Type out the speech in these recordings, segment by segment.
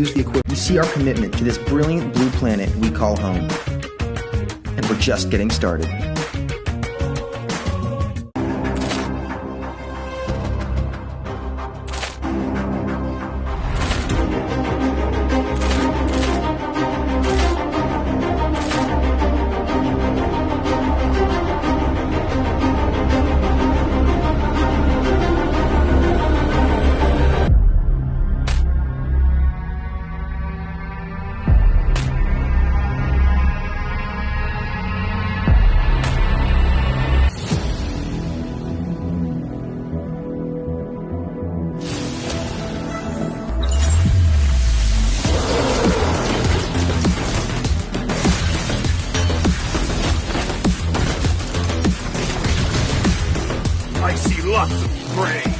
use the equipment. You see our commitment to this brilliant blue planet we call home. And we're just getting started. I see lots of prey.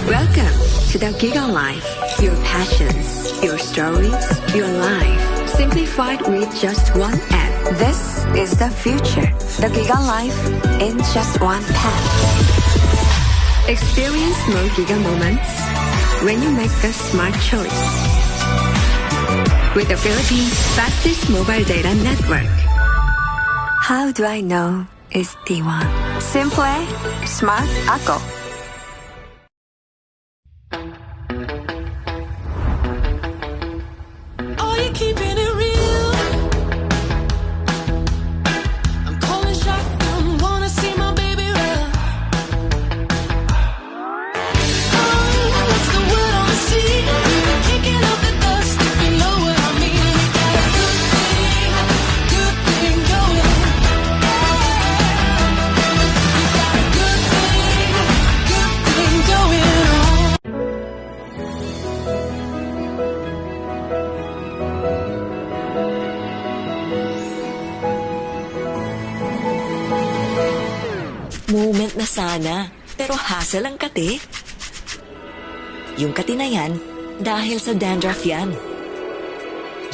Welcome to the Cignal Life. Your passions, your stories, your life, simplified with just one app. This is the future. The Cignal Life in just one path. Experience more Giga moments when you make the smart choice. With the Philippines' fastest mobile data network. How do I know it's D1? Simple, smart, ako. Good na sana, pero hassle ang kate. Yung kate na yan, dahil sa dandruff yan.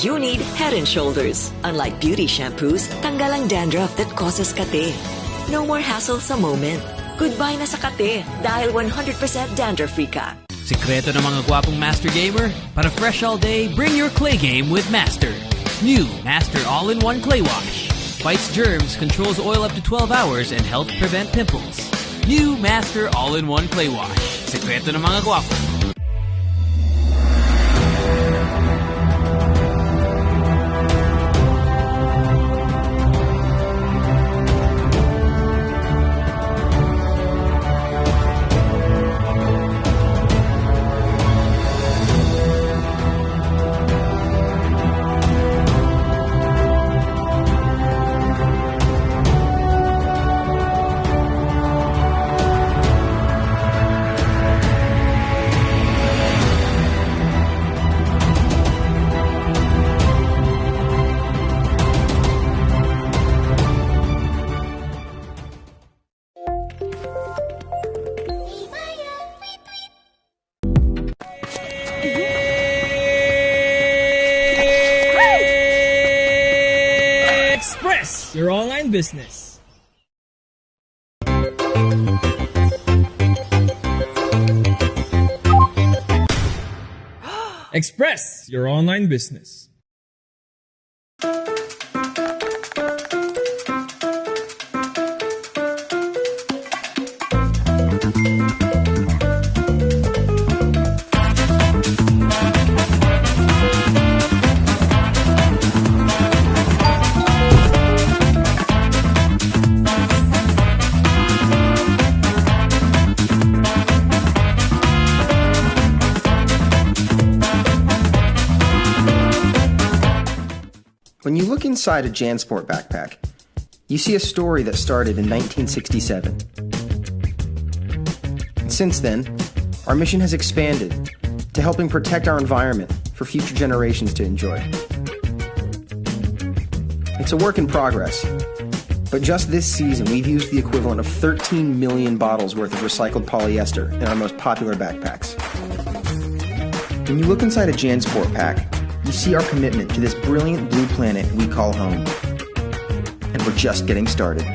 You need Head and Shoulders. Unlike beauty shampoos, tanggal ang dandruff that causes kate. No more hassle sa moment. Goodbye na sa kate dahil 100% dandruff-free ka. Sikreto ng mga gwapong Master Gamer? Para fresh all day, bring your clay game with Master. New Master All-in-One Clay Wash. Fights germs, controls oil up to 12 hours, and helps prevent pimples. New Master All-in-One Clay Wash. Sikreto ng mga gwapo. Express your online business. Express your online business. When you look inside a JanSport backpack, you see a story that started in 1967. And since then, our mission has expanded to helping protect our environment for future generations to enjoy. It's a work in progress, but just this season we've used the equivalent of 13 million bottles worth of recycled polyester in our most popular backpacks. When you look inside a JanSport pack, you see our commitment to this brilliant blue planet we call home. And we're just getting started.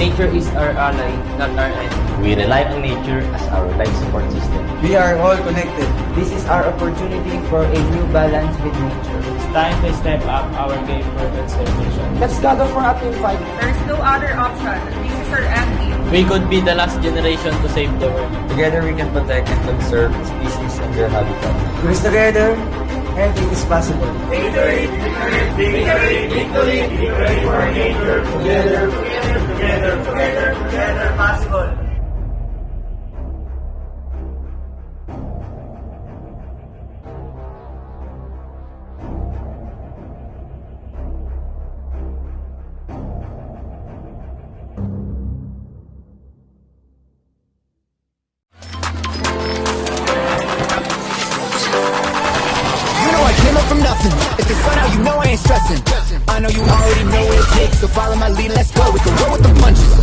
Nature is our ally, not our enemy. We rely on nature as our life support system. We are all connected. This is our opportunity for a new balance with nature. It's time to step up our game for conservation. Let's gather for a team fight. There's no other option. This is our end. We could be the last generation to save the world. Together we can protect and conserve species and their habitat. Because together, anything is possible. Victory, victory, victory, victory, victory for nature. Together, together, together, together, together, possible. From nothing. If it's fun out, you know I ain't stressing. I know you already know what it takes, so follow my lead, let's go. We can roll with the punches.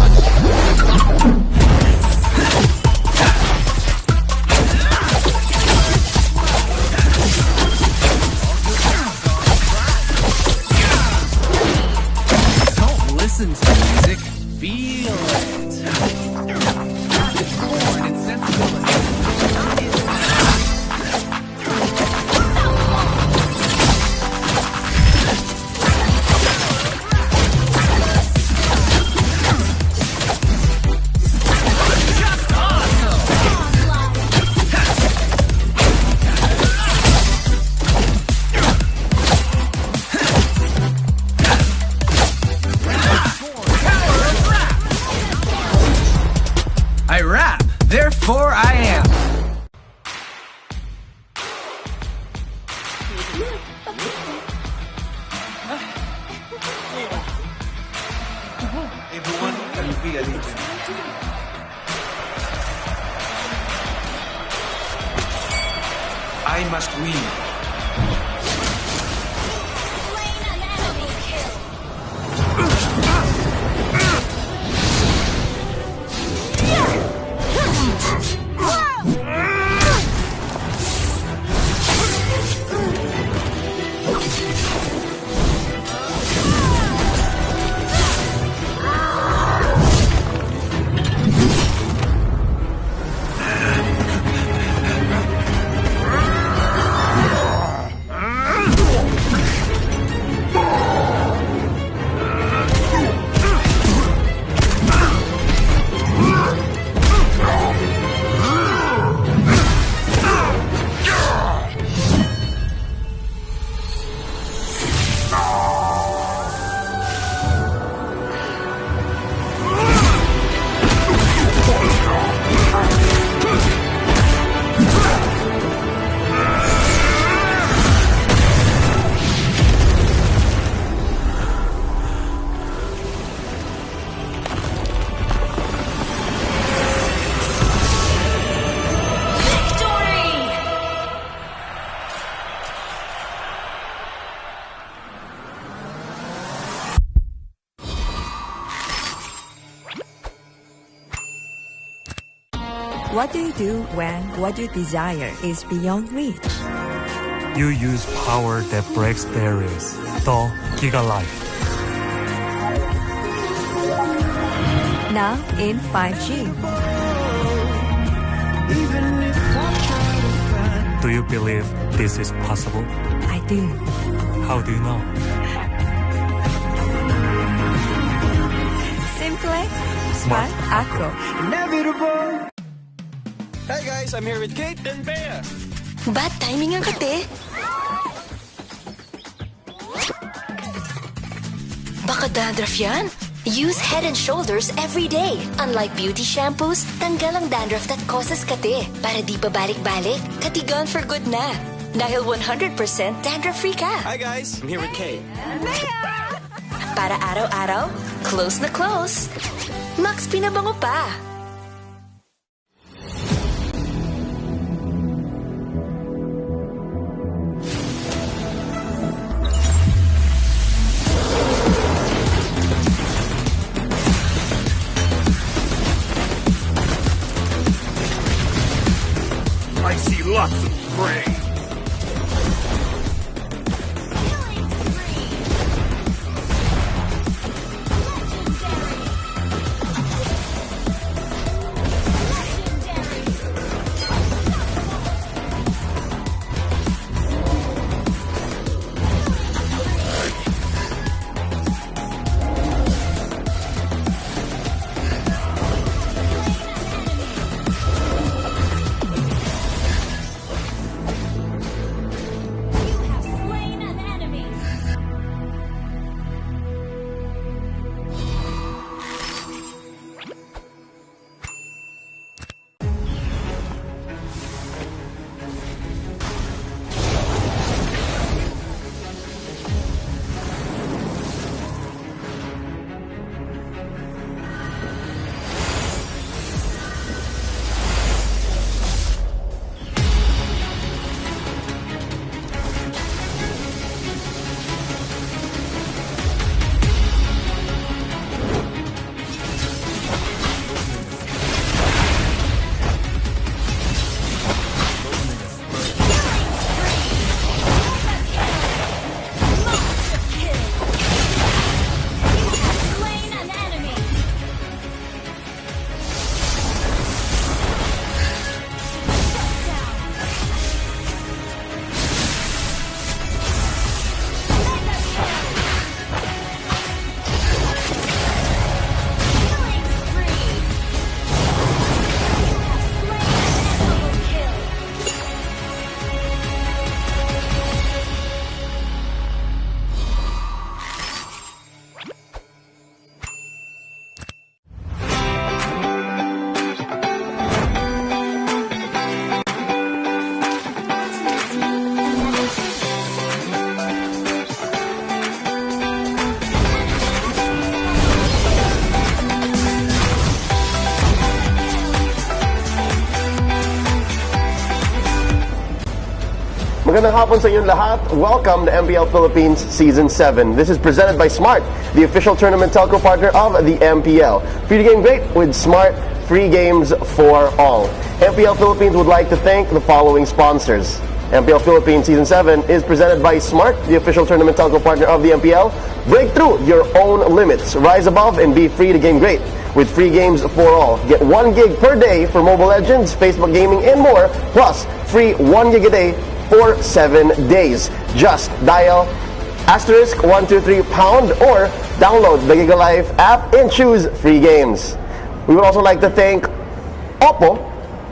Don't listen to music, feel it. It's born in sensibility. I must win. What do you do when what you desire is beyond reach? You use power that breaks barriers. The Giga Life. Now in 5G. Do you believe this is possible? I do. How do you know? Simple, smart, acro. Inevitable. Hey guys, I'm here with Kate and Bea. Bad timing ang kate. Baka dandruff yan? Use Head & Shoulders every day. Unlike beauty shampoos, tanggal ang dandruff that causes kate. Para di pa balik-balik, kati gone for good na. Dahil 100% dandruff-free ka. Hi guys, I'm here with Kate. Para araw-araw, close na close. Max pinabango pa. I see lots of prey. Magandang hapon sa inyong lahat. Welcome to MPL Philippines Season 7. This is presented by Smart, the official tournament telco partner of the MPL. Free to game great with Smart, free games for all. MPL Philippines would like to thank the following sponsors. MPL Philippines Season 7 is presented by Smart, the official tournament telco partner of the MPL. Break through your own limits. Rise above and be free to game great with free games for all. Get 1 gig per day for Mobile Legends, Facebook Gaming, and more, plus free 1 gig a day for 7 days. Just dial *123# or download the Giga Life app and choose free games. We would also like to thank Oppo.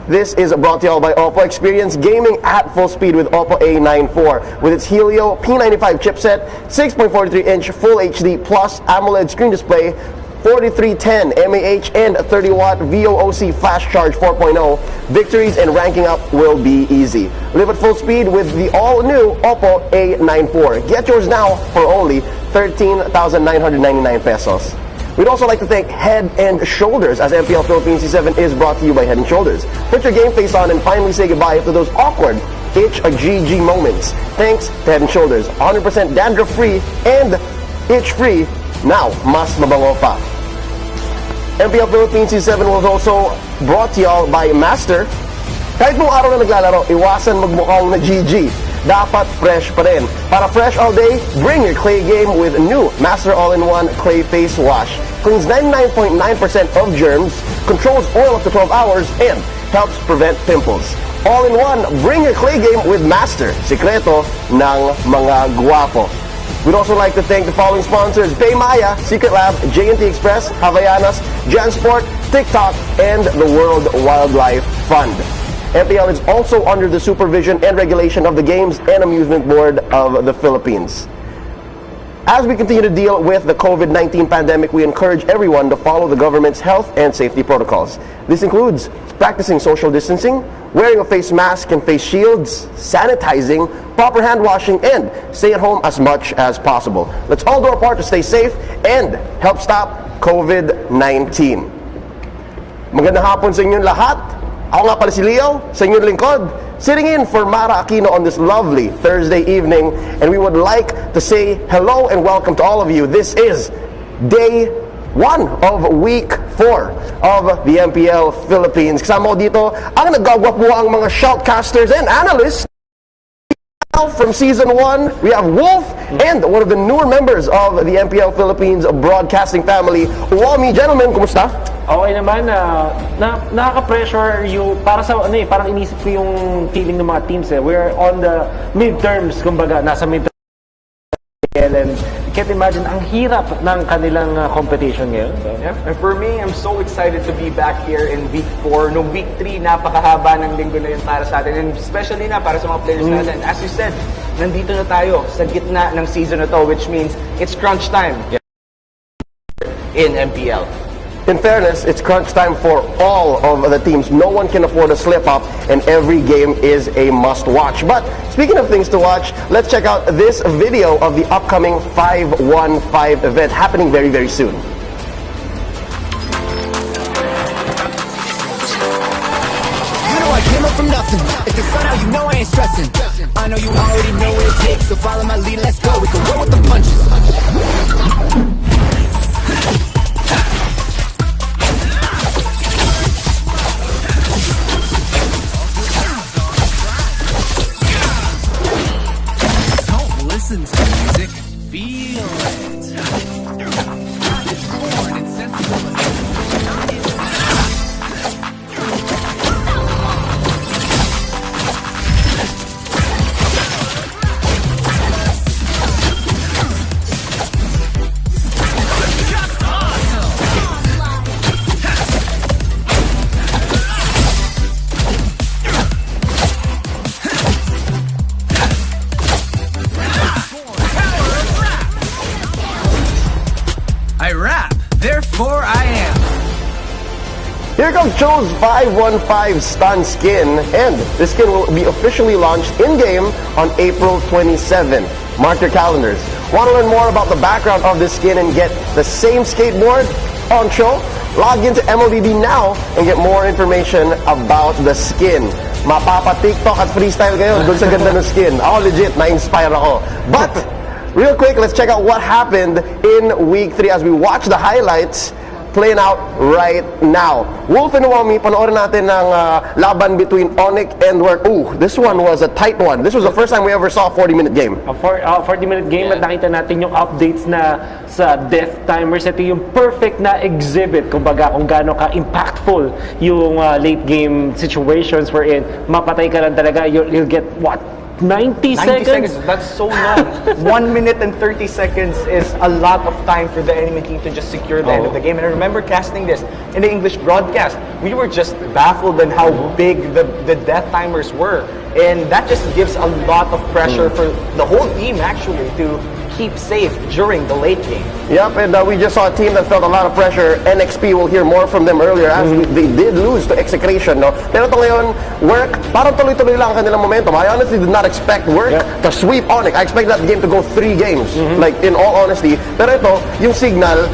This is brought to you all by Oppo. Experience gaming at full speed with Oppo A94 with its Helio P95 chipset, 6.43-inch Full HD Plus AMOLED screen display, 4310 mAh and 30-watt VOOC flash charge 4.0. Victories and ranking up will be easy. Live at full speed with the all-new Oppo A94. Get yours now for only 13,999 pesos. We'd also like to thank Head and Shoulders, as MPL Philippines C7 is brought to you by Head and Shoulders. Put your game face on and finally say goodbye to those awkward HGG moments. Thanks to Head and Shoulders. 100% dandruff-free and itch-free. Now, mas mabango pa. MPL Philippines C7 was also brought to y'all by Master. Kahit mong araw na naglalaro, iwasan magmukhang na GG. Dapat fresh pa rin. Para fresh all day, bring your clay game with new Master All-in-One Clay Face Wash. Cleans 99.9% of germs, controls oil up to 12 hours, and helps prevent pimples. All-in-one, bring your clay game with Master. Sikreto ng mga guwapo. We'd also like to thank the following sponsors: Paymaya, Secret Lab, J&T Express, Havaianas, Jansport, TikTok, and the World Wildlife Fund. MPL is also under the supervision and regulation of the Games and Amusement Board of the Philippines. As we continue to deal with the COVID-19 pandemic, we encourage everyone to follow the government's health and safety protocols. This includes practicing social distancing, wearing a face mask and face shields, sanitizing, proper hand washing, and stay at home as much as possible. Let's all do our part to stay safe and help stop COVID-19. Magandang hapon sa inyong lahat. Ako nga pala si Leo, sa inyong lingkod, sitting in for Mara Aquino on this lovely Thursday evening, and we would like to say hello and welcome to all of you. This is day 1 of week 4 of the MPL Philippines. Kasama ko dito ang nagagwapo ang mga shoutcasters and analysts. From season 1, we have Wolf and one of the newer members of the MPL Philippines broadcasting family, Wami. Gentlemen, kumusta? Okay naman, nakaka-pressure yung, para sa, parang inisip ko yung feeling ng mga teams We're on the midterms, kumbaga, nasa midterms. And can't imagine, ang hirap ng kanilang competition ngayon. So, yeah. And for me, I'm so excited to be back here in week 4. No, week 3, napakahaba ng linggo na yun para sa atin. And especially na para sa mga players natin. As you said, nandito na tayo sa gitna ng season na to, which means it's crunch time in MPL. In fairness, it's crunch time for all of the teams. No one can afford a slip-up, and every game is a must-watch. But speaking of things to watch, let's check out this video of the upcoming 5-1-5 event happening very, very soon. You know I came up from nothing. If the sun out, you know I ain't stressing. I know you already know what it takes, so follow my lead, let's go. We can roll with the punches. Listen to music, feel it. It's born insensibility. Therefore I am. Here comes Cho's 515 Stun skin, and this skin will be officially launched in-game on April 27. Mark your calendars. Want to learn more about the background of this skin and get the same skateboard on Cho? Log into MLBB now and get more information about the skin. mapapa-TikTok at freestyle kayo doon sa ganda ng skin. Ako legit, na-inspire ako. But, real quick, let's check out what happened in Week 3 as we watch the highlights playing out right now. Wolf and Wami, panoorin natin ng laban between Onyx and Work. Ooh, this one was a tight one. This was the first time we ever saw a 40-minute game. A 40-minute game at nakita natin yung updates na sa death timers. Ito yung perfect na exhibit kumbaga kung gaano ka-impactful yung late game situations wherein mapatay ka lang talaga. You'll get what? 90 seconds? That's so long. 1 minute and 30 seconds is a lot of time for the enemy team to just secure the end of the game. And I remember casting this in the English broadcast. We were just baffled on how big the death timers were. And that just gives a lot of pressure for the whole team actually to keep safe during the late game. Yep, and we just saw a team that felt a lot of pressure. NXP, we'll hear more from them earlier as they did lose to Execration, no? Pero ito ngayon, Work, parang tuloy-tuloy lang ang kanilang momentum. I honestly did not expect Work to sweep Onyx. I expect that game to go 3 games, like in all honesty. Pero ito, yung Cignal,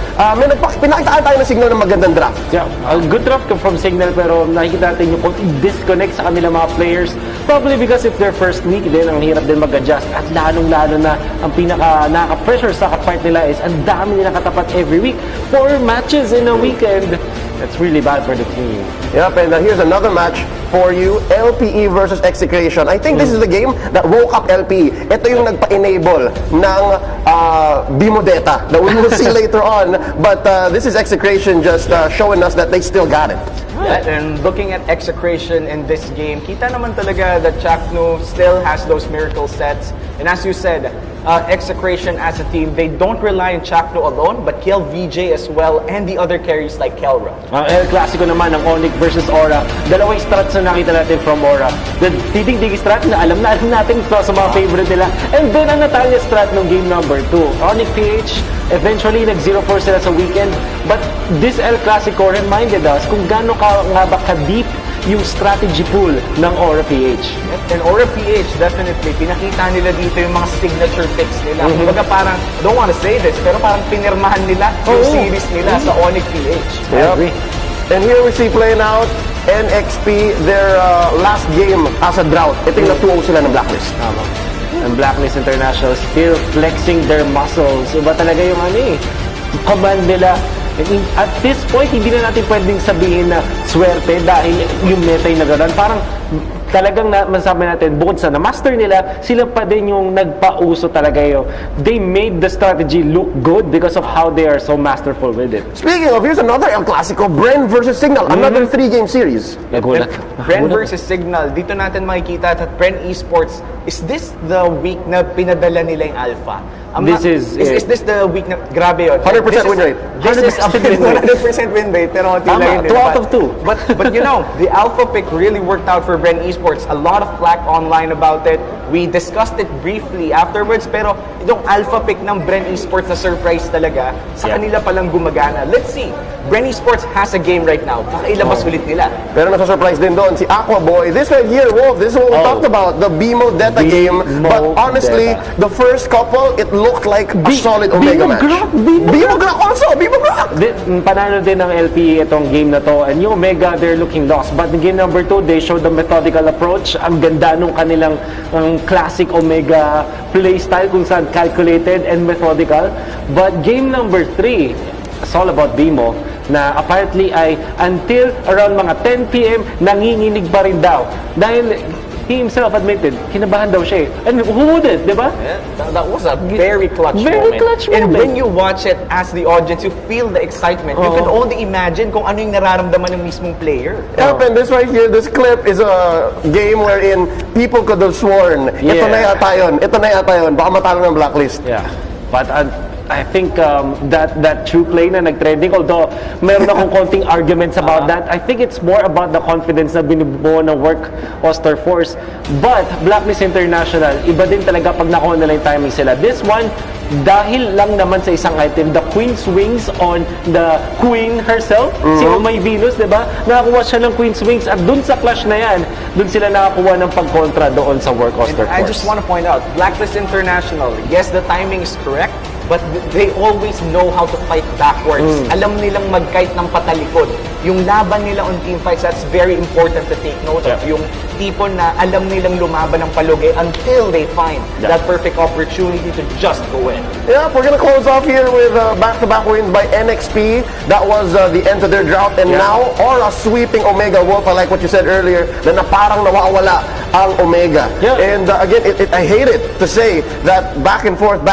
pinakitaan tayo ng Cignal ng magandang draft. Yeah, a good draft from Cignal pero nakikita natin yung konting disconnect sa kanilang mga players. Probably because it's their first week din, ang hirap din mag-adjust. At lalong-lalo na ang nakaka-pressure sa part nila is ang dami nilang katapat every week. 4 matches in a weekend. That's really bad for the team. Yep, and here's another match for you. LPE versus Execration. I think this is the game that woke up LPE. Ito yung nagpa-enable ng Bimo Data that we will see later on. But this is Execration just showing us that they still got it. Yeah, and looking at Execration in this game, kita naman talaga that Chakno still has those miracle sets. And as you said, Execration as a team, they don't rely on Chakno alone, but Kel VJ as well, and the other carries like Kelra. El Clasico naman ng Onyx versus Aura. Dalawang strats na nakita natin from Aura. The titig-dig strat na alam natin ito sa mga favorite nila. And then ang Natalia strat ng game number 2. Onyx PH, eventually nag-0-4 sila sa weekend. But this El Clasico reminded us kung gaano nga ba ka-deep yung strategy pool ng Aura PH. And Aura PH, definitely, pinakita nila dito yung mga signature picks nila. Kumbaga parang, don't want to say this, pero parang pinirmahan nila yung series nila sa Onyx PH. Yep. And here we see playing out NXP, their last game as a drought. Ito yung nag-2-0 sila ng Blacklist. And Blacklist International still flexing their muscles. Iba talaga yung command nila. At this point, hindi na natin pwedeng sabihin na swerte dahil yung meta yung nagaran. Parang talagang masabi natin, bukod sa na-master nila, sila pa din yung nagpauso talaga yun. They made the strategy look good because of how they are so masterful with it. Speaking of, here's another El Clasico, Bren versus Cignal, another 3-game series. Nagulat. Bren versus Cignal, dito natin makikita at Bren Esports, is this the week na pinadala nila yung Alpha? Is this the week na, grabe yun. 100% win rate. This is a 100% win rate, pero 2 out of 2. But you know, the Alpha pick really worked out for Bren Esports. A lot of flack online about it. We discussed it briefly afterwards, pero itong Alpha pick ng Bren Esports na surprise talaga, sa kanila palang gumagana. Let's see. Bren Esports has a game right now. Baka ilabas ulit nila. Pero nasa-surprise din doon si Aqua Boy. This right here, Wolf, this is what we talked about, the Bimo Deta game. But honestly, the first couple, it looked like a solid Omega match. Bimo Grak also! Bimo Grak! Panalo din ng LP itong game na to. And yung Omega, they're looking lost. But in game number 2, they showed the methodical approach. Ang ganda nung kanilang classic Omega playstyle kung saan calculated and methodical. But game number 3, it's all about Bimo, na apparently ay until around mga 10 p.m. nanginginig pa rin daw. Dahil he himself admitted, kinabahan daw siya eh. And who wouldn't, di ba? Yeah, that was a very clutch moment. And when you watch it as the audience, you feel the excitement. You can only imagine kung ano yung nararamdaman ng mismong player. Yep, and this right here, this clip is a game wherein people could have sworn, ito na yata yun, baka matalo ng Blacklist. Yeah, but I think that true play na nag-trending, although meron akong konting arguments about that, I think it's more about the confidence na binubuo ng Work Oster Force. But Blacklist International, iba din talaga pag nakuha nila yung timing sila. This one, dahil lang naman sa isang item, the Queen's Wings on the Queen herself, si Umay Venus, di ba? Nakakuha siya ng Queen's Wings at dun sa clash na yan, dun sila nakakuha ng pagkontra doon sa Work Oster Force. I just want to point out, Blacklist International, yes, the timing is correct, but they always know how to fight backwards. Alam nilang mag-kite ng patalikod. Yung laban nila on team fights, that's very important to take note of. Yung tipo na alam nilang lumaban ng palugi until they find that perfect opportunity to just go in. Yeah, we're gonna close off here with back-to-back wins by NXP. That was the end to their drought, and now Aura sweeping Omega Wolf. I like what you said earlier, na parang nawawala ang Omega. And again, I hate it to say that back and forth,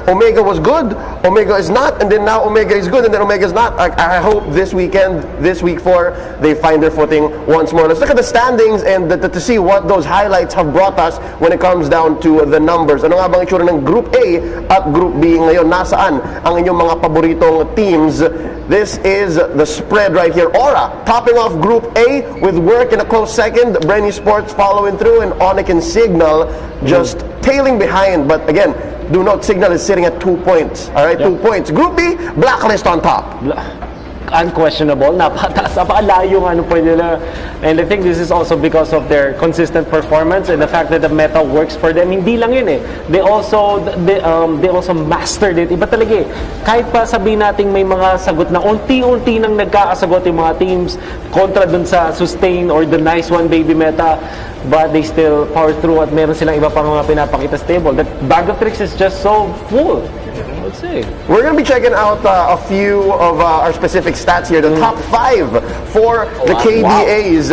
Omega was good, Omega is not, and then now Omega is good, and then Omega is not. I hope this weekend, this week 4, they find their footing once more. Let's look at the standings and to see what those highlights have brought us when it comes down to the numbers. Ano nga bang itsura ng Group A at Group B ngayon? Nasaan ang inyong mga paboritong teams? This is the spread right here. Aura topping off Group A with Work in a close second. Brainy Sports following through, and Onyx and Cignal just tailing behind. But again, do note Cignal is sitting at 2 points. All right, 2 points. Group B, Blacklist on top. Unquestionable, napakataas, napakalayo nga ano pwede nila. And I think this is also because of their consistent performance and the fact that the meta works for them. Hindi lang yun eh. They also mastered it. Iba talaga eh. Kahit pa sabihin natin may mga sagot na unti-unti nang nagkakasagot yung mga teams kontra dun sa sustain or the nice one baby meta, but they still power through at meron silang iba pang mga pinapakita stable. That bag of tricks is just so full. Let's see. We're going to be checking out a few of our specific stats here. The top 5 for the KDAs,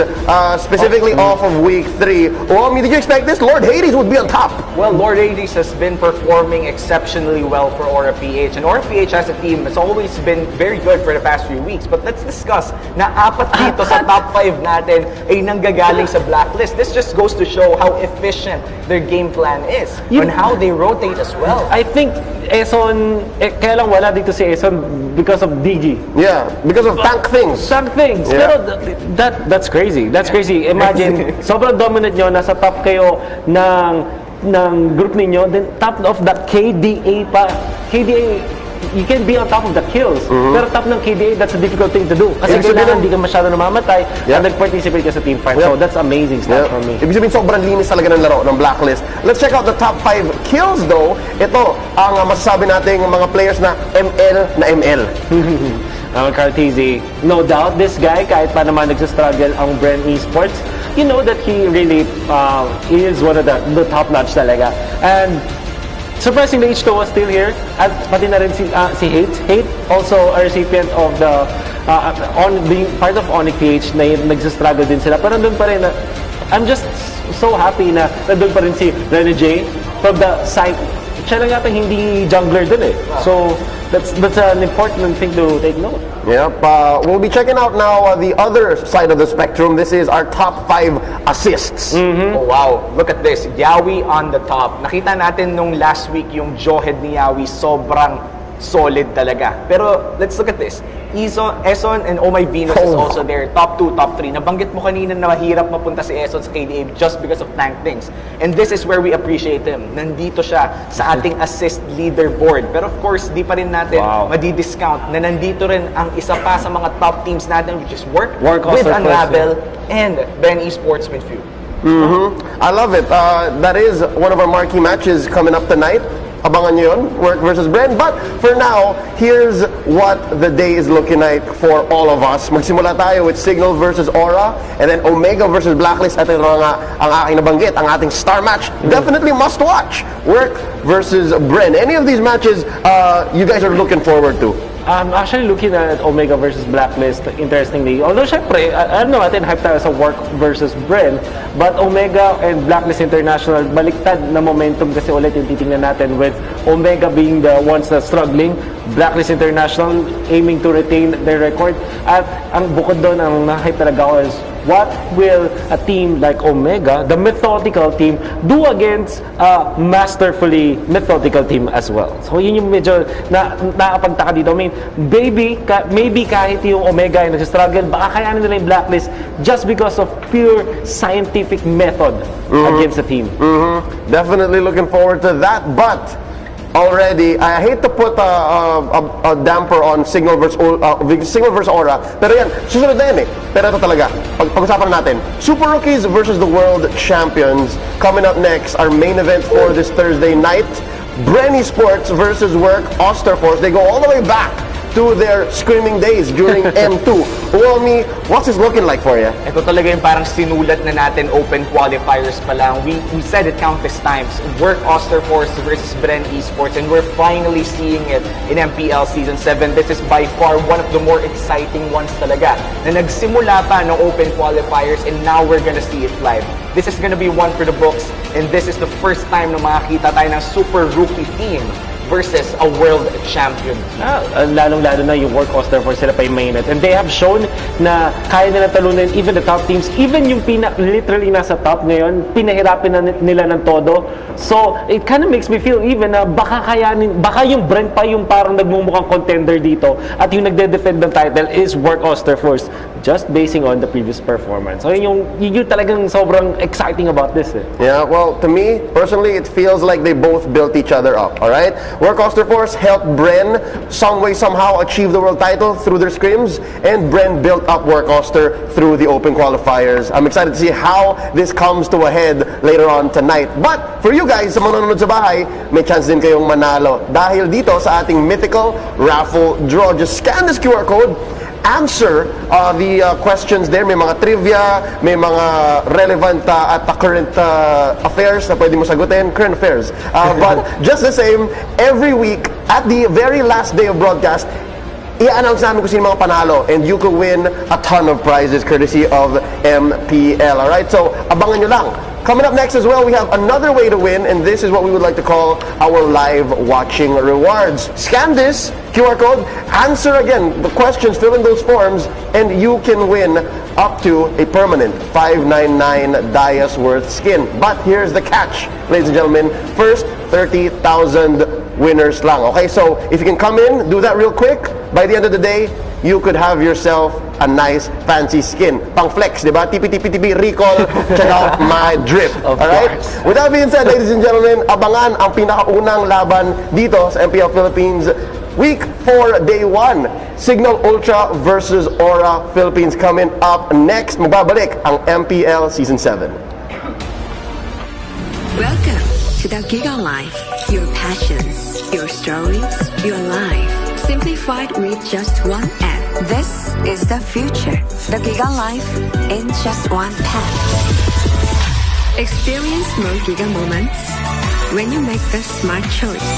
specifically off of week 3. Well, I mean, did you expect this? Lord Hades would be on top. Well, Lord Hades has been performing exceptionally well for Aura PH. And Aura PH as a team has always been very good for the past few weeks. But let's discuss na 4 dito sa top 5 natin ay nanggagaling sa blacklist. This just goes to show how efficient their game plan is and how they rotate as well. I think Eson, kaya lang wala dito si Eson because of DG. Yeah, because of tank things. Tank things. Yeah. Pero that's crazy. That's crazy. Imagine, sobrang dominant nyo, nasa top kayo ng group ninyo, then top of the KDA pa. KDA, you can be on top of the kills. Pero top ng KDA, that's a difficult thing to do. Kasi kailangan hindi ka masyado namamatay at nag-participate ka sa team fight. So that's amazing stuff for me. Ibig sabihin, sobrang linis talaga ng laro ng Blacklist. Let's check out the top 5 kills though. Ito ang masasabi nating mga players na ML. Cartesi, no doubt, this guy, kahit pa naman nagsastruggle ang Bren Esports, you know that he really is one of the top-notch talaga. And surprisingly, H2 was still here, at pati na rin si Hate, also a recipient of the being part of Onyx PH na nagsastruggle din sila. Pero nandun pa rin na, I'm just so happy na nandun pa rin si Rene J from the side. Siya lang yata hindi jungler dun eh. So that's an important thing to take note. Yep. We'll be checking out now the other side of the spectrum. This is our top 5 assists. Oh, wow. Look at this. Yawi on the top. Nakita natin nung last week yung jawhead ni Yawi sobrang solid talaga. Pero let's look at this. Eson and Oh My Venus is also there. Top 2, top 3. Nabanggit mo kanina na mahirap mapunta si Eson sa KDA just because of tank things. And this is where we appreciate him. Nandito siya sa ating assist leaderboard. Pero of course, di pa rin natin madi-discount na nandito rin ang isa pa sa mga top teams natin, which is Work with Unravel and Ben Esports Midfield. I love it. That is one of our marquee matches coming up tonight. Abangan nyo yun, Work versus Bren. But for now, here's what the day is looking like for all of us. Magsimula tayo with Cignal versus Aura, and then Omega versus Blacklist. At ito nga ang aking nabanggit, ang ating star match. Definitely must watch. Work versus Bren. Any of these matches you guys are looking forward to? I'm actually looking at Omega versus Blacklist, interestingly. Although, syempre, ano natin, hype tayo sa Work versus Bren, but Omega and Blacklist International, baliktad na momentum kasi ulit yung titingnan natin with Omega being the ones na struggling, Blacklist International aiming to retain their record. At ang bukod doon, ang na-hype talaga ako is what will a team like Omega, the methodical team, do against a masterfully methodical team as well? So yun yung medyo nakapagtaka dito. I mean, maybe kahit yung Omega ay nag-struggle, baka kayanin nila yung Blacklist just because of pure scientific method against the team. Definitely looking forward to that, but already, I hate to put a damper on Cignal versus Aura, pero yan, susunod na yan eh. Pero ito talaga, pag-usapan natin. Super Rookies versus the World Champions. Coming up next, our main event for this Thursday night. Brenny Sports versus Work Osterforce. They go all the way back to their screaming days during M2. Uomi, what's this looking like for you? Ito talaga yung parang sinulat na natin open qualifiers pa lang. We said it countless times. Work Osterforce versus Bren Esports, and we're finally seeing it in MPL Season 7. This is by far one of the more exciting ones talaga. Na nagsimula pa ng open qualifiers, and now we're gonna see it live. This is gonna be one for the books, and this is the first time na makakita tayo ng super rookie team versus a world champion. Lalong-lalo na yung Work Osterforce, sila pa yung mainit. And they have shown na kaya nila talunin even the top teams, even yung literally nasa top ngayon, pinahirapin na nila ng todo. So, it kind of makes me feel even na baka yung Brent pa yung parang nagmumukhang contender dito at yung nagde-defend ng title is Work Osterforce, just basing on the previous performance. So, yun yung talagang sobrang exciting about this. Yeah, well, to me, personally, it feels like they both built each other up, alright? Work Osterforce helped Bren some way, somehow achieve the world title through their scrims, and Bren built up Work Oster through the open qualifiers. I'm excited to see how this comes to a head later on tonight. But for you guys, sa mga nanonood sa bahay, may chance din kayong manalo dahil dito sa ating mythical raffle draw. Just scan this QR code, answer the questions there. May mga trivia, may mga relevant at current affairs na pwede mo sagutin. Current affairs. But just the same, every week, at the very last day of broadcast, i-announce namin kung sino mga panalo, and you could win a ton of prizes courtesy of MPL. Alright, so abangan nyo lang. Coming up next as well, we have another way to win, and this is what we would like to call our live watching rewards. Scan this QR code, answer again the questions, fill in those forms, and you can win up to a permanent 599 Dias worth skin. But here's the catch, ladies and gentlemen. First, 30,000 winners lang. Okay, so if you can come in, do that real quick. By the end of the day, you could have yourself a nice fancy skin. Pang flex, di ba? TP, recall, check out my drip. Alright? With that being said, ladies and gentlemen, abangan ang pinakaunang laban dito sa MPL Philippines Week 4, Day 1. Cignal Ultra versus Aura Philippines coming up next. Magbabalik ang MPL Season 7. Welcome to the Giga Life. Your passions, your stories, your life. Simplified with just one app. This is the future. The Giga Life in just one pack. Experience more Giga moments when you make the smart choice.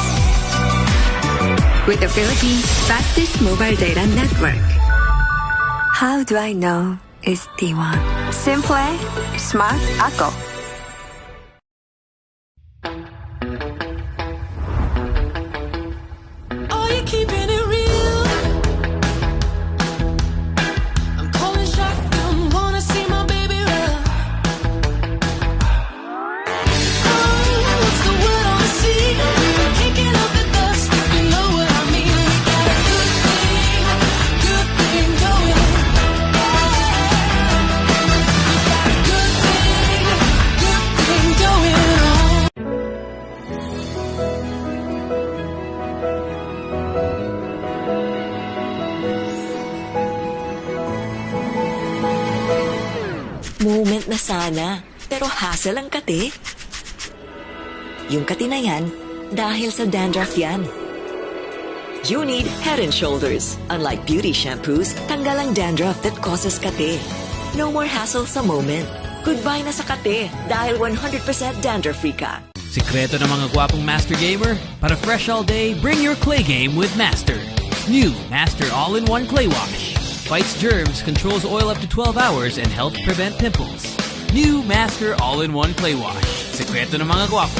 With the Philippines' fastest mobile data network. How do I know it's D1? Simple, smart ako. Keeping it real. I'm calling shotgun, wanna see my baby run. Oh, what's the word on the sea? We've been kicking up the dust, you know what I mean. We got a good thing going. We got a good thing going on. Moment na sana, pero hassle ang kate. Yung kati na yan, dahil sa dandruff yan. You need Head and Shoulders. Unlike beauty shampoos, tanggal ang dandruff that causes kate. No more hassle sa moment. Goodbye na sa kate dahil 100% dandruff-free ka. Sikreto ng mga gwapong Master Gamer? Para fresh all day, bring your clay game with Master. New Master All-in-One Clay Wash. Fights germs, controls oil up to 12 hours, and helps prevent pimples. New Master All-in-One Clay Wash. Sikreto ng mga gwapo.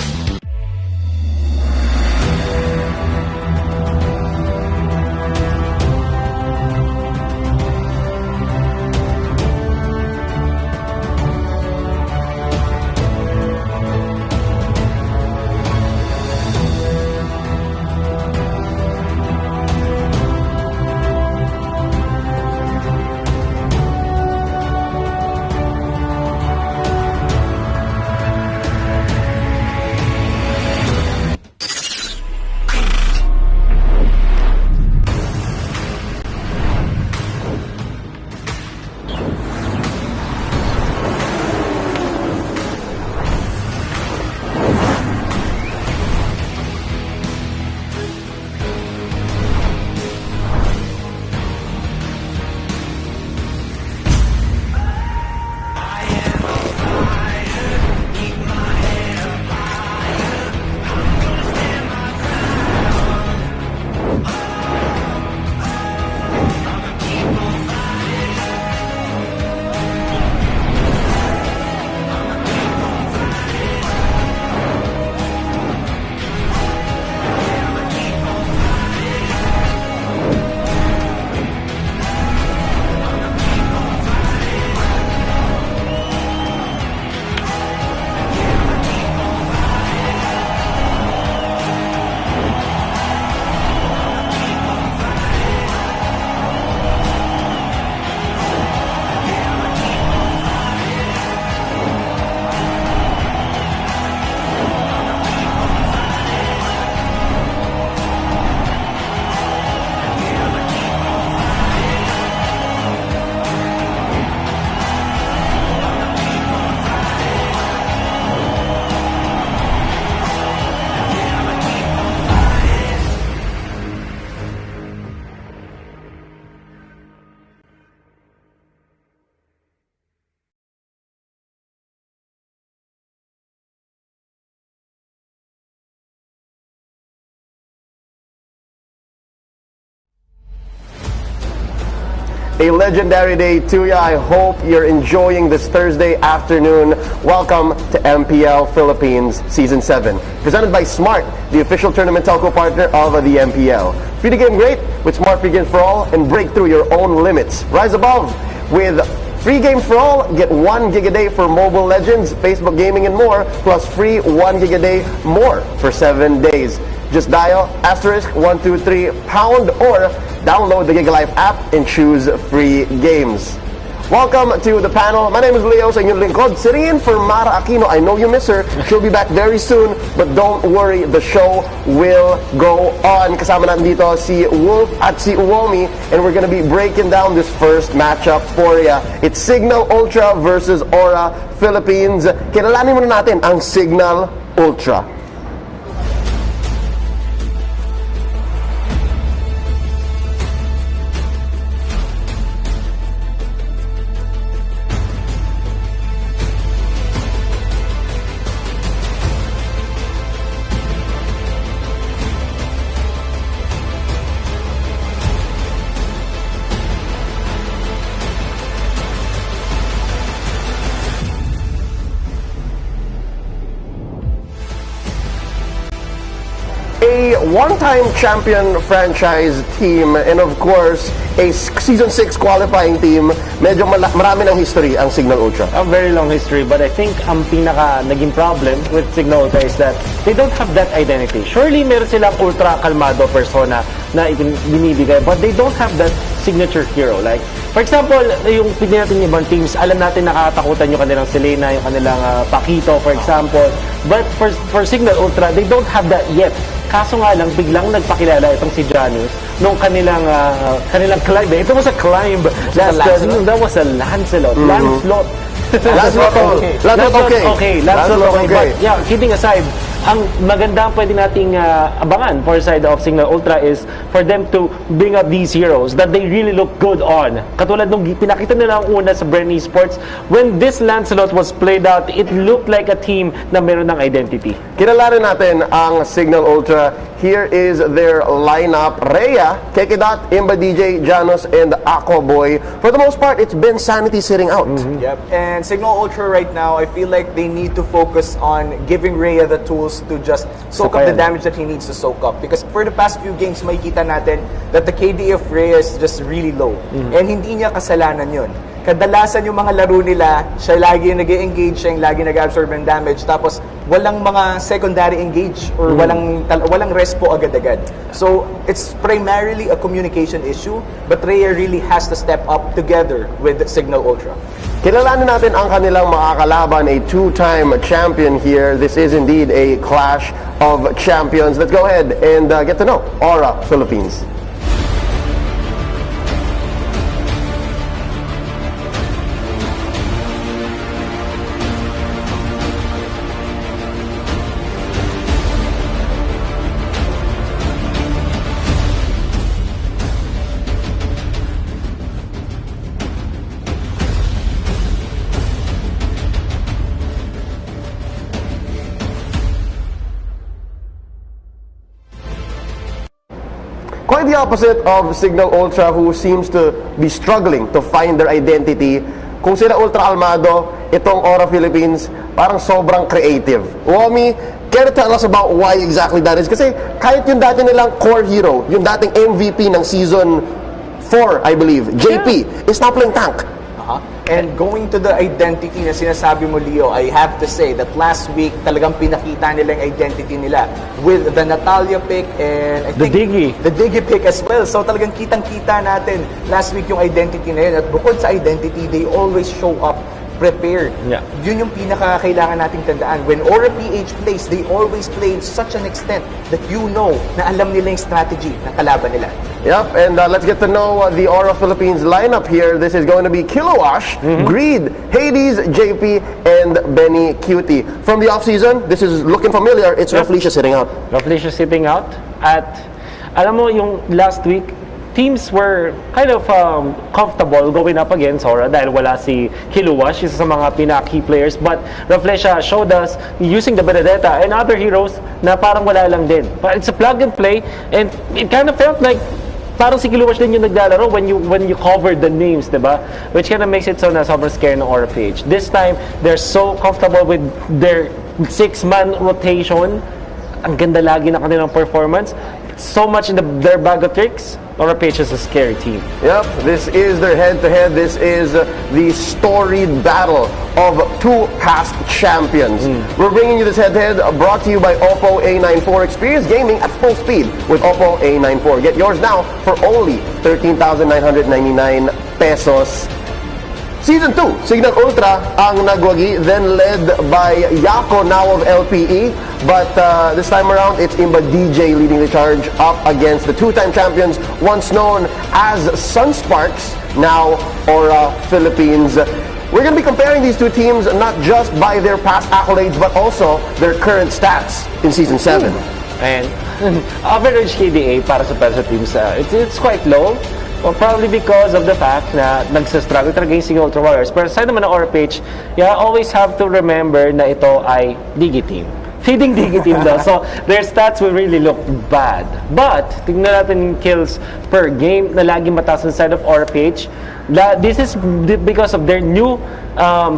A legendary day to ya. I hope you're enjoying this Thursday afternoon. Welcome to MPL Philippines Season 7. Presented by Smart, the official tournament telco partner of the MPL. Free to game great with Smart Free Games for All and break through your own limits. Rise above with Free Games for All. Get 1 gig a day for Mobile Legends, Facebook Gaming, and more, plus free 1 gig a day more for 7 days. Just dial *123# or download the Giga Life app and choose free games. Welcome to the panel. My name is Leo, sa inyong lingkod. Sitting in for Mara Aquino. I know you miss her. She'll be back very soon, but don't worry, the show will go on. Kasama natin dito si Wolf at si Uomi, and we're gonna be breaking down this first matchup for ya. It's Cignal Ultra versus Aura Philippines. Kilalanin muna natin ang Cignal Ultra. A one-time champion franchise team and of course a Season 6 qualifying team. Medyo marami ng history ang Cignal Ultra. A very long history, but I think ang pinaka naging problem with Cignal Ultra is that they don't have that identity. Surely meron silang ultra kalmado persona na binibigay, but they don't have that signature hero. Like, for example, yung pili natin yung ibang teams, alam natin nakakatakutan yung kanilang Selena, yung kanilang Paquito, for example. But for Cignal Ultra, they don't have that yet. Kaso nga lang, biglang nagpakilala itong si Janus nung kanilang climb. Ito was a climb. That was a Lancelot. Lancelot. Lancelot okay. Lancelot okay. But yeah, kidding aside, ang maganda pwede nating abangan for side of Cignal Ultra is for them to bring up these heroes that they really look good on. Katulad nung pinakita nila ang una sa Bren Esports, when this Lancelot was played out, it looked like a team na meron ng identity. Kilalanin natin ang Cignal Ultra. Here is their lineup. Rhea, Kekedot, Imba DJ, Janus, and Aqua Boy. For the most part, it's been Sanity sitting out. Yep. And Cignal Ultra right now, I feel like they need to focus on giving Rhea the tools to just soak up the damage that he needs to soak up. Because for the past few games, makikita natin that the KD of Rhea is just really low. And hindi niya kasalanan yun. Kadalasan yung mga laro nila, siya lagi yung nag-engage, siya yung lagi nag-absorb ng damage, tapos walang mga secondary engage or walang respo agad-agad. So, it's primarily a communication issue, but Rhea really has to step up together with Cignal Ultra. Kilalanin natin ang kanilang makakalaban, a two-time champion here. This is indeed a clash of champions. Let's go ahead and get to know Aura Philippines. Quite the opposite of Cignal Ultra, who seems to be struggling to find their identity. Kung sila ultra kalmado, itong Aura Philippines parang sobrang creative. Uomi, can you tell us about why exactly that is? Kasi kahit yung dati nilang core hero, yung dating MVP ng Season 4, I believe, JP, is now playing tank. And going to the identity na sinasabi mo, Leo, I have to say that last week talagang pinakita nila yung identity nila with the Natalia pick and I think the Diggy pick as well. So talagang kitang-kita natin last week yung identity na yun. At bukod sa identity, they always show up prepared. Yeah. Yun yung pinaka-kailangan nating tandaan. When Aura PH plays, they always play to such an extent that you know na alam nila yung strategy na kalaban nila. Yep, and let's get to know the Aura Philippines lineup here. This is going to be Kilowash, Greed, Hades, JP, and Benny Cutie. From the offseason, this is looking familiar. It's Rafflesia sitting out. Rafflesia sitting out. At alam mo, yung last week, teams were kind of comfortable going up against Aura dahil wala si Kilowash, isa sa mga pinaka-key players. But Rafflesia showed us using the Benedetta and other heroes na parang wala lang din. But it's a plug and play, and it kind of felt like parang si Kiluwash din yung naglalaro when you cover the names, diba? Which kind of makes it so na sobrang scary ng Aura PH. This time, they're so comfortable with their 6-man rotation. Ang ganda lagi ng kanilang performance. So much in their bag of tricks. Aura PH is a scary team. Yep, this is their head-to-head. This is the storied battle of two past champions. We're bringing you this head-to-head brought to you by Oppo A94. Experience gaming at full speed with Oppo A94. Get yours now for only 13,999 pesos. Season 2, Cignal Ultra ang nagwagi, then led by Yako, now of LPE. But this time around, it's Imba DJ leading the charge up against the two-time champions, once known as Sunsparks, now Aura Philippines. We're going to be comparing these two teams not just by their past accolades, but also their current stats in Season 7. And average KDA para sa teams, it's quite low. Well, probably because of the fact na nagsastruggle talaga yung Cignal Ultra Warriors. Pero sa side naman ng Aura PH, you always have to remember na ito ay Digi team. Feeding Digi team daw. So, their stats will really look bad. But, tingnan natin yung kills per game na lagi mataas sa side of Aura PH. This is because of their new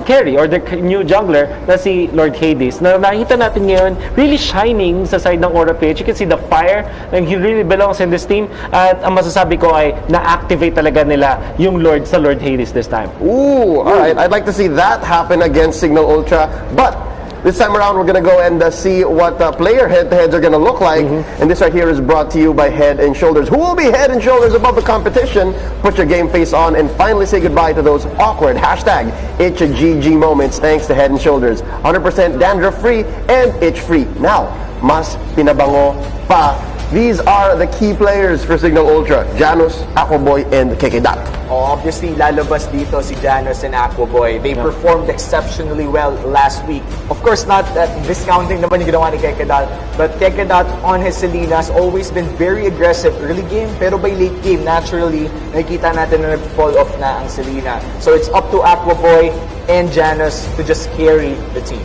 carry or their new jungler na si Lord Hades. Na nakita natin ngayon, really shining sa side ng Aura PH. You can see the fire and he really belongs in this team. At ang masasabi ko ay na-activate talaga nila yung Lord sa Lord Hades this time. Ooh, alright. I'd like to see that happen against Cignal Ultra. But this time around, we're going to go and see what player head-to-heads are going to look like. And this right here is brought to you by Head & Shoulders. Who will be head and shoulders above the competition? Put your game face on and finally say goodbye to those awkward #itchagg moments thanks to Head & Shoulders. 100% dandruff-free and itch-free. Now, mas pinabango pa. These are the key players for Cignal Ultra: Janus, Aquaboy, and Kekedat. Obviously, lalabas dito si Janus and Aquaboy. They performed exceptionally well last week. Of course, not discounting naman yung ginawa ni Kekedat, but Kekedat on his Selena has always been very aggressive early game, pero by late game, naturally, nakikita natin na nag-fall off na ang Selena. So it's up to Aquaboy and Janus to just carry the team.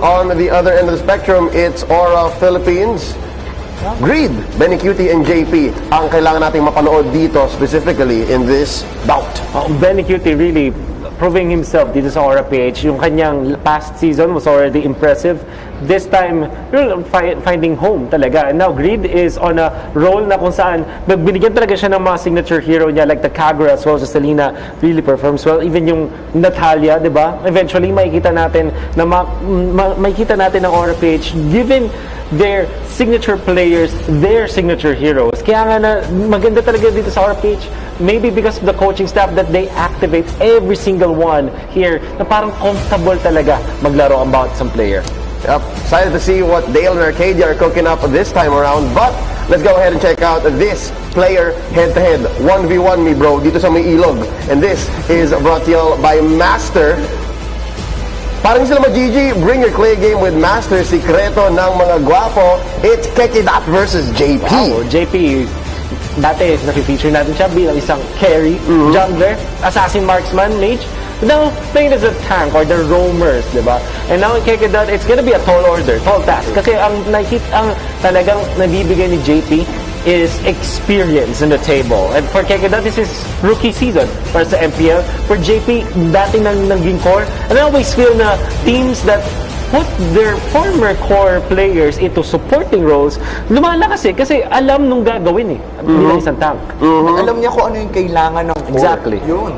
On the other end of the spectrum, it's Aura Philippines. Greed, Benny Cutie, and JP ang kailangan nating mapanood dito specifically in this bout. Benny Cutie really proving himself dito sa Aura PH. Yung kanyang past season was already impressive. This time, finding home talaga. And now, Greed is on a role na kung saan binigyan talaga siya ng mga signature hero niya like the Kagura as well as Selena really performs well. Even yung Natalia, di ba? Eventually, makikita natin na makikita natin ang Aura PH given their signature players, their signature heroes. Kaya nga na maganda talaga dito sa Aura PH. Maybe because of the coaching staff that they activate every single one here na parang comfortable talaga maglaro ang bawat isang player. Yep. Excited to see what Dale and Arcadia are cooking up this time around. But let's go ahead and check out this player head-to-head. 1v1 me, bro, dito sa may ilog. And this is brought to you by Master. Parang sila mag-GG, bring your clay game with Master. Sikreto ng mga gwapo. It's Kekedat versus JP. Wow, JP, dati na-feature natin siya bilang isang carry, jungler, assassin marksman, mage. Now, playing as a tank or the roamers, diba? And now in Kekedat, it's gonna be a tall order, tall task. Kasi ang talagang nabibigay ni JP is experience in the table. And for Kekedat, this is rookie season para sa MPL. For JP, dati naging core. And I always feel na teams that put their former core players into supporting roles, lumalakas kasi alam nung gagawin bilang isang tank. Alam niya kung ano yung kailangan ng core. Exactly. Yun.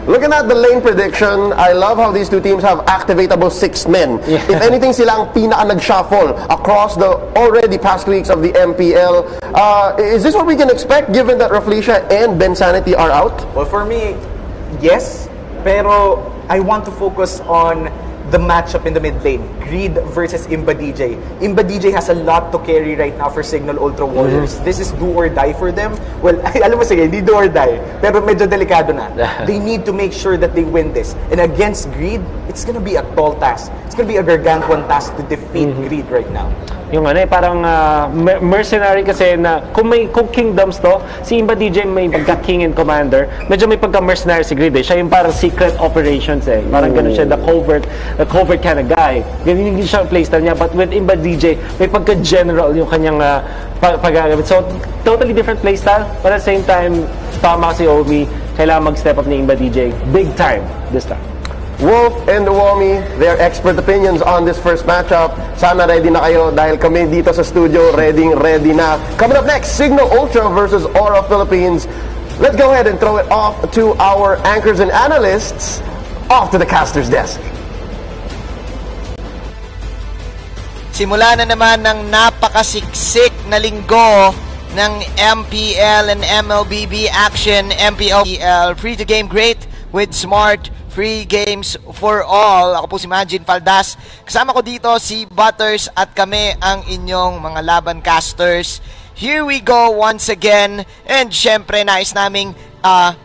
Looking at the lane prediction, I love how these two teams have activatable 6 men. Yeah. If anything, sila ang pinaka-nag-shuffle across the already past weeks of the MPL. Is this what we can expect given that Raflesia and Ben Sanity are out? Well, for me, yes. Pero I want to focus on the matchup in the mid lane. Greed versus Imba DJ. Imba DJ has a lot to carry right now for Cignal Ultra Warriors. This is do or die for them. Well, alam mo sige, hindi do or die. Pero medyo delikado na. They need to make sure that they win this. And against Greed, it's gonna be a tall task. It's gonna be a gargantuan task to defeat Greed right now. Yung parang mercenary kasi na kung kingdoms to, si Imba DJ may pagka-king and commander, medyo may pagka-mercenary si Greed Siya yung parang secret operations Parang ganun siya, the covert kind of guy. Ganyan din siya ang playstyle niya. But with Imba DJ, may pagka-general yung kanyang paggagamit. So, totally different playstyle. But at the same time, tama si Omi, kailangan mag-step up ni Imba DJ. Big time this time. Wolf and Uomi, their expert opinions on this first matchup. Sana ready na kayo dahil kami dito sa studio ready na. Coming up next, Cignal Ultra versus Aura Philippines. Let's go ahead and throw it off to our anchors and analysts. Off to the caster's desk. Simula na naman ng napakasiksik na linggo ng MPL and MLBB action. MPL free to game great with smart free games for all. Ako po si Majin Faldas. Kasama ko dito si Butters at kami ang inyong mga laban casters. Here we go once again. And syempre nais naming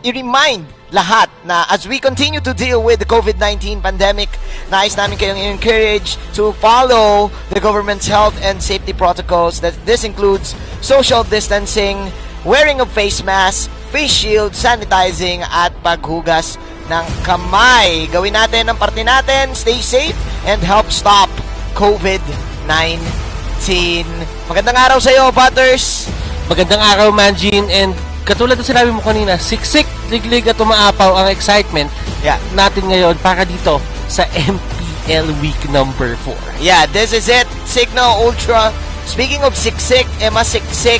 i-remind lahat na as we continue to deal with the COVID-19 pandemic, nais namin kayong encourage to follow the government's health and safety protocols. That this includes social distancing, wearing of face masks, face shield, sanitizing, at paghugas ng kamay. Gawin natin ang parte natin, stay safe, and help stop COVID-19. Magandang araw sa iyo, Butters. Magandang araw, Manjin, and katulad ng sinabi mo kanina, siksik, liglig at umaapaw ang excitement natin ngayon para dito sa MPL Week number 4. Yeah, this is it. Cignal Ultra. Speaking of siksik, mas siksik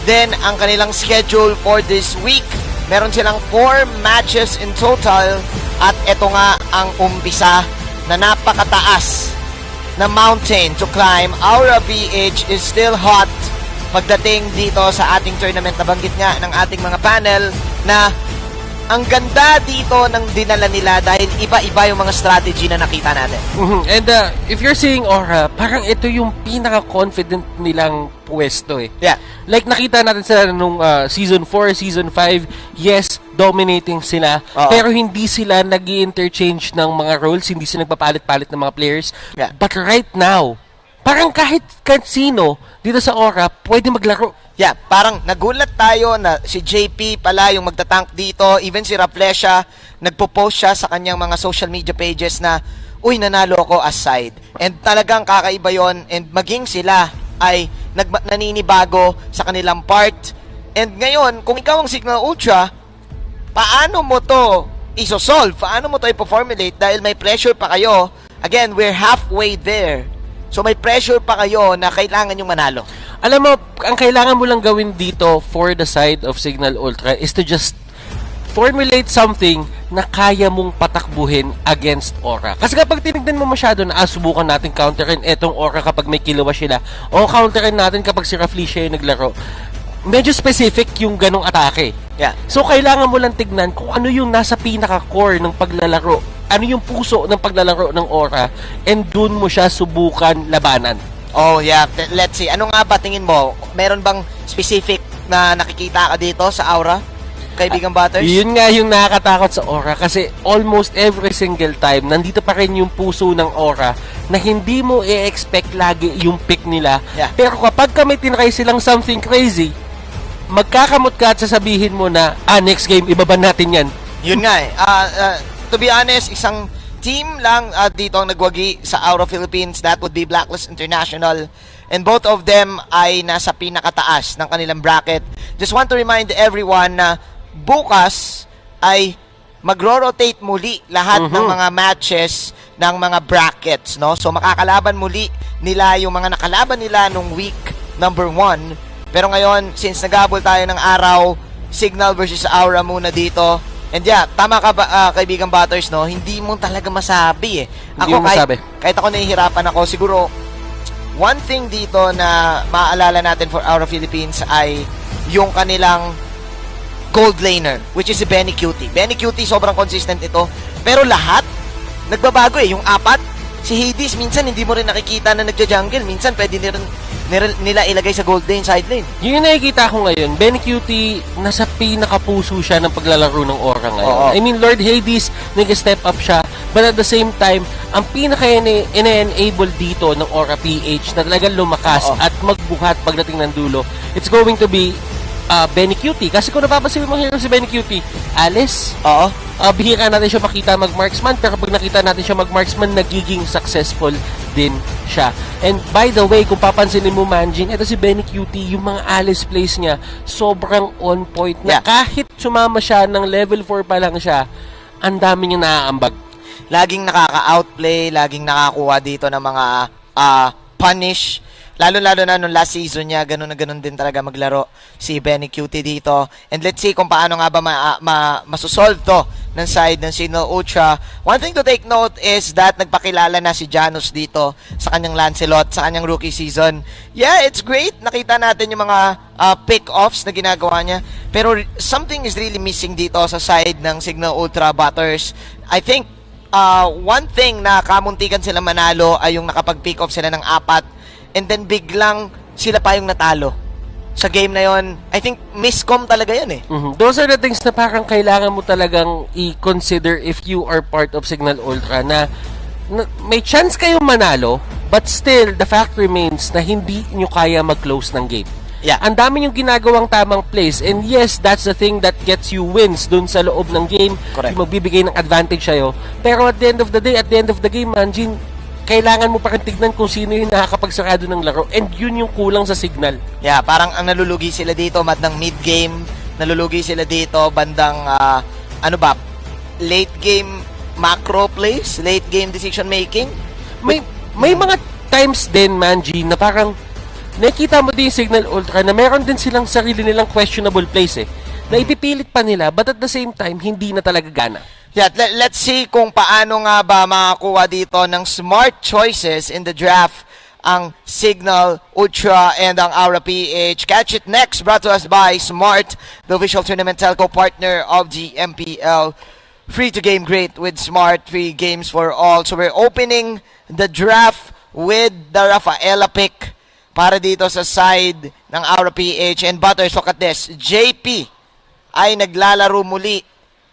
din ang kanilang schedule for this week. Meron silang 4 matches in total at ito nga ang umpisa na napakataas na mountain to climb. Aura PH is still hot pagdating dito sa ating tournament. Nabanggit nga ng ating mga panel na ang ganda dito ng dinala nila dahil iba-iba yung mga strategy na nakita natin. And if you're seeing Aura, parang ito yung pinaka-confident nilang pwesto eh. Yeah. Like nakita natin sila nung Season 4, Season 5, yes, dominating sila, pero hindi sila nag-i-interchange ng mga roles, hindi sila nagpapalit-palit ng mga players. Yeah. But right now, parang kahit sino dito sa Aura, pwede maglaro. Yeah, parang nagulat tayo na si JP pala yung magtatank dito. Even si Raplesha, nagpo-post siya sa kanyang mga social media pages na, uy, nanalo ako as side. And talagang kakaiba yon. And maging sila ay naninibago sa kanilang part. And ngayon, kung ikaw ang Cignal Ultra, paano mo to isosolve? Paano mo to i-formulate? Dahil may pressure pa kayo. Again, we're halfway there. So may pressure pa kayo na kailangan yung manalo. Alam mo, ang kailangan mo lang gawin dito for the side of Cignal Ultra is to just formulate something na kaya mong patakbuhin against Aura. Kasi kapag tinignan mo masyado na subukan natin counterin etong Aura kapag may kilawas sila, o counterin natin kapag si Rafflesia yung naglaro, medyo specific yung ganong atake. Yeah. So kailangan mo lang tignan kung ano yung nasa pinaka-core ng paglalaro, ano yung puso ng paglalaro ng Aura, and dun mo siya subukan labanan. Oh yeah, let's see. Ano nga ba tingin mo? Meron bang specific na nakikita ka dito sa Aura? Kaibigang Butters? Yun nga yung nakakatakot sa Aura kasi almost every single time nandito pa rin yung puso ng Aura na hindi mo i-expect lagi yung pick nila. Yeah. Pero kapag kami tinry silang something crazy, magkakamot ka at sasabihin mo na, next game, ibaban natin yan. Yun nga eh. To be honest, isang team lang dito ang nagwagi sa Aura Philippines. That would be Blacklist International. And both of them ay nasa pinakataas ng kanilang bracket. Just want to remind everyone na bukas ay magro-rotate muli lahat ng mga matches ng mga brackets, no? So makakalaban muli nila yung mga nakalaban nila nung week number 1. Pero ngayon, since nagabol tayo ng araw, Cignal versus Aura muna dito. And yeah, tama ka ba, kaibigang Butters, no? Hindi mo talaga masabi eh. Ako, kahit ako nahihirapan ako, siguro, one thing dito na maaalala natin for Aura Philippines ay yung kanilang gold laner, which is si Benny Cutie. Benny Cutie, sobrang consistent ito. Pero lahat, nagbabago eh. Yung 4, si Hades, minsan hindi mo rin nakikita na nagja-jungle. Minsan, pwede nila ilagay sa gold lane, side lane. Yung nakikita ko ngayon, Benny Cutie, nasa pinakapuso siya ng paglalaro ng Aura ngayon. I mean, Lord Hades, nag-step up siya. But at the same time, ang pinaka-enable dito ng Aura PH na talagang lumakas at magbuhat pagdating ng dulo, it's going to be Benny Cutie. Kasi kung napapansin mo hero si Benny Cutie, Alice, bihira natin siya makita mag-marksman, pero pag nakita natin siya mag-marksman, nagiging successful din siya. And by the way, kung papansinin mo, Manjin, ito si Benny Cutie, yung mga Alice plays niya, sobrang on point na kahit sumama siya ng level 4 pa lang siya, ang dami niya naaambag. Laging nakaka-outplay, laging nakakuha dito ng mga punish. Lalo-lalo na nung last season niya, ganun na ganun din talaga maglaro si Benny Cutie dito. And let's see kung paano nga ba masosolve to ng side ng Cignal Ultra. One thing to take note is that nagpakilala na si Janus dito sa kanyang Lancelot, sa kanyang rookie season. Yeah, it's great. Nakita natin yung mga pick-offs na ginagawa niya. Pero something is really missing dito sa side ng Cignal Ultra Butters. I think one thing na kamuntikan sila manalo ay yung nakapag-pick off sila ng 4 and then biglang sila pa yung natalo sa game na yon. I think miscom talaga yun eh. Those are the things na parang kailangan mo talagang i-consider if you are part of Cignal Ultra na may chance kayong manalo but still the fact remains na hindi nyo kaya mag-close ng game. Ang dami yung ginagawang tamang plays and yes, that's the thing that gets you wins dun sa loob ng game. Yung magbibigay ng advantage sa'yo. Pero at the end of the day, at the end of the game, Manjin, kailangan mo pa rin tignan kung sino yung nakakapagsarado ng laro and yun yung kulang sa Cignal. Yeah, parang ang nalulugi sila dito bandang mid-game, nalulugi sila dito bandang late game macro plays, late game decision making. May mga times din, Manji, na parang nakikita mo din yung Cignal Ultra na meron din silang sarili nilang questionable plays na ipipilit pa nila but at the same time, hindi na talaga gana. Yeah, let's see kung paano nga ba makakuha dito ng smart choices in the draft ang Cignal Ultra and ang Aura PH. Catch it next, brought to us by Smart, the official tournament telco partner of the MPL. Free to game great with Smart, free games for all. So we're opening the draft with the Rafaela pick para dito sa side ng Aura PH. And Butters, look at this. JP ay naglalaro muli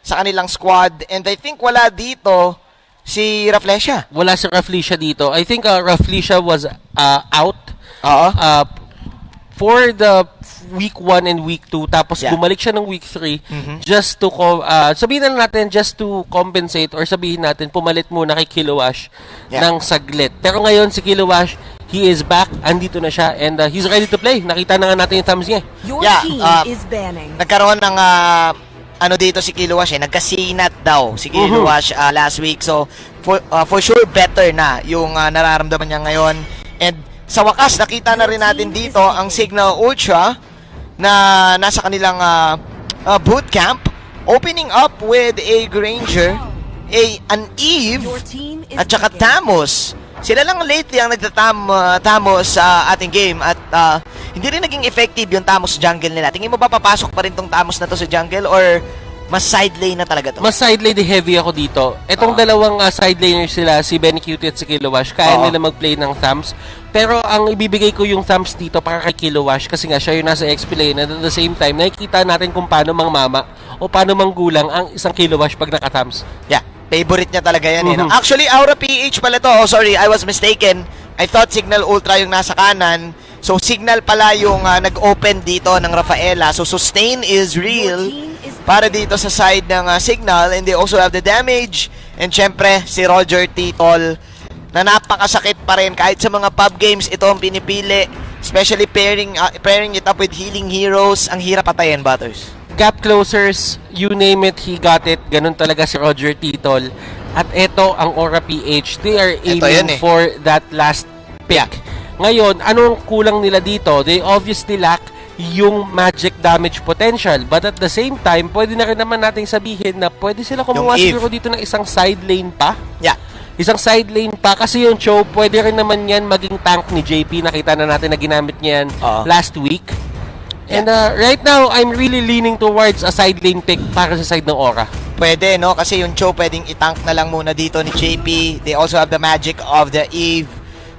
sa kanilang squad. And I think wala dito si Raflesia. Wala si Raflesia dito. I think Raflesia was out for the week 1 and week 2. Tapos bumalik siya ng week 3 just to, sabihin na natin, just to compensate or sabihin natin, pumalit muna kay Kilowash ng saglit. Pero ngayon si Kilowash, he is back, andito na siya, and he's ready to play. Nakita na nga natin yung thumbs niya. Your team is banning. Nagkaroon ng dito si Kilowash nagkasinat daw si Kilowash last week. So for sure better na yung nararamdaman niya ngayon. And sa wakas nakita na rin natin dito ang Cignal Ultra na nasa kanilang bootcamp, opening up with a Granger, an Eve, at saka Tamos. Sila lang lately ang nagtatamos sa ating game at hindi rin naging effective yung Tamos jungle nila. Tingin mo ba papasok pa rin tong Tamos na to sa jungle or mas side lane na talaga to? Mas side lane heavy ako dito. Etong dalawang side laners sila, si Benny Cutie at si Kilowash, kaya nila mag-play ng Thams. Pero ang ibibigay ko yung Thams dito para kay Kilowash kasi nga siya yung nasa XP lane and at the same time, nakikita natin kung paano mangmama o paano manggulang ang isang Kilowash pag naka-Thams. Yeah. Favorite niya talaga yan no? Actually, Aura PH pala to. Oh, sorry, I was mistaken. I thought Cignal Ultra yung nasa kanan. So, Cignal pala yung nag-open dito ng Rafaela. So, sustain is real para dito sa side ng Cignal. And they also have the damage. And syempre, si Roger Titol na napakasakit pa rin. Kahit sa mga pub games, ito ang pinipili. Especially pairing it up with healing heroes. Ang hirap patayin, Butters. Gap closers, you name it, he got it. Ganun talaga si Roger Titol. At ito ang Aura PH. They are aiming for that last pick. Ngayon, anong kulang nila dito? They obviously lack yung magic damage potential. But at the same time, pwede na rin naman nating sabihin na pwede sila kumuha siguro dito ng isang side lane pa. Isang side lane pa. Kasi yung Cho, pwede rin naman yan maging tank ni JP. Nakita na natin na ginamit niya yan last week. And right now, I'm really leaning towards a side lane pick para sa side ng Aura. Pwede, no? Kasi yung Cho pwedeng itank na lang muna dito ni JP. They also have the magic of the Eve.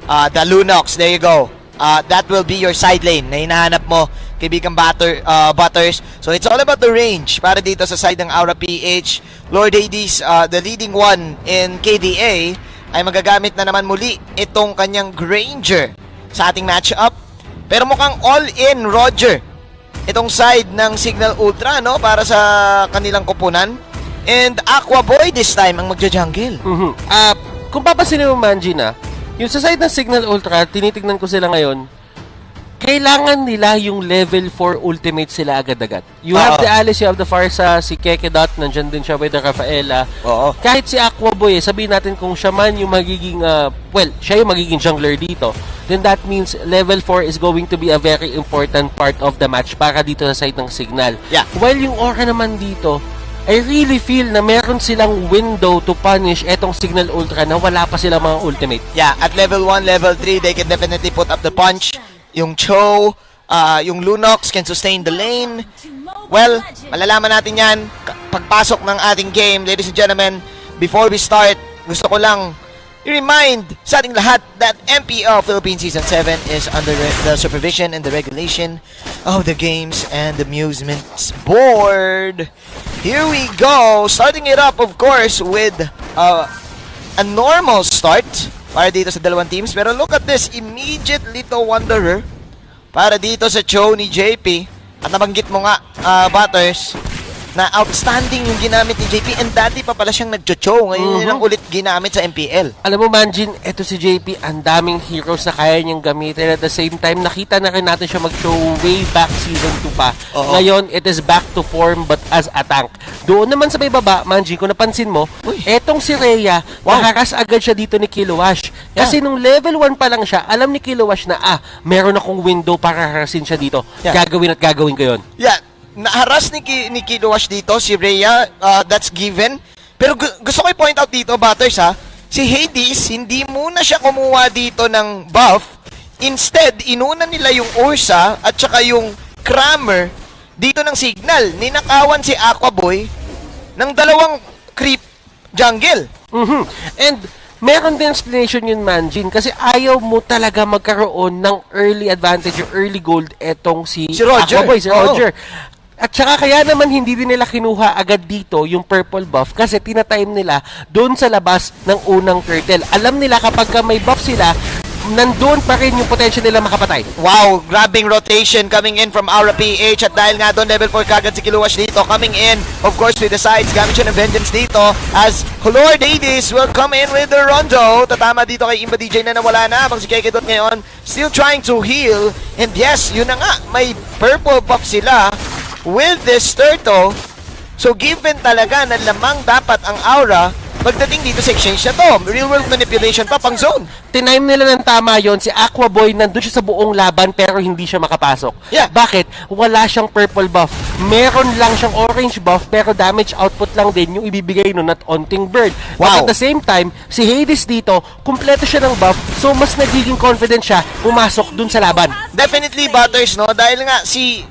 The Lunox, there you go. That will be your side lane na hinahanap mo, kaibigan Butters. So it's all about the range para dito sa side ng Aura PH. Lord Hades, the leading one in KDA, ay magagamit na naman muli itong kanyang Granger sa ating matchup. Pero mukhang all-in Roger itong side ng Cignal Ultra, no? Para sa kanilang koponan. And Aqua Boy this time ang magja-jungle. Kung papasin mo, Manji, na yung sa side ng Cignal Ultra, tinitignan ko sila ngayon, kailangan nila yung level 4 ultimate sila agad-agad. You have the Alice, you have the Farsa, si Kekedot, nandyan din siya with the Rafaela. Kahit si Aqua Boy, sabihin natin kung siya man yung magiging, siya yung magiging jungler dito, then that means level 4 is going to be a very important part of the match para dito sa side ng Cignal. While yung Aura naman dito, I really feel na meron silang window to punish etong Cignal Ultra na wala pa silang mga ultimate. At level 1, level 3, they can definitely put up the punch. Yung Cho, yung Lunox can sustain the lane. Well, malalaman natin yan pagpasok ng ating game. Ladies and gentlemen, before we start, gusto ko lang i-remind sa ating lahat that MPL Philippines Season 7 is under the supervision and the regulation of the Games and Amusements Board. Here we go. Starting it up, of course, with a normal start para dito sa dalawang teams. Pero look at this, immediate Little Wanderer para dito sa Cho ni JP. At nabanggit mo nga, Butters, na outstanding yung ginamit ni JP, and dati pa pala siyang nagcho-cho. Ngayon lang ulit ginamit sa MPL. Alam mo, Manjin, eto si JP, ang daming heroes na kaya niyang gamitin. At the same time, nakita na rin natin siya mag-show way back season 2 pa. Ngayon, it is back to form but as a tank. Doon naman sa may baba, Manjin, kung napansin mo, etong si Rhea, nakakas agad siya dito ni Kilowash. Kasi nung level 1 pa lang siya, alam ni Kilowash na, meron akong window para harasin siya dito. Gagawin at gagawin ko yun. Naharas ni Kilowash dito, si Rhea, that's given. Pero gusto ko i-point out dito, Butters, si Hades, hindi muna siya kumuha dito ng buff. Instead, inuna nila yung Ursa at saka yung Kramer dito ng Cignal. Ninakawan si Aqua Boy ng dalawang creep jungle. And meron din explanation yun, Manjin, kasi ayaw mo talaga magkaroon ng early advantage or early gold etong si Roger. Aqua Boy, si Roger. At saka kaya naman hindi din nila kinuha agad dito yung purple buff kasi tinatime nila doon sa labas ng unang turtle. Alam nila kapag may buff sila, nandun pa rin yung potential nila makapatay. Wow, grabbing rotation coming in from Aura PH, at dahil nga doon level 4 kagad si Kilowash dito, coming in of course with the sides, gamit siya ng vengeance dito as Lord Hades will come in with the rondo. Tatama dito kay Imba DJ na nawala na habang si Kekedot ngayon still trying to heal, and yes, yun na nga, may purple buff sila with this turtle. So given talaga na lamang dapat ang Aura pagdating dito sa exchange na to, real world manipulation pa pang zone. Tinime nila ng tama yon. Si Aqua Boy nandun siya sa buong laban pero hindi siya makapasok. Bakit? Wala siyang purple buff. Meron lang siyang orange buff pero damage output lang din yung ibibigay nun at Onting Bird. But at the same time, si Hades dito, kumpleto siya ng buff, so mas nagiging confident siya pumasok dun sa laban. Definitely, Butters, no? Dahil nga si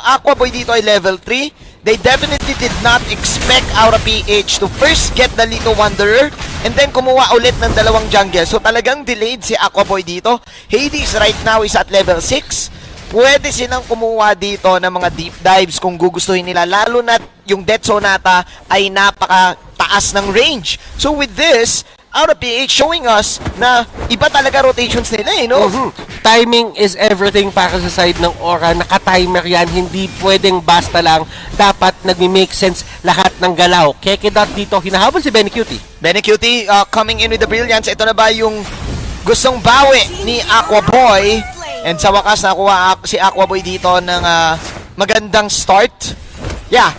Aqua Boy dito ay level 3. They definitely did not expect Aura PH to first get the Little Wanderer and then kumuha ulit ng dalawang jungle. So talagang delayed si Aqua Boy dito. Hades right now is at level 6. Pwede silang kumuha dito ng mga deep dives kung gugustuhin nila. Lalo na yung Death Sonata ay napaka-taas ng range. So with this, Aura PH showing us na iba talaga rotations nila, no? Timing is everything para sa side ng Aura. Naka-timer yan. Hindi pwedeng basta lang. Dapat nagmi-make sense lahat ng galaw. Kekedot dito, hinahabol si Benny Cutie. Benny Cutie coming in with the brilliance. Ito na ba yung gustong bawi ni Aqua Boy? And sa wakas, nakuha si Aqua Boy dito ng magandang start.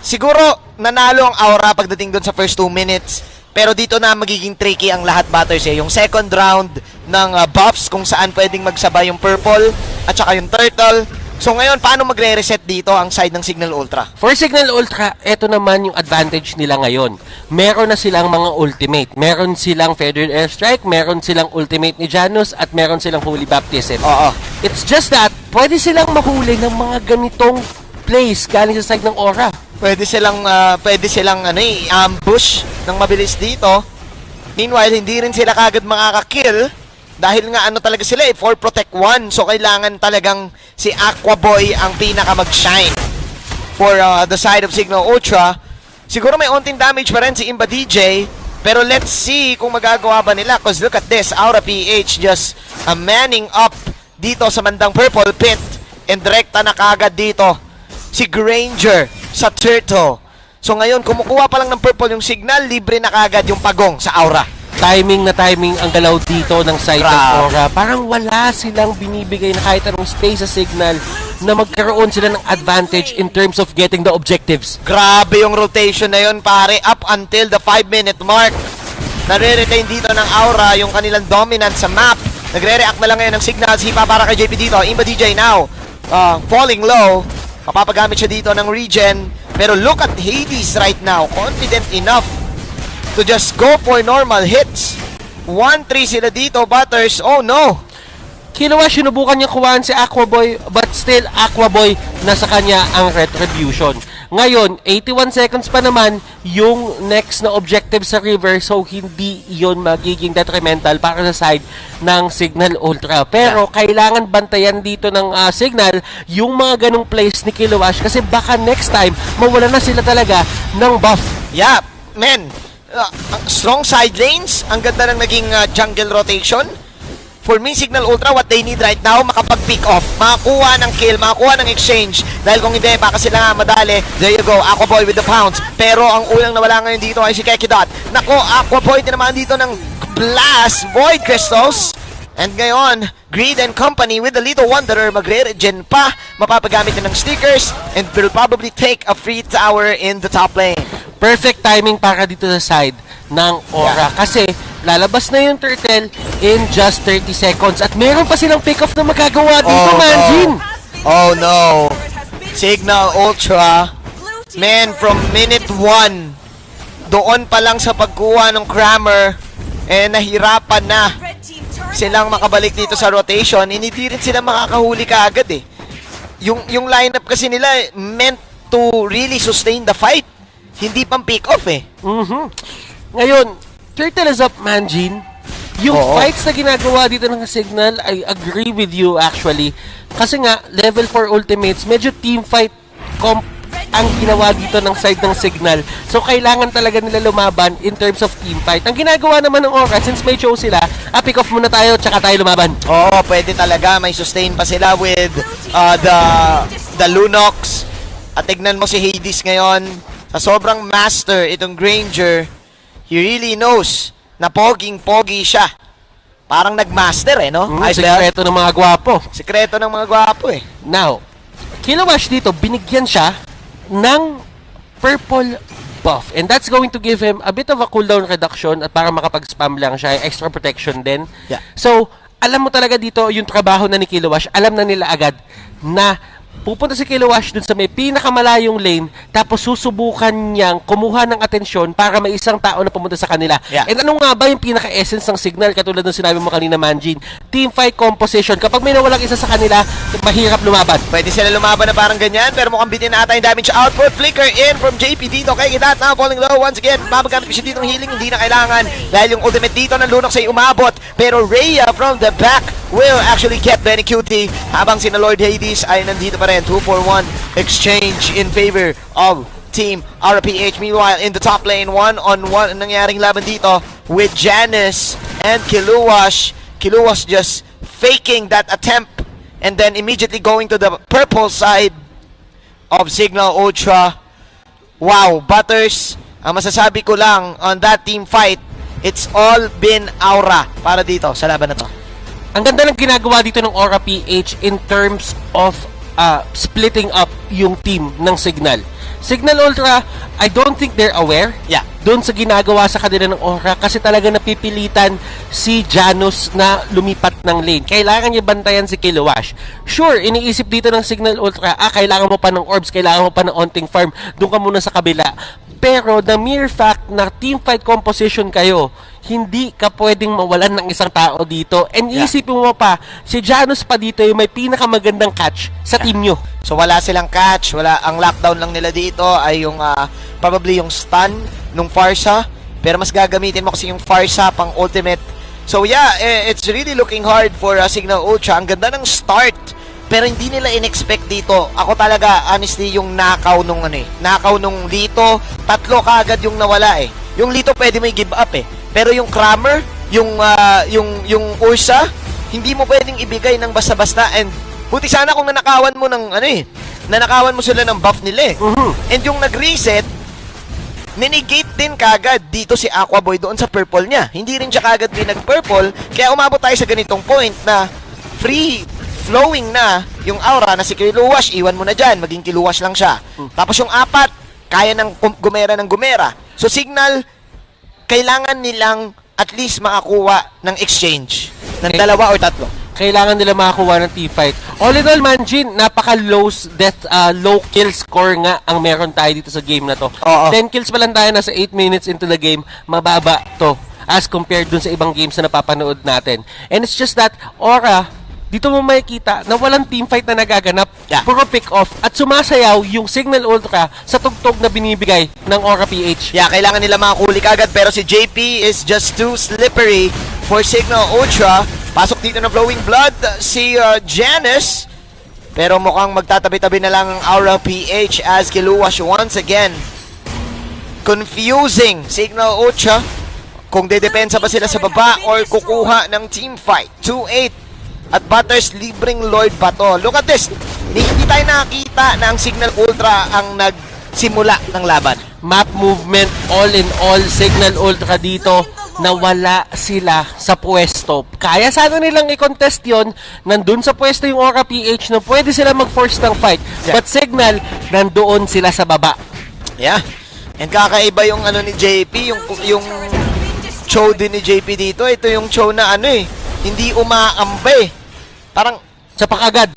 Siguro nanalo ang Aura pagdating doon sa first 2 minutes. Pero dito na magiging tricky ang lahat, Butters, Yung second round ng buffs kung saan pwedeng magsabay yung purple at saka yung turtle. So ngayon, paano magre-reset dito ang side ng Cignal Ultra? For Cignal Ultra, eto naman yung advantage nila ngayon. Meron na silang mga ultimate. Meron silang Feathered Airstrike, meron silang ultimate ni Janus, at meron silang Holy Baptism. It's just that, pwede silang mahuli ng mga ganitong plays galing sa side ng Aura. Pwede silang ambush ng mabilis dito. Meanwhile, hindi rin sila kagad makaka-kill dahil nga talaga sila 4 protect 1. So kailangan talagang si Aqua Boy ang pinaka mag-shine for the side of Cignal Ultra. Siguro may onting damage pa rin si Imba DJ, pero let's see kung magagawa ba nila, because look at this, Aura PH just manning up dito sa mandang purple pit, and direkta na kagad dito si Granger sa Turtle. So ngayon, kumukuha pa lang ng purple yung Cignal, libre na kagad yung pagong sa Aura. Timing na timing ang galaw dito ng side ng Aura. Parang wala silang binibigay na kahit anong space sa Cignal na magkaroon sila ng advantage in terms of getting the objectives. Grabe yung rotation na yun, pare. Up until the 5-minute mark. Nare-retain dito ng Aura yung kanilang dominance sa map. Nagre-react na lang ngayon ng Cignal. Hipa para kay JP dito. Imba DJ now. Falling low. Mapapagamit siya dito ng regen. Pero look at Hades right now. Confident enough to just go for normal hits. 1-3 sila dito, Butters. Oh no! Kilowash, sinubukan niya kuhaan si Aquaboy, but still Aquaboy nasa kanya ang retribution. Ngayon, 81 seconds pa naman yung next na objective sa river, so hindi yon magiging detrimental para sa side ng Cignal Ultra. Pero kailangan bantayan dito ng Cignal yung mga ganong plays ni Kilowash kasi baka next time mawala na sila talaga ng buff. Yeah, men. Strong side lanes, ang ganda ng naging jungle rotation. For me, Cignal Ultra, what they need right now, makapag-pick off, makakuha ng kill, makakuha ng exchange. Dahil kung hindi, baka sila nga madali. There you go, Aquaboy with the pounce. Pero ang unang nawala ngayon dito ay si Kekidot. Nako, Aquaboy din naman dito ng Blast Void Crystals. And ngayon, Greed and Company with the Little Wanderer, magre-regen pa. Mapapagamit na ng stickers and will probably take a free tower in the top lane. Perfect timing para dito sa side ng Aura. Kasi lalabas na yung Turtle in just 30 seconds. At meron pa silang pick-off na magagawa dito, Manjin. Oh no. Cignal Ultra. Man, from minute 1, doon pa lang sa pagkuha ng Crammer, nahirapan na silang makabalik dito sa rotation. Hindi rin sila makakahuli kaagad eh. Yung lineup kasi nila meant to really sustain the fight. Hindi pang pick-off eh. Ngayon, Turtle is up, Manjin. Yung fights na ginagawa dito ng Cignal, I agree with you actually. Kasi nga, level 4 ultimates, medyo team fight ang ginawa dito ng side ng Cignal. So, kailangan talaga nila lumaban in terms of team fight. Ang ginagawa naman ng Aura, since may show sila, pick off muna tayo, tsaka tayo lumaban. Oo, pwede talaga. May sustain pa sila with the Lunox. At tignan mo si Hades ngayon. Sa sobrang master, itong Granger, he really knows na poging-pogi siya. Parang nagmaster eh, no? Sikreto ng mga gwapo. Sikreto ng mga gwapo eh. Now, Kilowash dito, binigyan siya ng purple buff. And that's going to give him a bit of a cooldown reduction at para makapag-spam lang siya, extra protection din. Yeah. So, alam mo talaga dito, yung trabaho na ni Kilowash, alam na nila agad na pupunta si Kilowash dun sa may pinakamalayong lane, tapos susubukan niyang kumuha ng atensyon para may isang tao na pumunta sa kanila. Yeah. And ano nga ba yung pinaka-essence ng Cignal? Katulad ng sinabi mo kanina, Manjin, team fight composition. Kapag may nawalang isa sa kanila, mahirap lumaban. Pwede sila lumaban na parang ganyan, pero mukhang bitin na ata yung damage output. Flicker in from JP dito. Kay Kidat now falling low once again. Mabagamit ko siya dito ng healing, hindi na kailangan. Dahil yung ultimate dito ng Lunox ay umabot. Pero Rhea from the back will actually get Benny Cutie. Habang sina Lord Hades ay nandito pa rin. 2-4-1 exchange in favor of Team RPH. Meanwhile, in the top lane, 1-on-1 nangyaring laban dito with Janice and Kilowash. Kilowash just faking that attempt and then immediately going to the purple side of Cignal Ultra. Wow, Butters, ang masasabi ko lang on that team fight, it's all been Aura para dito sa laban na to. Ang ganda ng ginagawa dito ng Aura PH in terms of splitting up yung team ng Cignal. Cignal Ultra, I don't think they're aware doon sa ginagawa sa kanila ng Aura kasi talaga napipilitan si Janus na lumipat ng lane. Kailangan niya bantayan si Kilowash. Sure, iniisip dito ng Cignal Ultra, kailangan mo pa ng orbs, kailangan mo pa ng onting farm, doon ka muna sa kabila. Pero the mere fact na team fight composition kayo, hindi ka pwedeng mawalan ng isang tao dito. And isipin mo pa, si Janus pa dito yung may pinakamagandang catch sa team nyo. So wala silang catch, ang lockdown lang nila dito ay yung probably yung stun nung Farsa, pero mas gagamitin mo kasi yung Farsa pang ultimate. So yeah, it's really looking hard for Cignal Ultra. Ang ganda ng start, pero hindi nila in-expect dito. Ako talaga, honestly, yung nakaw nung nakaw nung Lito, 3 kaagad yung nawala eh. Yung Lito pwede may give up eh. Pero yung Crammer, yung Ursa, hindi mo pwedeng ibigay ng basta-basta. And buti sana kung nanakawan mo ng nanakawan mo sila ng buff nila And yung nag-reset, ninegate din kagad dito si Aquaboy doon sa purple niya. Hindi rin siya kagad pinag-purple, kaya umabot tayo sa ganitong point na free flowing na yung aura na si Kiluwash, iwan mo na dyan, maging Kiluwash lang siya. Tapos yung 4, kaya ng gumera ng gumera. So Cignal, kailangan nilang at least makakuha ng exchange ng 2 or 3. Kailangan nila makakuha ng teamfight. All in all, Manjin, napaka-low low kill score nga ang meron tayo dito sa game na to. 10 kills pa lang tayo, nasa 8 minutes into the game, mababa to as compared dun sa ibang games na napapanood natin. And it's just that, Aura, dito mo makikita na walang teamfight na nagaganap. Puro pick-off. At sumasayaw yung Cignal Ultra sa tugtog na binibigay ng Aura PH. Kailangan nila makakuli kagad, pero si JP is just too slippery for Cignal Ultra. Pasok dito ng Flowing Blood si Janice. Pero mukhang magtatabi-tabi na lang ang Aura PH as Kiluwash once again. Confusing Cignal Ultra kung dedepensa ba sila sa baba or kukuha ng teamfight. 2-8. At Butters, libreng Lord ba to? Look at this. Hindi tayo nakakita na ang Cignal Ultra ang nagsimula ng laban. Map movement, all in all, Cignal Ultra dito, nawala sila sa pwesto. Kaya sana nilang i-contest yon, nandun sa pwesto yung Aura PH na pwede sila mag-force ng fight. But Cignal, nandoon sila sa baba. And kakaiba yung ni JP, yung show din ni JP dito. Ito yung show na hindi umaambay. Parang sapak agad.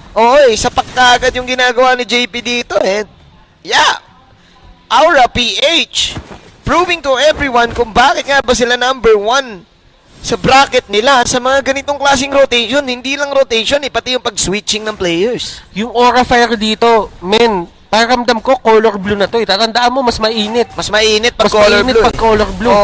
Sapak agad yung ginagawa ni JP dito Aura PH proving to everyone kung bakit nga ba sila number 1 sa bracket nila sa mga ganitong klaseng rotation. Hindi lang rotation pati yung pag-switching ng players. Yung Aura Fire dito, pakiramdam ko color blue na to. Tatandaan mo, mas mainit. Mas mainit pag color blue.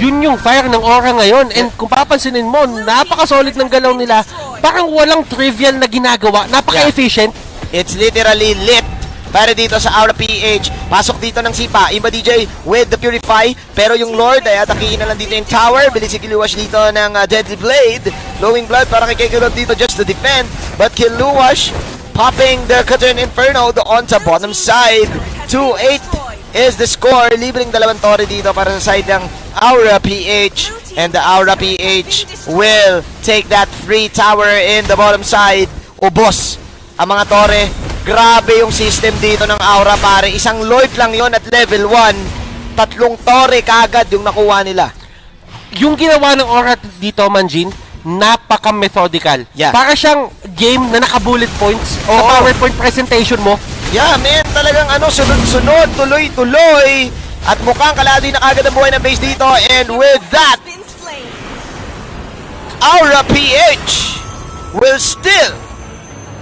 Yun yung fire ng Aura ngayon. And kung papansinin mo, napaka-solid ng galaw nila. Parang walang trivial na ginagawa. Napaka-efficient. It's literally lit para dito sa Aura PH. Pasok dito ng Sipa. Imba DJ with the Purify. Pero yung Lord ay atakihin na lang dito yung tower. Bilis si Kiluwash dito ng Deadly Blade. Glowing Blood para kay Kiluwash dito just to defend. But Kiluwash popping the Curtain Inferno on sa bottom side. 2-8 is the score. Libreng 2 tore dito para sa side ng Aura PH. And the Aura PH will take that free tower in the bottom side. Ubos ang mga tore. Grabe yung system dito ng Aura, pare. Isang Lord lang yon at level 1. 3 tore kagad yung nakuha nila. Yung ginawa ng Aura dito, Manjin, napaka-methodical. Para siyang game na naka-bullet points sa PowerPoint presentation mo. Talagang sunod-sunod, tuloy-tuloy. At mukhang kalahati na kagad ang buhay ng base dito. And with that, Aura PH will still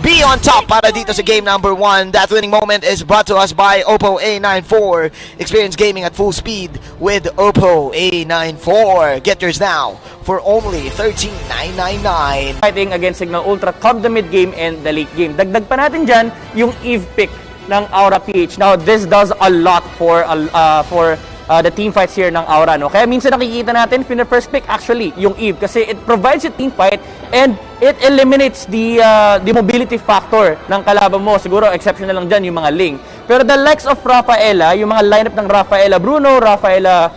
be on top para dito sa game number 1. That winning moment is brought to us by Oppo A94. Experience gaming at full speed with Oppo A94. Get yours now for only $13,999. Fighting against Cignal Ultra come the mid game and the late game. Dagdag pa natin dyan yung Eve pick ng Aura PH. Now this does a lot for the team fights here ng Aura, no? Kaya minsan nakikita natin in the first pick actually yung Eve kasi it provides a team fight and it eliminates the mobility factor ng kalaban mo. Siguro exception na lang dyan yung mga Ling. Pero the likes of Rafaela, yung mga lineup ng Rafaela Bruno, Rafaela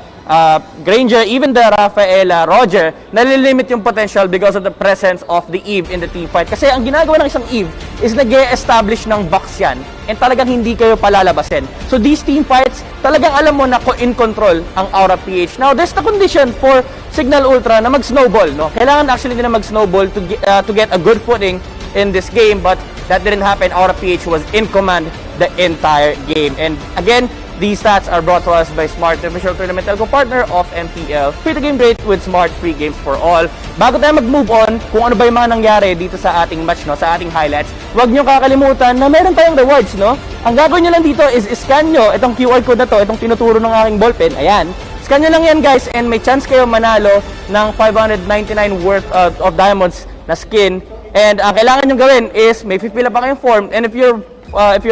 Granger, even the Rafaela Roger, nalilimit yung potential because of the presence of the Eve in the team fight. Kasi ang ginagawa ng isang Eve is nag-e-establish ng box yan and talagang hindi kayo palalabasin. So these team fights, talagang alam mo na in control ang Aura PH. Now, there's the condition for Cignal Ultra na mag-snowball, no? Kailangan actually nila mag-snowball to get a good footing in this game, but that didn't happen. Aura PH was in command the entire game. And again, these stats are brought to us by Smart, the official tournament telco partner of MPL. Free to game rate with Smart, free games for all. Bago tayo mag-move on, kung ano ba yung mga nangyari dito sa ating match, no, sa ating highlights, huwag nyo kakalimutan na meron tayong rewards, no? Ang gagawin nyo lang dito is scan nyo itong QR code na to, itong tinuturo ng aking ballpen. Ayan. Scan nyo lang yan, guys, and may chance kayo manalo ng 599 worth of diamonds na skin. And ang kailangan nyo gawin is may pipila pa kayong form, and if you're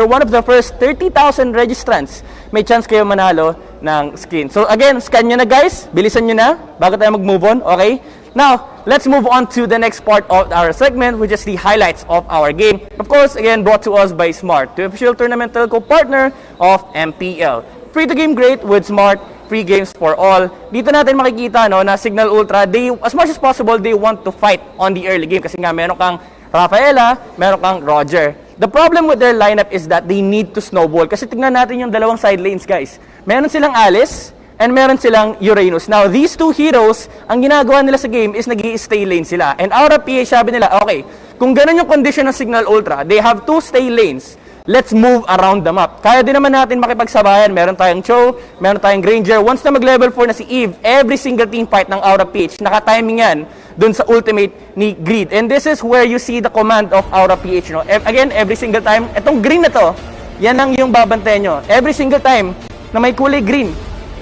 one of the first 30,000 registrants, may chance kayo manalo ng skin. So again, scan nyo na, guys. Bilisan nyo na bago tayo mag-move on, okay? Now, let's move on to the next part of our segment, which is the highlights of our game. Of course, again, brought to us by Smart, the official tournament telco partner of MPL. Free to game great with Smart, free games for all. Dito natin makikita na Cignal Ultra, as much as possible, they want to fight on the early game. Kasi nga, meron kang Rafaela, meron kang Roger. The problem with their lineup is that they need to snowball. Kasi tignan natin yung dalawang side lanes, guys. Meron silang Alice, and meron silang Uranus. Now, these two heroes, ang ginagawa nila sa game is nag-i-stay lane sila. And Aura PH, sabi nila, okay, kung ganun yung condition ng Cignal Ultra, they have 2 stay lanes. Let's move around the map. Kaya din naman natin makipagsabayan. Meron tayong Cho, meron tayong Granger. Once na mag-level 4 na si Eve, every single team fight ng Aura PH, naka-timing yan dun sa ultimate ni Greed. And this is where you see the command of Aura PH. No? Again, every single time, itong green na to, yan ang yung babantayan nyo. Every single time na may kulay green,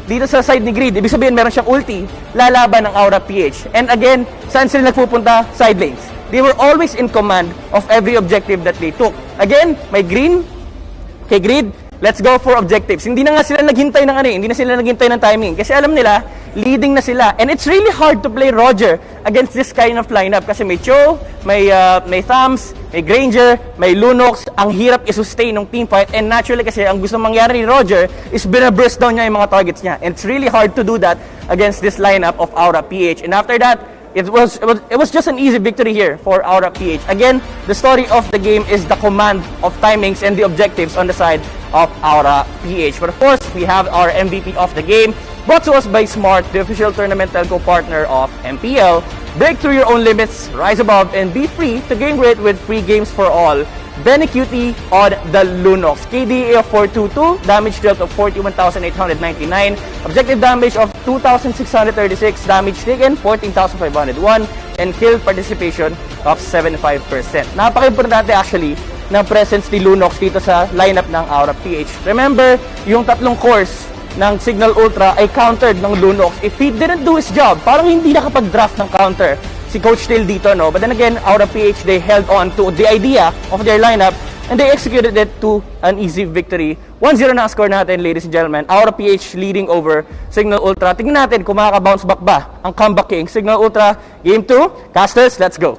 dito sa side ni Greed, ibig sabihin meron siyang ulti, lalaban ng Aura PH. And again, saan sila nagpupunta? Side lanes. They were always in command of every objective that they took. Again, may green, kay Greed, let's go for objectives. Hindi na nga sila naghintay ng hindi na sila naghintay ng timing. Kasi alam nila, leading na sila. And it's really hard to play Roger against this kind of lineup. Kasi may Cho, may Thumbs, may Granger, may Lunox. Ang hirap i-sustain ng teamfight. And naturally kasi, ang gusto mangyari ni Roger is binaburst down niya yung mga targets niya. And it's really hard to do that against this lineup of Aura PH. And after that, it was just an easy victory here for Aura PH. Again, the story of the game is the command of timings and the objectives on the side of Aura PH. But of course, we have our MVP of the game, brought to us by Smart, the official tournament telco partner of MPL. Break through your own limits, rise above, and be free to game great with free games for all. Benny Cutie on the Lunox. KDA of 422, damage dealt of 41,899, objective damage of 2,636, damage taken 14,501, and kill participation of 75%. Napaka-importante actually ng presence ni Lunox dito sa lineup ng Aura PH. Remember, yung tatlong cores ng Cignal Ultra ay countered ng Lunox. If he didn't do his job, parang hindi nakapag-draft ng counter si Coach Till dito, no? But then again, Aura PH, they held on to the idea of their lineup and they executed it to an easy victory. 1-0 na ang score natin, ladies and gentlemen. Aura PH leading over Cignal Ultra. Tingnan natin kung makaka-bounce back ba ang comeback king. Cignal Ultra, Game 2. Casters, let's go.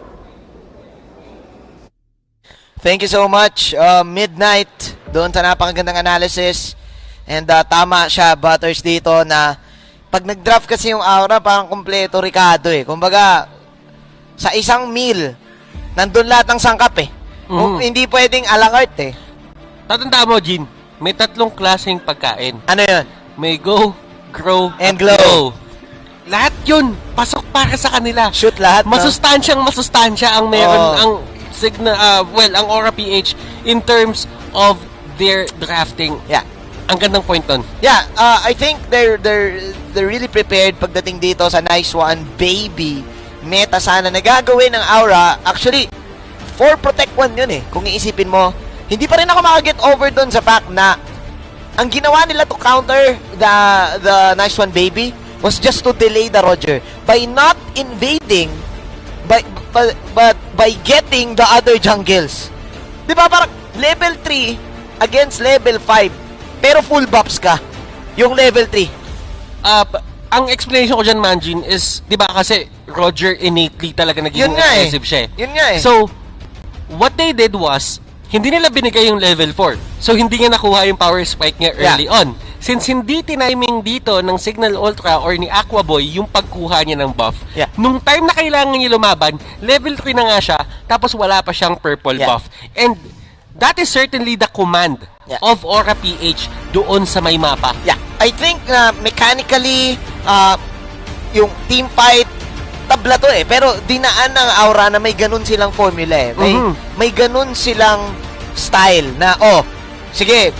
Thank you so much, Midnight, doon sa napakagandang analysis. And tama siya, Butters, dito na pag nag-draft kasi yung Aura, parang kompleto Ricardo eh. Kumbaga, sa isang meal, nandun lahat ng sangkap eh. Hindi pwedeng a la carte eh. Tatanda mo, Jean, may 3 klaseng pagkain. Ano yun? May go, grow, and glow. Lahat yun, pasok para sa kanila. Shoot lahat. Masustansya ang meron, ang ang Aura PH in terms of their drafting. Yeah. Ang gandang point nun. Yeah, I think they're really prepared pagdating dito sa nice one, baby. Meta sana na gagawin ng Aura. Actually, 4 protect 1 yun eh. Kung iisipin mo, hindi pa rin ako makaget over dun sa fact na ang ginawa nila to counter the nice one baby was just to delay the Roger by not invading but by getting the other jungles. Di ba parang level 3 against level 5 pero full buffs ka yung level 3. Ang explanation ko dyan, Manjin, is, di ba kasi Roger innately talaga naging aggressive siya eh. Yun nga eh. So, what they did was, hindi nila binigay yung level 4. So, hindi nga nakuha yung power spike niya early on. Since hindi tiniming dito ng Cignal Ultra or ni Aquaboy yung pagkuha niya ng buff, nung time na kailangan niya lumaban, level 3 na nga siya, tapos wala pa siyang purple buff. And that is certainly the command of Aura PH doon sa may mapa. Yeah. I think mechanically, yung team fight, tabla to eh. Pero dinaan ng Aura na may ganun silang formula eh. May ganun silang style na, sige,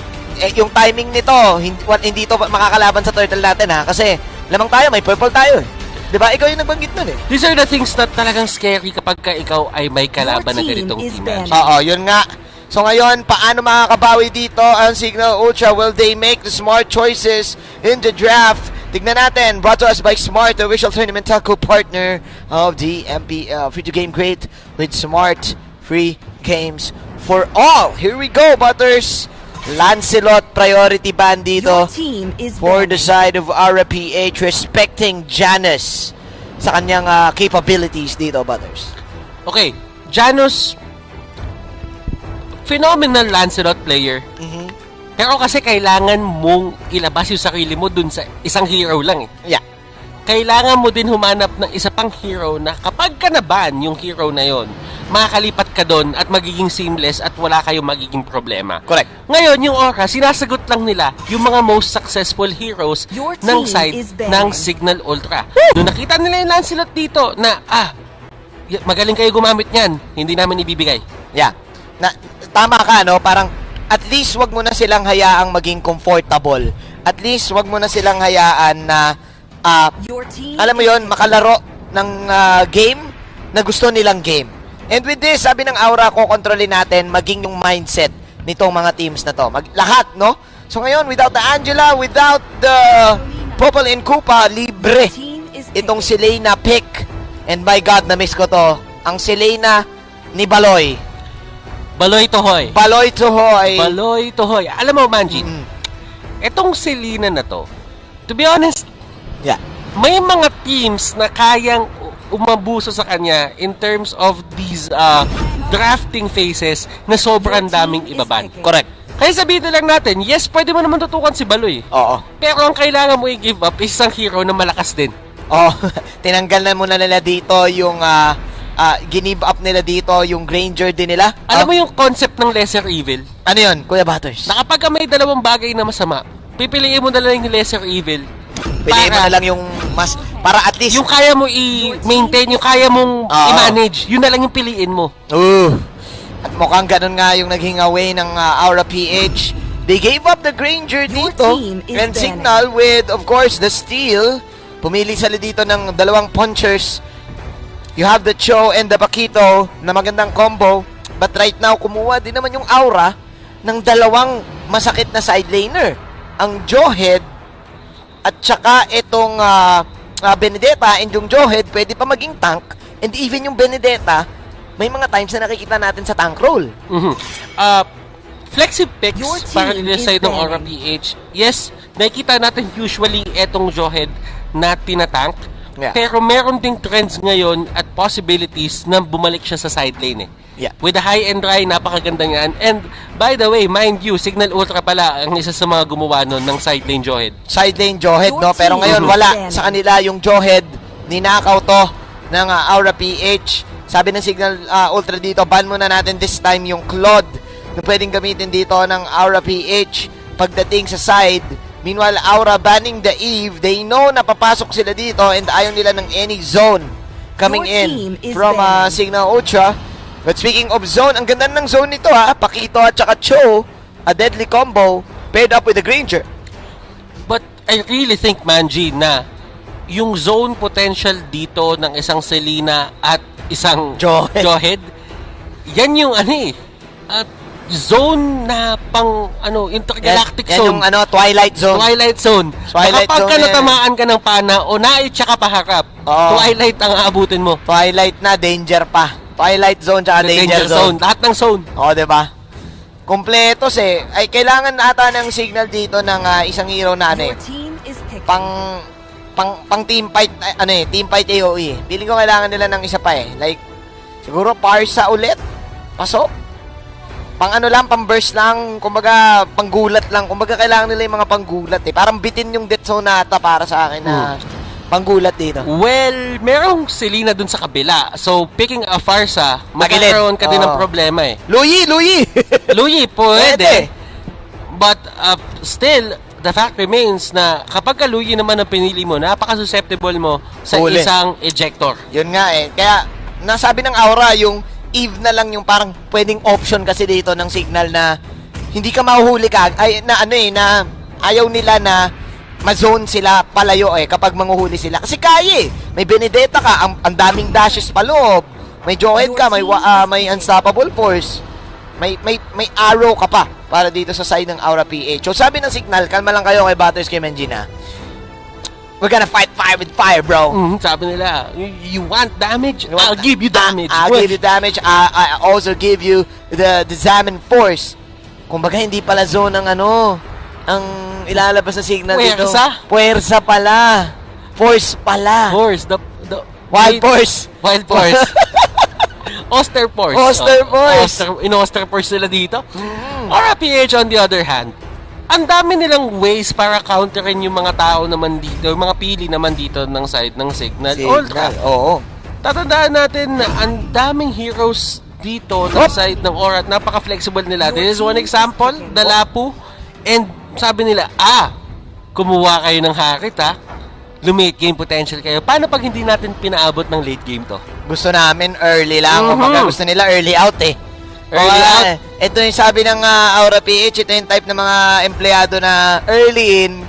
yung timing nito, hindi to makakalaban sa turtle natin ha. Kasi lamang tayo, may purple tayo eh. Diba? Ikaw yung nagbanggit nun eh. These are the things na talagang scary kapag ikaw ay may kalaban na ganitong team match. Oo, yun nga. So ngayon, paano makakabawi dito ang Cignal Ultra? Will they make the smart choices in the draft? Tignan natin. Brought to us by Smart, the official tournament telco partner of the MPL. Free to game great with Smart. Free games for all. Here we go, Butters. Lancelot priority ban dito for the side of Aura PH, respecting Janus. sa kanyang capabilities dito, Butters. Okay, Janus, phenomenal Lancelot player. Pero kasi kailangan mong ilabas yung sarili mo dun sa isang hero lang eh. Yeah. Kailangan mo din humanap ng isa pang hero na kapag ka na-ban yung hero na yon, makakalipat ka doon at magiging seamless at wala kayong magiging problema. Correct. Ngayon, yung Aura, sinasagot lang nila yung mga most successful heroes ng side ng Cignal Ultra. Doon nakita nila yung Lancelot dito na, magaling kayo gumamit niyan, hindi namin ibibigay. Yeah. Tama ka, no? Parang, at least wag mo na silang hayaang maging comfortable. At least wag mo na silang hayaan na alam mo yon, makalaro ng game na gusto nilang game. And with this, sabi ng Aura, kontrolin natin maging yung mindset nitong mga teams na to. Lahat, no? So ngayon, without the Angela, without the Popol and Koopa, libre itong Selena pick. And by God, na-miss ko to. Ang Selena ni Baloy. Baloy Tohoy. Baloy Tohoy. Baloy Tohoy. Alam mo, Manji, etong Selena na to, to be honest, may mga teams na kayang umabuso sa kanya in terms of these drafting phases na sobrang daming ibaban. Correct. Kaya sabihin lang natin, yes, pwede mo naman tutukan si Baloy. Oo. Pero ang kailangan mo i-give up is isang hero na malakas din. Tinanggal na muna nila dito yung ginive up nila dito yung Granger din nila. Alam mo yung concept ng lesser evil? Ano yun, Kuya Butters? Na kapag may dalawang bagay na masama, pipiliin mo na lang yung lesser evil. Piliin mo na lang yung mas, para at least yung kaya mo i-maintain, yung kaya mong i-manage, yun na lang yung piliin mo. At mukhang ganun nga yung naging away ng Aura PH. They gave up the Granger dito. And Cignal with, of course, the steal. Pumili sila dito ng dalawang punchers. You have the Cho and the Paquito na magandang combo. But right now, kumuha din naman yung Aura ng dalawang masakit na side laner. Ang Johead at saka itong Benedetta and yung Johead pwede pa maging tank. And even yung Benedetta, may mga times na nakikita natin sa tank role. Flexi picks para din sa ng Aura PH. Yes, nakikita natin usually etong Johead na tinatank. Yeah. Pero meron ding trends ngayon at possibilities na bumalik siya sa side lane eh. Yeah. With the high and dry, napakaganda niyan. And by the way, mind you, Cignal Ultra pala ang isa sa mga gumawa nun ng side lane Johead. Side lane Johead, no? Pero ngayon wala sa kanila yung Johead. Ninakaw to ng Aura PH. Sabi ng Cignal Ultra dito, ban muna natin this time yung Claude na pwedeng gamitin dito ng Aura PH pagdating sa side. Meanwhile, Aura banning the Eve. They know na papasok sila dito and ayaw nila ng any zone coming in from Cignal Ultra. But speaking of zone, ang ganda ng zone nito Paquito at saka Cho, a deadly combo paired up with the Granger. But I really think, Manji, na yung zone potential dito ng isang Selena at isang Johead, yan yung zone na pang intergalactic zone. Yan yung Twilight Zone. Twilight Zone. Kapag ka natamaan ka ng pana o naitsaka paharap, Twilight ang aabutin mo. Twilight na, danger pa. Twilight Zone tsaka danger zone. Lahat ng zone. Diba? Kompletos ay kailangan ata ng signal dito ng isang hero na pang team fight, team fight AOE. Feeling ko kailangan nila ng isa pa like siguro Parsa ulit. Pasok. Pang pang burst lang, kumbaga panggulat lang. Kumbaga kailangan nila yung mga panggulat Parang bitin yung death zone nata para sa akin na panggulat dito. Well, merong Selena dun sa kabila. So, picking a Farsa, magkakaroon ka din ng problema Luyi! Luyi, pwede. But, still, the fact remains na kapag Luyi naman ang pinili mo, napaka-susceptible mo sa isang ejector. Yun nga Kaya, nasabi ng Aura, yung Eve na lang yung parang pwedeng option kasi dito ng Cignal na hindi ka mahuhuli ka. Na ayaw nila na ma-zone sila palayo kapag manguhuli sila. Kasi kaya May Benedetta ka, ang daming dashes pa loob. May Johead ka, may Unstoppable Force. May arrow ka pa para dito sa side ng Aura PH. So sabi ng Cignal, kalma lang kayo kay Butters, kay Mengina. We're gonna fight fire with fire, bro. Sabi nila, you want damage? I'll give you damage. I'll give you damage. I also give you the Zaman Force. Kumbaga, hindi pala zone ng ang ilalabas na signal dito. Puwersa? Puwersa pala. Force pala. Force. Wild Force. Wild Force. Oster Force. Oster Force. In-Oster Force nila dito. Aura PH on the other hand, ang dami nilang ways para counterin yung mga tao naman dito, yung mga pili naman dito ng side ng Cignal Ultra. Oo. Tatandaan natin na ang daming heroes dito ng side ng Aura at napaka-flexible nila. This is one example, the Lapu. And sabi nila, kumuha kayo ng Harit lumate game potential kayo. Paano pag hindi natin pinaabot ng late game to? Gusto namin early lang. Kumbaga gusto nila early out Early out. Ito yung sabi ng Aura PH, ito yung type ng mga empleyado na early in,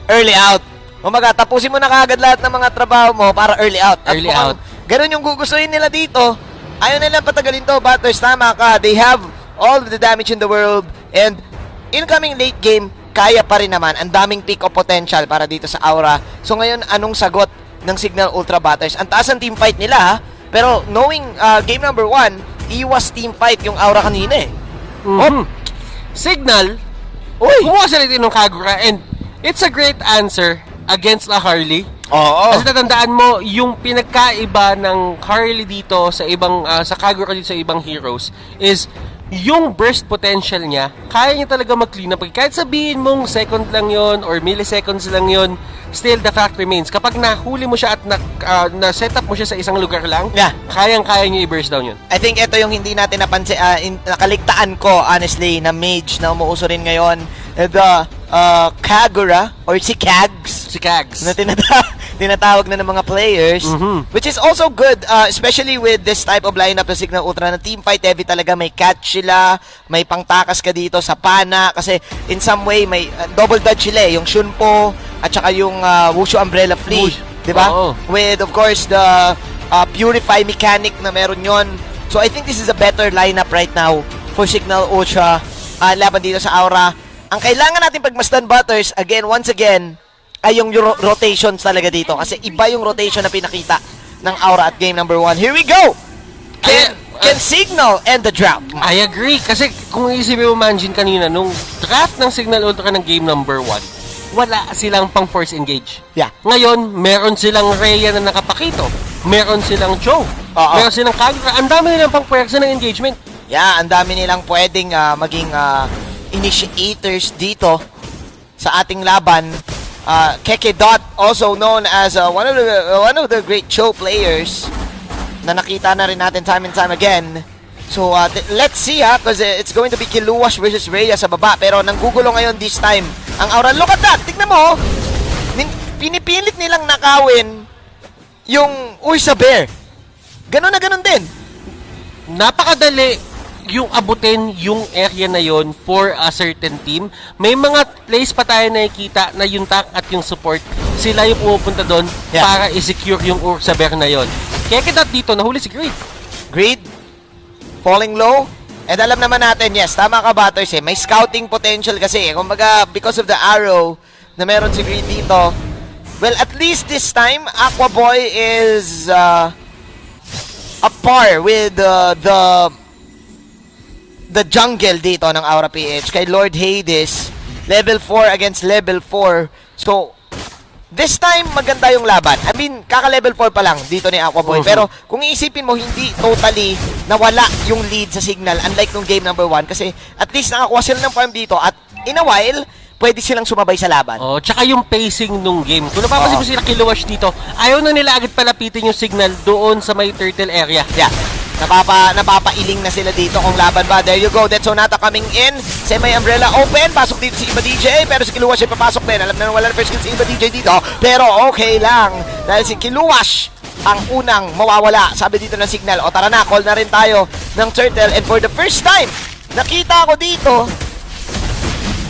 early out. Kumbaga, tapusin mo na kagad lahat ng mga trabaho mo para early out. Early out. Ganun yung gugustuhin nila dito. Ayaw nilang patagalin to. Batters, tama ka. They have all of the damage in the world. And incoming late game, kaya pa rin naman. Ang daming peak of potential para dito sa Aura. So ngayon, anong sagot ng Cignal Ultra Batters? Ang taas ang team fight nila, pero knowing game number 1, iwas team fight yung Aura kanina Cignal, kumuha sila dito ng Kagura and it's a great answer against la Harley. Kasi tatandaan mo, yung pinagkaiba ng Harley dito sa ibang, sa Kagura dito sa ibang heroes is yung burst potential niya, kaya niya talaga mag-clean up. Kahit sabihin mong second lang yon or milliseconds lang yon, still the fact remains. Kapag nahuli mo siya at na-set up mo siya sa isang lugar lang, kayang-kaya niya i-burst down yun. I think ito yung hindi natin napansin, nakaligtaan ko, honestly, na mage na umuuso rin ngayon. The Kagura, or si Kags. Si Kags. Na tinatawag na ng mga players, which is also good, especially with this type of lineup na Cignal Ultra na team fight heavy talaga. May catch sila, may pangtakas ka dito sa pana, kasi in some way may double dodge sila yung Shunpo at saka yung Wushu Umbrella Flea, di ba? With of course the Purify mechanic na meron yon. So I think this is a better lineup right now for Cignal Ultra laban dito sa Aura. Ang kailangan natin pagmasdan, Butters, once again, ay yung rotations talaga dito. Kasi iba yung rotation na pinakita ng Aura at game number 1. Here we go! Can Cignal end the drought? I agree. Kasi kung isipin mo, Manjin, kanina, nung draft ng Cignal Ultra ng game number 1, wala silang pang force engage. Ngayon, meron silang Rhea na nakapakito. Meron silang Cho. Meron silang Kagura. Ang dami nilang pang pwersa ng engagement. Ang dami nilang pwedeng maging initiators dito sa ating laban. Keke Dot, also known as one of the great Cho players na nakita na rin natin time and time again. So let's see because it's going to be Kiluwash versus Rhea sa baba, pero nanggugulo ngayon this time ang Aura. Look at that! Tignan mo, pinipilit nilang nakawin yung Ursa Bear. Ganon na ganon din. Napakadali yung abutin yung area na yon for a certain team. May mga plays pa tayo nakikita na yung tank at yung support, sila yung pumupunta doon para i-secure yung Ursa Bear na yon. Kaya kita dito, nahuli si Greed. Greed, falling low. And alam naman natin, yes, tama ka, Butters, may scouting potential kasi. Kumbaga, because of the arrow na meron si Greed dito, well, at least this time, Aqua Boy is a par with the jungle dito ng Aura PH kay Lord Hades. Level 4 against level 4. So, this time, maganda yung laban. I mean, kaka-level 4 pa lang dito ni Aqua Boy. Pero, kung iisipin mo, hindi totally nawala yung lead sa Cignal, unlike nung game number 1. Kasi, at least nakakuha sila ng farm dito. At, in a while, pwede silang sumabay sa laban. Tsaka yung pacing nung game. Kung napapansin mo sila Kiluwash dito, ayaw na nila agad palapitin yung Cignal doon sa may turtle area. Napapailing na sila dito kung laban ba. There you go. Dead Sonata coming in. Semi-umbrella open. Pasok dito si Iba DJ. Pero si Kiluwash ay papasok din. Alam na wala na first kill si Iba DJ dito. Pero okay lang. Dahil si Kiluwash ang unang mawawala. Sabi dito ng Cignal, tara na, call na rin tayo ng turtle. And for the first time, nakita ko dito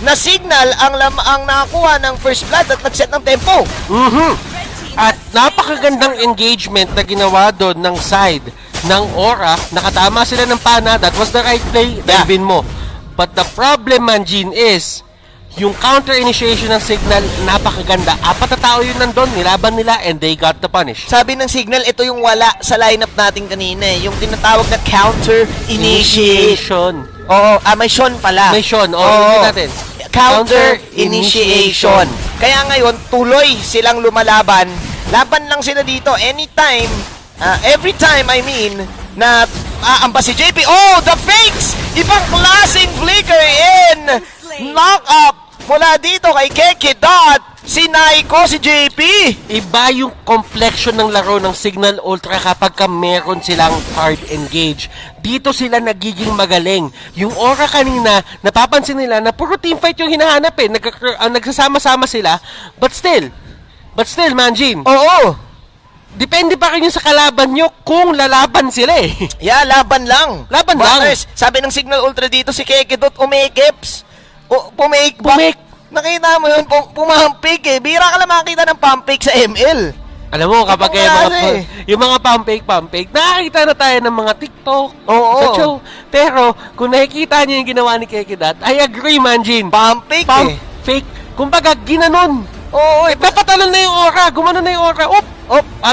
na Cignal ang nakakuha ng first blood at nag-set ng tempo. At napakagandang engagement na ginawa doon ng side ng Aura. Nakatama sila ng pana. That was the right play. Delvin mo. But the problem, Manjin, is yung counter initiation ng Cignal, napakaganda. 4 na tao yun nandun. Nilaban nila and they got the punish. Sabi ng Cignal, ito yung wala sa lineup natin kanina. Yung tinatawag na counter initiation. May Sean pala. May Sean. Yun natin. Counter initiation. Kaya ngayon, tuloy silang lumalaban. Laban lang sila dito. Anytime every time, I mean, na aamba si JP. Oh, the fakes! Ibang klaseng flicker in! Knock up mula dito kay Keke Dot. Si Naiko, si JP. Iba yung complexion ng laro ng Cignal Ultra kapag ka meron silang hard engage. Dito sila nagiging magaling. Yung Aura kanina, napapansin nila na puro teamfight yung hinahanap eh. Nagsasama-sama sila. But still, Manjin. Oo. Depende pa rin yung sa kalaban nyo kung lalaban sila eh. Yeah, laban lang. Laban lang. lang. Sabi ng Cignal Ultra dito, si Keke Dot umikips. Pumake. Nakita mo yun, pumampik eh. Bira ka lang makakita ng pumpik sa ML. Alam mo, kapag yung mga pumpik, nakakita na tayo ng mga TikTok. Oo. Sa show. Pero, kung nakikita niyo yung ginawa ni Kekidat, I agree, Manjin. Pumpik eh. Fake. Kumbaga, ginanon. Oo. Napatalon na yung aura. Gumanon na yung aura. Up.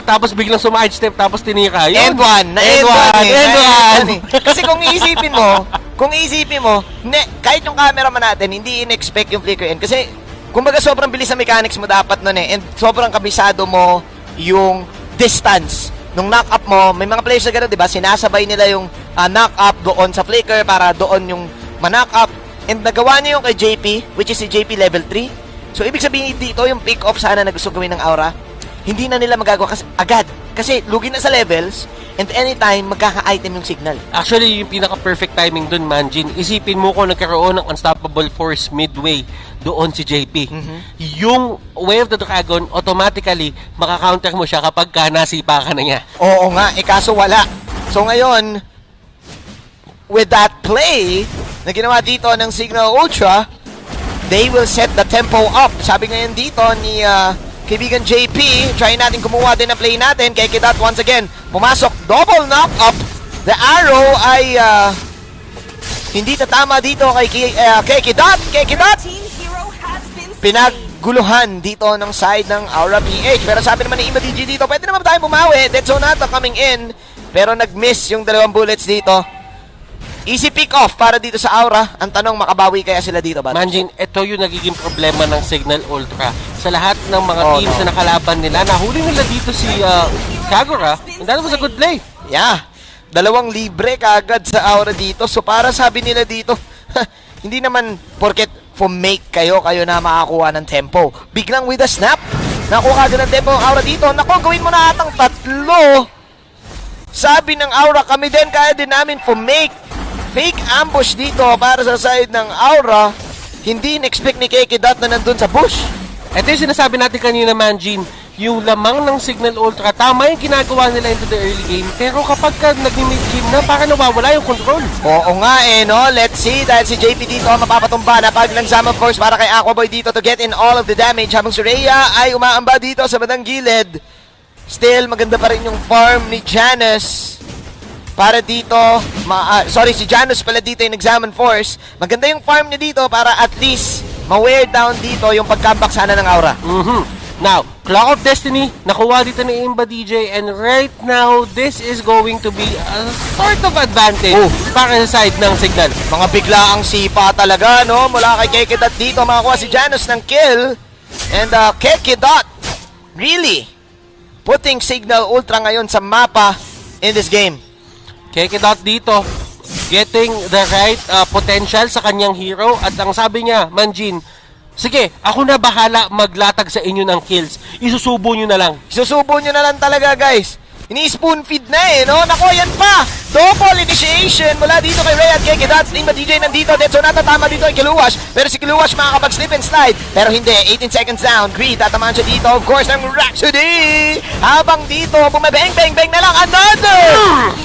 Tapos biglang sumide step, tapos tinira. Yun. End one. Kasi kung iisipin mo, kahit yung cameraman natin, hindi in-expect yung flicker in. Kasi, kumbaga sobrang bilis na mechanics mo dapat nun eh. And sobrang kabisado mo yung distance. Nung knock-up mo, may mga players na gano'n, diba? Sinasabay nila yung knock-up doon sa flicker para doon yung ma-knock-up. And nagawa niya yung kay JP, which is si JP level 3. So, ibig sabihin dito, yung pick-off sana na gusto gawin ng Aura, hindi na nila magagawa agad. Kasi lugi na sa levels, and anytime, magkaka-item yung Cignal. Actually, yung pinaka-perfect timing dun, Manjin, isipin mo kung nagkaroon ng unstoppable force midway doon si JP. Yung Way of the Dragon, automatically, makakounter mo siya kapag nasipa ka na niya. Oo nga, kaso wala. So ngayon, with that play na ginawa dito ng Cignal Ultra, they will set the tempo up. Sabi ngayon dito ni kaibigan JP, try natin kumuha din na play natin. Keke Dot once again, pumasok, double knock up. The arrow ay hindi tatama dito kay Keke Dot. Pinagguluhan dito ng side ng Aura PH. Pero sabi naman ni Ima DJ dito, pwede naman tayo bumawi. Dead Sonata coming in. Pero nag-miss yung dalawang bullets dito. Easy pick-off para dito sa Aura. Ang tanong, makabawi kaya sila dito ba? Manjin, ito yung nagiging problema ng Cignal Ultra. Sa lahat ng mga teams na nakalaban nila, nahuli nila dito si Kagura. And that was a good play. Yeah. 2 libre kaagad sa Aura dito. So para sabi nila dito, hindi naman porket make kayo na makakuha ng tempo. Biglang with a snap, nakuha agad ng tempo ang Aura dito. Nako, gawin mo na atang 3. Sabi ng Aura, kami din, kaya din namin make. Fake ambush dito para sa side ng Aura. Hindi in-expect ni Keke Dot na nandun sa bush. Ito yung sinasabi natin kanina, Manjin. Yung lamang ng Cignal Ultra, tama yung ginagawa nila into the early game. Pero kapag nag-mid-game na, para nawawala yung control. Oo nga no? Let's see. Dahil si JP dito mapapatumba na pag nagsama force para kay Aquaboy dito to get in all of the damage. Habang si Rhea ay umaamba dito sa bandang gilid. Still, maganda pa rin yung farm ni Janus. Para dito, si Janus pala dito yung nag-summon force. Maganda yung farm niya dito para at least ma-wear down dito yung pag-comeback sana ng Aura. Now, Clock of Destiny, nakuha dito ni Imba DJ, and right now, this is going to be a sort of advantage para sa side ng Cignal. Mga biglaang sipa talaga, no? Mula kay Keke Dot dito, makakuha si Janus ng kill. And Keke Dot, really putting Cignal Ultra ngayon sa mapa in this game. Keke Dot dito, getting the right potential sa kanyang hero. At ang sabi niya, Manjin, sige, ako na bahala maglatag sa inyo ng kills. Isusubo nyo na lang. Isusubo nyo na lang talaga, guys. Ini-spoon feed na no? Nako, yan pa. Double initiation mula dito kay Ray at Keke Dot. Ima DJ nandito. Dead Zone tama dito kay Kiluwash. Pero si Kiluwash makakapag-slip and slide. Pero hindi. 18 seconds down. Greed, tatamaan siya dito. Of course, ng Rhapsody. Habang dito, bumabeng-beng-beng na lang. Another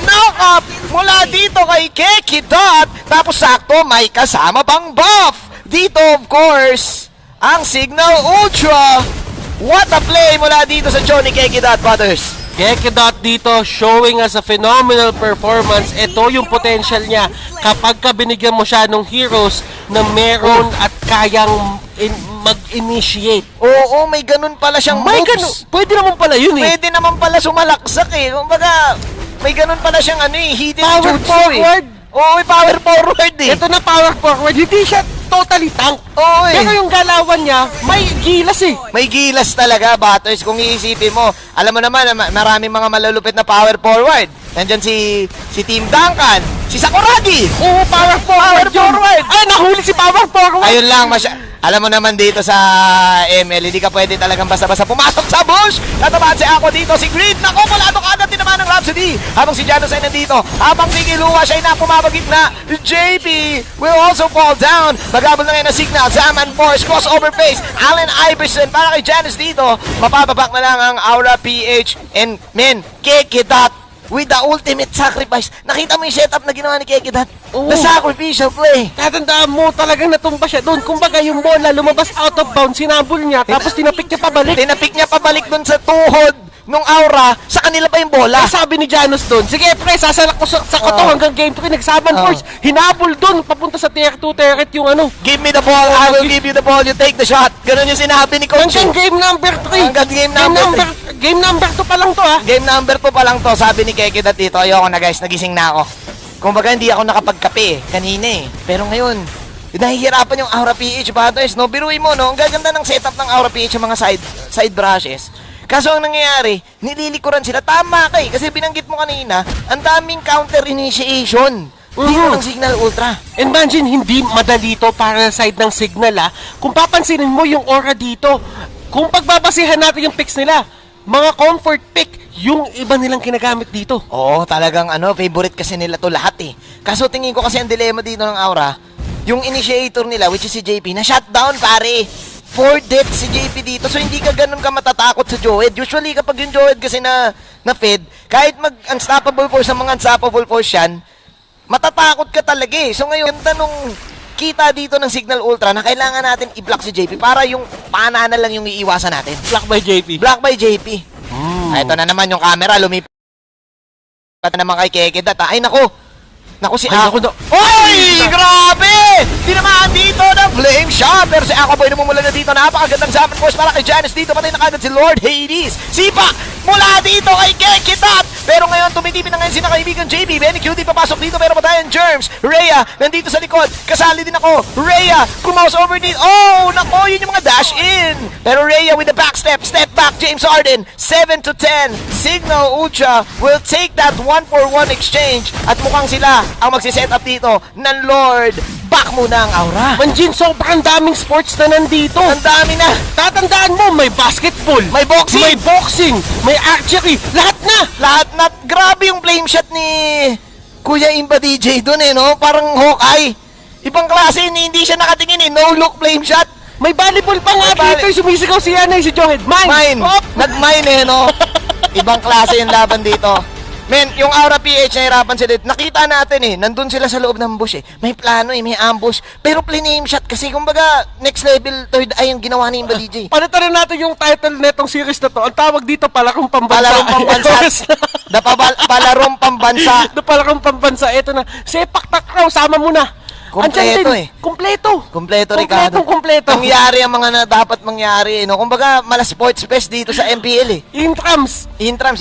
knock-up mula dito kay Keke Dot. Tapos sakto, may kasama pang buff. Dito, of course, ang Cignal Ultra. What a play mula dito sa Johnny Keke Dot, brothers. Keke Dot dito showing us a phenomenal performance. Ito yung potential niya kapag ka binigyan mo siya ng heroes na meron at kayang mag-initiate. Oo, may ganun pala siyang moves. Pwede naman pala yun Pwede naman pala sumalaksak Kumbaga, may ganun pala siyang hidden power jutsu forward. Oo, may power forward Ito na power forward. Hindi siya totally tank. Oo eh. Pero yung galawan niya, may gilas eh. May gilas talaga, Butters. Kung iisipin mo, alam mo naman, maraming mga malalupit na power forward. Nandyan si Team Duncan, si Sakuragi. Oo, power forward. Ay, nahuli si power forward. Ayun lang, alam mo naman dito sa ML, hindi ka pwede talagang basta-basta pumasok sa bush. Natamaan si Aqua dito, si Grid. Naku, mulado ka agad din naman ng Rhapsody. Habang si Janus ay nandito, habang Nikiluwa siya ay napumabagit na. JP will also fall down. Magabol na ngayon na Cignal, Zam and Force, crossover face. Allen Iverson para kay Janus dito. Mapapabak na lang ang Aura PH and men, Kekidat with the ultimate sacrifice. Nakita mo yung setup na ginawa ni Kekidat? The sacrificial play. Tatandaan mo, talagang natumba siya doon. Kumbaga yung bola lumabas out of bounds, sinabol niya, tapos tinapik niya pabalik. Tinapik niya pabalik doon sa tuhod nung Aura, sa kanila pa yung bola. Ay, sabi ni Janus doon, sige pre, sasalak ko sa kato hanggang game 3, nagsaban force, hinabol doon, papunta sa tier 2, tier 3 yung ano. Give me the ball, I will give you the ball, you take the shot. Ganun yung sinabi ni Coach. Hanggang game number 3. Hanggang game number 2 pa lang to ha. Game number 2 pa lang to, sabi ni Kekidat dito. Ayoko na guys, nagising na ako. Kumbaga hindi ako nakapagkape kanina eh. Pero ngayon, nahihirapan yung Aura PH Butters, no? Biruin mo, no? Ang gaganda ng setup ng Aura PH yung mga side brushes. Kaso ang nangyayari, nililikuran sila. Tama ka eh, kasi binanggit mo kanina, ang daming counter initiation dito ng Cignal Ultra. Imagine, hindi madali to para sa side ng Cignal ha. Kung papansinin mo yung aura dito, kung pagbabasihan natin yung picks nila, mga comfort pick, yung iba nilang kinagamit dito. Oo, talagang favorite kasi nila to lahat eh. Kaso tingin ko kasi ang dilema dito ng Aura, yung initiator nila, which is si JP, na shutdown pare. 4 deaths si JP dito, so hindi ka ganun ka matatakot sa Joed. Usually kapag yung Joed kasi na fed, kahit mag-unstoppable force sa mga unstoppable force yan, matatakot ka talaga eh. So ngayon, ganda nung kita dito ng Cignal Ultra na kailangan natin i-block si JP para yung panana lang yung iiwasan natin. Block by JP. Block by JP. Ito na naman yung camera, lumipat na naman kay Kekidat. Ay nako, si Ako. Oy! Grabe! Tinamaan dito ng flame shot. Pero si Ako Boy namumula na dito. Napakagandang Zaman Force para kay Janus dito. Patay na kagad si Lord Hades. Sipa mula dito kay Kekidat. Pero ngayon, tumitipin na ngayon si nakaibigan JB. Benny Cutie papasok dito pero patayan Germs. Rhea, nandito sa likod. Kasali din ako. Rhea, kumouse over dito. Oh, nako, yun yung mga dash in. Pero Rhea with the back step back, James Harden. 7-10. Cignal Ultra will take that 1-for-1 exchange. At mukhang sila ang magsiset up dito ng Lord. Back muna ang Aura. Manjin, sobrang daming sports na nandito. Ang dami na. Tatandaan mo, may basketball, may boxing, may archery, lahat na. Grabe yung flame shot ni Kuya Imba DJ doon eh, no? Parang Hawkeye. Ibang klase, hindi siya nakatingin eh. No look flame shot. May volleyball pa nga dito. Sumisigaw si si Johed. Mine. Nag-mine eh, no? Ibang klase yung laban dito. Men, yung Aura PH nahirapan sila. Nakita natin eh, nandun sila sa loob ng bush eh. May plano eh, may ambush. Pero play-name shot kasi kumbaga next level third eye yung ginawa ni Imba DJ. Palitan na natin yung title netong series na to. Ang tawag dito, Palarong Pambansa. Palarong Pambansa. Palarong Pambansa. Palarong Pambansa. Ito na. Sepak takraw, sama mo na. Kompleto eh. Kompleto, Ricardo. Kompleto. Nangyari ang mga na dapat mangyari eh, no? Kumbaga, mala sports fest dito sa MPL eh. Intrams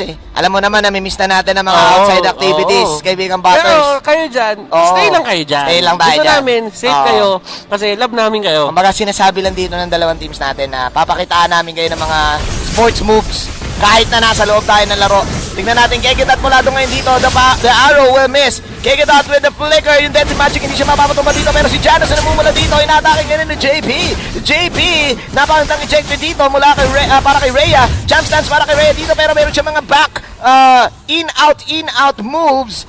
eh. Alam mo naman, namimiss na natin ang mga outside activities, kaibigan Butters. Pero kayo dyan, stay lang kayo dyan. Stay lang tayo Gusto dyan. namin, safe kayo, kasi love namin kayo. Kumbaga, sinasabi lang dito ng dalawang teams natin na papakitaan namin kayo ng mga sports moves kahit na nasa loob tayo ng laro. Tingnan natin, Kekidat mula doon ngayon dito. The arrow will miss. Kekidat with the flicker. Yung Deadly Magic, hindi siya mapapatumba dito. Pero si Janus na namumula dito. Inatake ngayon ni JP. Napakantang ejected dito mula kay para kay Rhea. Jump stance para kay Rhea dito. Pero meron siya mga back in-out moves.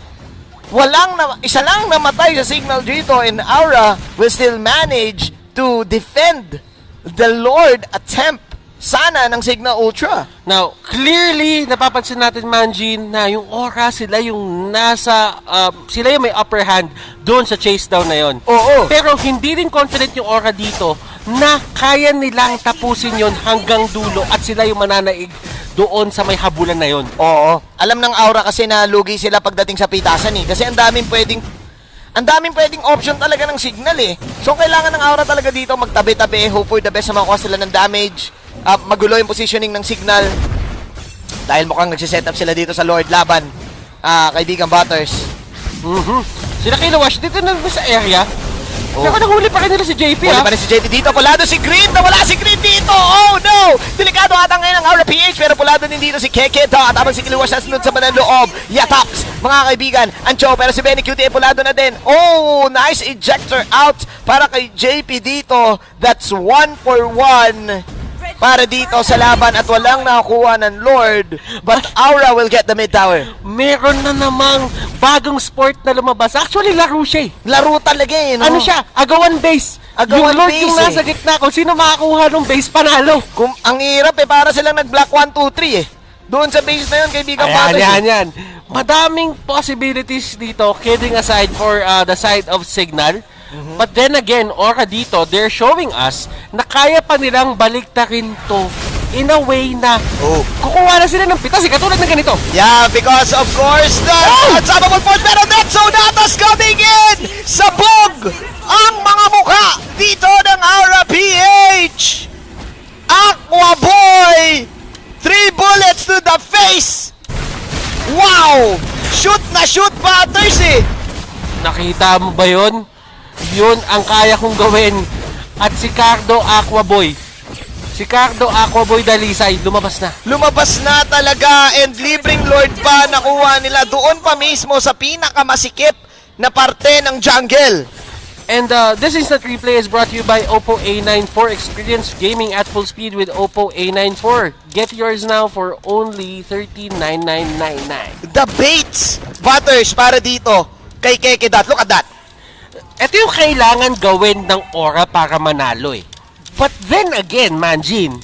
Isa lang namatay sa Cignal dito. And Aura will still manage to defend the Lord attempt sana ng Cignal Ultra. Now, clearly, napapansin natin, Manjin, na yung Aura, sila yung sila yung may upper hand doon sa chase down na yon. Oo. Pero hindi rin confident yung Aura dito na kaya nilang tapusin yon hanggang dulo at sila yung mananaig doon sa may habulan na yon. Oo. Alam ng Aura kasi na lugi sila pagdating sa pitasan eh. Kasi ang daming pwedeng option talaga ng Cignal eh. So, kailangan ng Aura talaga dito magtabi-tabi, hope for the best na makuha sila ng damage. Magulo yung positioning ng Cignal dahil mukhang nagsiset up sila dito sa Lord laban, kaibigan Butters. Sila Kilowash dito na sa area. Pero nahuli pa rin nila si JP, Huli pa rin si JP dito. Pulado si Green. Nawala si Green dito. Oh, no! Delikado ata ngayon ang Aura PH. Pero pulado din dito si Keke Dot. Habang si Kiluwas na sunod sa manang loob. Yataps, mga kaibigan. Ancho, pero si Benny Cutie ay pulado na din. Oh, nice ejector out para kay JP dito. That's 1 for 1 para dito sa laban at walang nakakuha ng Lord. But Aura will get the mid tower. Meron na namang bagong sport na lumabas. Actually, laro siya eh. Laro talaga eh, no? Ano siya? Agawan base. Agawan yung Lord base, yung nasa gitna. Kung sino makakuha ng base, panalo. Ang hirap eh, para silang nag-block 1, 2, 3 eh. Doon sa base na yun, kaibigan Patos. Yan. Madaming possibilities dito, kidding aside for the side of Cignal. But then again, Aura dito, they're showing us na kaya pa nilang baliktarin to in a way na kukuha na sila ng pitas, katulad ng ganito. Yeah, because of course, the unstoppable force, pero Netsonatas coming in! Sabog ang mga mukha dito ng Aura PH! Aqua Boy! 3 bullets to the face! Wow! Shoot na shoot, Patters eh! Nakita mo ba yun? Yun ang kaya kong gawin. At si Cardo Aquaboy Dalisay, lumabas na. Lumabas na talaga, and libreng Lord pa nakuha nila doon pa mismo sa pinakamasikip na parte ng jungle. And this instant replay is brought to you by Oppo A94. Experience gaming at full speed with Oppo A94. Get yours now for only $13,999. The baits, Butters, para dito kay Keke Dot. Look at that. Ito yung kailangan gawin ng Aura para manalo eh. But then again, Manjin,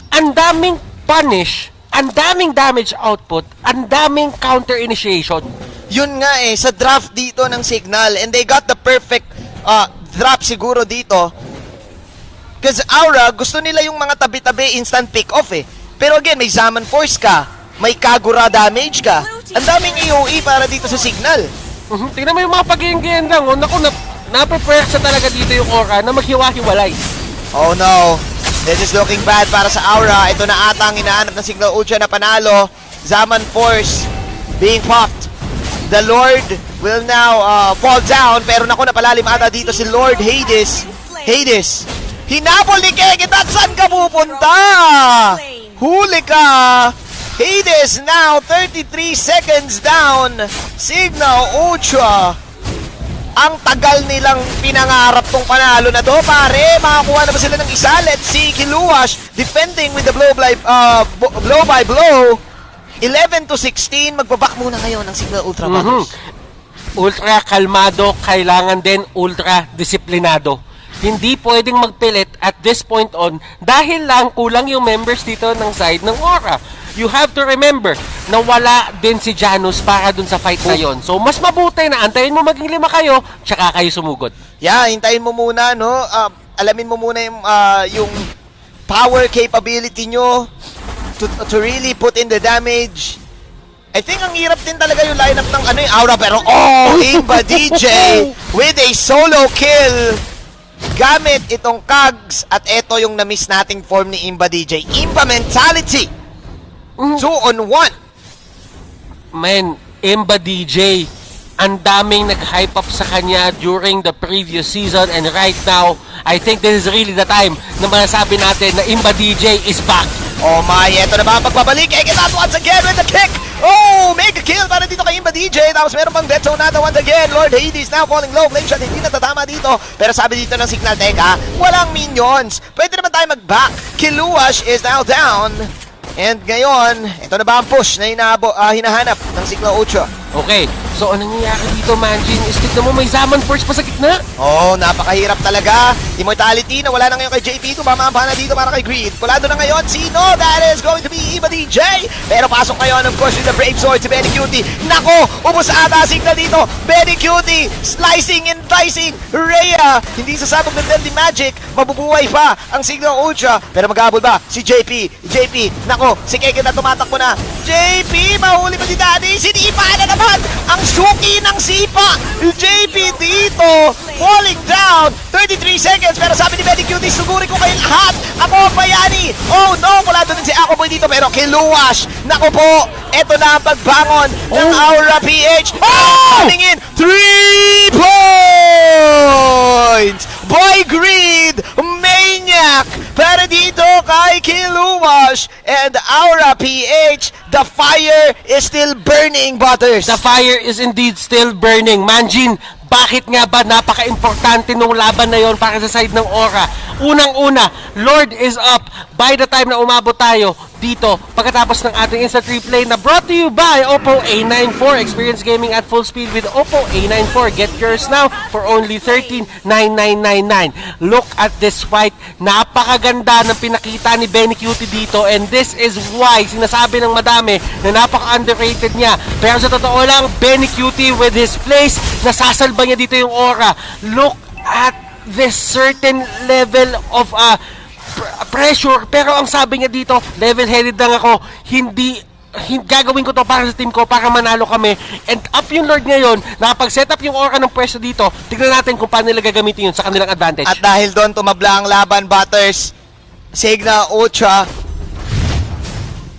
ang daming punish, ang daming damage output, ang daming counter initiation. Yun nga eh, sa draft dito ng Cignal, and they got the perfect drop siguro dito. Because Aura, gusto nila yung mga tabi-tabi instant pick-off eh. Pero again, may Zaman Force ka, may Kagura damage ka, ang daming AOE para dito sa Cignal. Tingnan mo yung mga pag-iinggayan lang. Oh, naku, naprepare sa talaga dito yung Aura na maghiwa-hiwalay. Oh no, this is looking bad para sa Aura. Ito na ata ang hinahanap ng Cignal Ultra na panalo. Zaman Force being popped. The Lord will now fall down. Pero naku, napalalim ata dito si Lord Hades. Hinabol ni Kekitat. Saan ka pupunta? Huli ka. Hades now 33 seconds down. Cignal Ultra. Ang tagal nilang pinangarap tong panalo na to, pare. Makakuha na ba sila ng isa? Let's see, Kiluwash defending with the blow by blow. 11-16, magbaback muna ngayon ng Cignal Ultra Butters. Ultra kalmado, kailangan din ultra disiplinado. Hindi pwedeng magpilit at this point on dahil lang kulang yung members dito ng side ng Aura. You have to remember na wala din si Janus para dun sa fight na yon. So mas mabuti na antayin mo maging 5 kayo, tsaka kayo sumugod. Yeah, hintayin mo muna, no? Alamin mo muna yung power capability nyo to really put in the damage. I think ang hirap din talaga yung lineup ng Aura, pero Imba DJ with a solo kill gamit itong Kags, at eto yung na-miss nating form ni Imba DJ. Imba mentality. 2 on 1. Man, Imba DJ, ang daming nag-hype up sa kanya during the previous season, and right now, I think this is really the time na masasabi natin na Imba DJ is back. Oh my, eto na ba ang pagbabalik? Ekitat once again with the kick. Oh, mega kill para dito kay Imba DJ. Tapos meron pang dead zone nata once again. Lord Hades now falling low. Blade shot, hindi natatama dito. Pero sabi dito ng Cignal, teka, walang minions. Pwede naman tayo mag-back. Kiluwash is now down. And ngayon, ito na ba ang push na hinahanap ng Cignal Ultra? Okay, so anong nangyayari dito, Manjin? Tignan mo, may Zaman Force pa sa gitna. Oh, napakahirap talaga. Immortality na wala na ngayon kay JP. Tumamampa na dito para kay Greed. Pulado na ngayon. Sino? That is going to be Imba DJ. Pero pasok ngayon, of course, with the Brave Sword si Benny Cutie. Nako, ubos ata Cignal dito. Benny Cutie, slicing and dicing. Rhea, hindi sasabog ng Deadly Magic. Mabubuhay pa ang Cignal Ultra. Pero mag-aabol ba? Si JP. Nako, si Keke na tumatakbo na. JP, mahuli ba si Daddy? Sinipa na naman ang suki ng sipa. JP dito, falling down. 33 seconds, pero sabi ni Benny Cutie, suguri ko kayo lahat. Ako, bayani. Oh no, mula doon si Ako Boy dito, pero Kiluwash. Nako po, eto na ang pagbangon ng Aura PH. Coming in, 3 points! Kiluwash and Aura PH. The fire is still burning, Butters. The fire is indeed still burning. Manjin, bakit nga ba napaka-importante nung laban na yon para sa side ng Aura? Unang-una, Lord is up by the time na umabot tayo dito pagkatapos ng ating instant replay na brought to you by Oppo A94. Experience gaming at full speed with Oppo A94. Get yours now for only 13,999. Look at this fight. Napakaganda ng pinakita ni Benny Cutie dito, and this is why sinasabi ng madami na napaka-underrated niya. Pero sa totoo lang, Benny Cutie with his plays, nasasalba niya dito yung Aura. Look at this certain level of pressure, pero ang sabi niya dito, level-headed lang ako, hindi gagawin ko to para sa team ko, para manalo kami. And up yung Lord ngayon, nakapag-set up yung Aura ng pwesto dito. Tignan natin kung paano nila gagamitin yun sa kanilang advantage. At dahil doon tumabla ang laban, Butters, Cignal Ultra,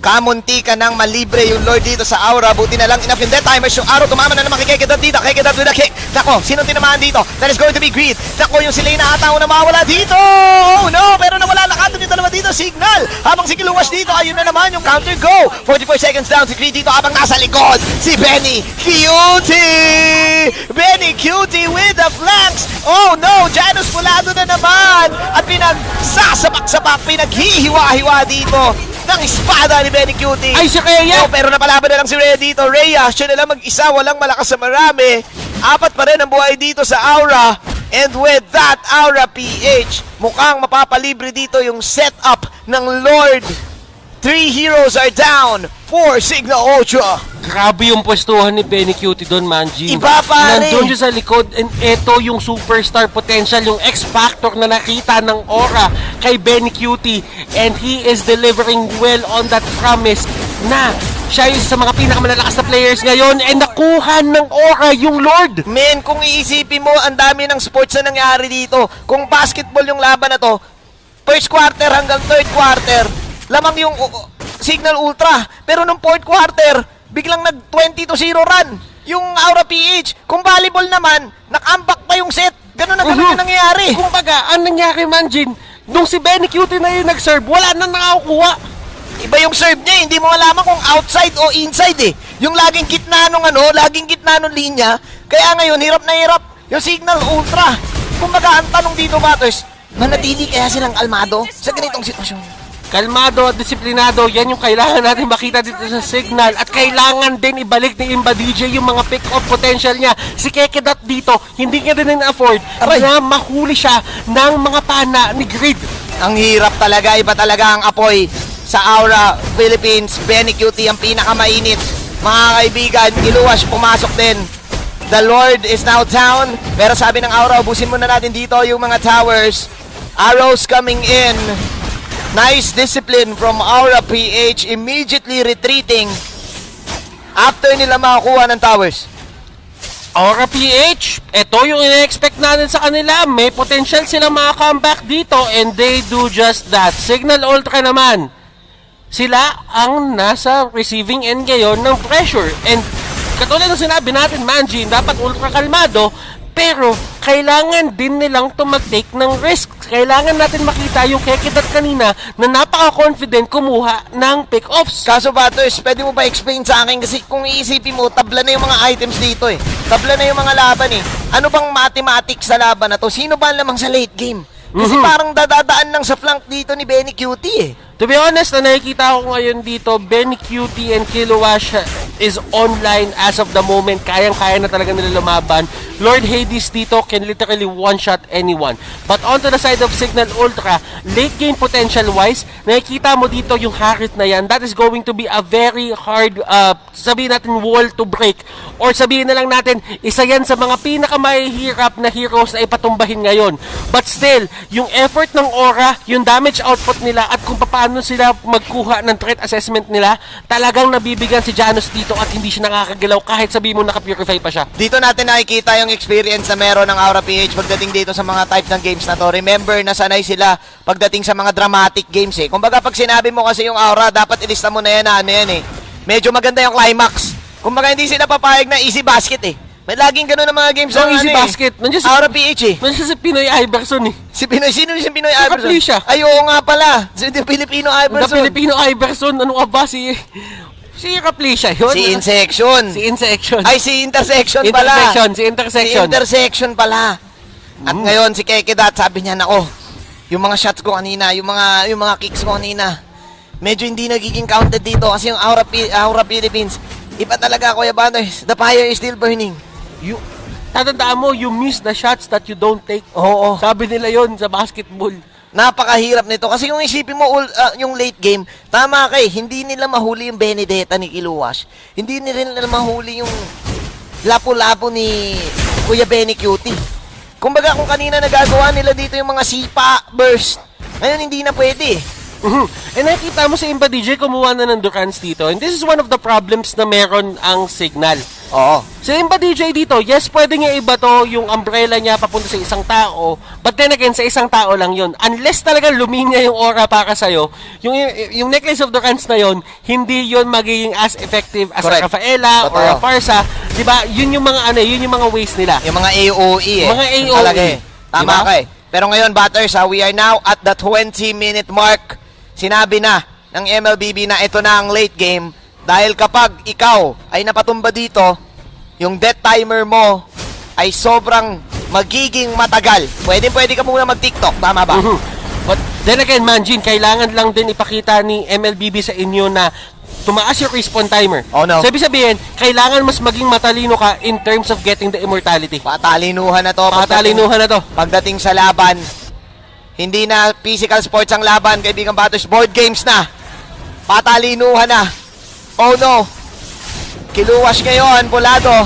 kamunti ka nang malibre yung Lord dito sa Aura. Buti na lang enough yung death timers. Yung Aura tumama na naman kay Kekedat dito. Kekedat with a kick. Nako, sinong tinamaan dito? That is going to be Greed. Nako, yung Selena ata na mawala dito. Oh no, pero nawala lakad yung dalawa dito. Cignal. Habang si Kiluwash dito, ayun na naman yung counter go. 44 seconds down si Greed dito habang nasa likod. Si Benny Cutie. Benny Cutie with the flanks. Oh no, Janus Pulado na naman. At pinagsasapak-sapak, pinaghihiwa-hiwa dito ng espada ni Benny Cutie. Ay, si Rhea! Oh, pero napalaban na lang si Rhea dito. Rhea, siya na lang mag-isa, walang malakas sa marami. Apat pa rin ang buhay dito sa Aura. And with that, Aura PH, mukhang mapapalibre dito yung setup ng Lord. 3 heroes are down for Cignal Ultra. Grabe yung pwestuhan ni Benny Cutie doon, Manji. Iba, pare. Nandun siya sa likod, and eto yung superstar potential, yung X-Factor na nakita ng Aura kay Benny Cutie. And he is delivering well on that promise na siya yung sa mga pinakamalalakas na players ngayon, and nakuha ng Aura yung Lord. Men, kung iisipin mo, ang dami ng sports na nangyari dito. Kung basketball yung laban na to, first quarter hanggang third quarter, lamang yung Cignal Ultra. Pero nung fourth quarter, biglang nag-20-0 run yung Aura PH. Kung volleyball naman, nakambak pa yung set. Ganun na ganun yung nangyayari. Kumbaga, ang nangyari, Manjin, nung si Benny Cutie na yung nag-serve, wala nang nakakuha. Iba yung serve niya, hindi mo malaman kung outside o inside eh. Yung laging gitna nung laging gitna nung linya. Kaya ngayon, hirap na hirap yung Cignal Ultra. Kumbaga, ang tanong dito, Butters, manatili kaya silang kalmado sa ganitong sitwasyon? Kalmado at disiplinado, yan yung kailangan natin makita dito sa Cignal. At kailangan din ibalik ni Imba DJ yung mga pick-off potential niya. Si Kekedat dito, hindi niya din na-afford na mahuli siya ng mga pana ni Grid. Ang hirap talaga, iba talaga ang apoy sa Aura Philippines. Benny Cutie ang pinakamainit. Mga kaibigan, Kiluwash pumasok din. The Lord is now down. Pero sabi ng Aura, ubusin muna natin dito yung mga towers. Arrows coming in. Nice discipline from Aura PH, immediately retreating after nila makakuha ng towers. Aura PH, ito yung ina-expect natin sa kanila. May potential sila maka-comeback dito, and they do just that. Cignal Ultra naman, sila ang nasa receiving end ngayon ng pressure. And katulad ng sinabi natin, Manjin, dapat ultra kalmado, pero kailangan din nilang mag-take ng risk. Kailangan natin makita yung Kekedat kanina na napaka-confident kumuha ng pick-offs. Kaso Butters, pwede mo ba explain sa akin? Kasi kung iisipin mo, tabla na yung mga items dito eh. Tabla na yung mga laban eh. Ano bang mathematics sa laban na to? Sino ba lamang sa late game? Kasi parang dadadaan lang sa flank dito ni Benny Cutie eh. To be honest, na nakikita ko ngayon dito, Benny Cutie and Kiluwash is online as of the moment. Kayang-kaya na talaga nila lumaban. Lord Hades dito can literally one-shot anyone. But onto the side of Cignal Ultra, late game potential-wise, nakikita mo dito yung Harit na yan. That is going to be a very hard, sabihin natin, wall to break. Or sabihin na lang natin, isa yan sa mga pinakamahihirap na heroes na ipatumbahin ngayon. But still, yung effort ng Aura, yung damage output nila, at kung paano sila magkuha ng threat assessment nila, talagang nabibigyan si Janus dito at hindi siya nakakagalaw kahit sabihin mo nakapurify pa siya. Dito natin nakikita yung experience na meron ng Aura PH pagdating dito sa mga type ng games na to. Remember, nasanay sila pagdating sa mga dramatic games eh. Kumbaga pag sinabi mo kasi yung Aura, dapat ilista mo na yan na ano yan eh. Medyo maganda yung climax. Kumbaga hindi sila papayag na easy basket eh. May laging ganun ng mga games ng Easy Basket. Nandiyan si Aura PH eh. Nandiyan si Pinoy Iverson eh. Si Pinoy, sino si Pinoy Iverson? Kaplisya. Ay, oo nga pala. Si Filipino Iverson. The Filipino Iverson. Ano ka ba? Si Kaplisya yun. Si Insection. Si Insection. Ay, si Intersection pala. Si Intersection. Si Intersection pala. At ngayon, si Kekedat, sabi niya, nako, yung mga shots ko kanina, yung mga kicks ko kanina, medyo hindi nagiging counted dito kasi yung Aura Philippines, iba talaga, Kuya Banners. The fire is still burning. Tatandaan mo, you miss the shots that you don't take. Oo. Sabi nila yon sa basketball. Napakahirap nito. Kasi kung isipin mo yung late game, tama kay, hindi nila mahuli yung Benedetta ni Kiluwas. Hindi nila mahuli yung lapo-lapo ni Kuya Benny Cutie. Kumbaga kung kanina nagagawa nila dito yung mga sipa, burst, ngayon hindi na pwede. And nakita mo si Imba DJ kumuha na ng Durants dito. And this is one of the problems na meron ang Cignal. Oo. Si Imba DJ dito, yes, pwede niya iba to yung umbrella niya papunta sa isang tao. But then again, sa isang tao lang yun. Unless talaga luminya yung aura para sa'yo, yung necklace of Durants na yun, hindi yun magiging as effective as a Rafaela or a Farsa. Diba? Yun yung mga yun yung mga ways nila. Yung mga AOE eh. Mga AOE. Talaga eh. Tama diba? Kay. Pero ngayon, Batters, we are now at the 20-minute mark. Sinabi na ng MLBB na ito na ang late game dahil kapag ikaw ay napatumba dito, yung death timer mo ay sobrang magiging matagal. Pwede ka muna mag-TikTok, tama ba? But then again, Manjin, kailangan lang din ipakita ni MLBB sa inyo na tumaas yung respawn timer. Oh no. Sabi sabihin, kailangan mas maging matalino ka in terms of getting the immortality. Patalinuhan na to. Pagdating sa laban, hindi na physical sports ang laban, kaibigan Batters. Board games na. Patalinuhan na. Oh no. Kiluwas ngayon, Bolado.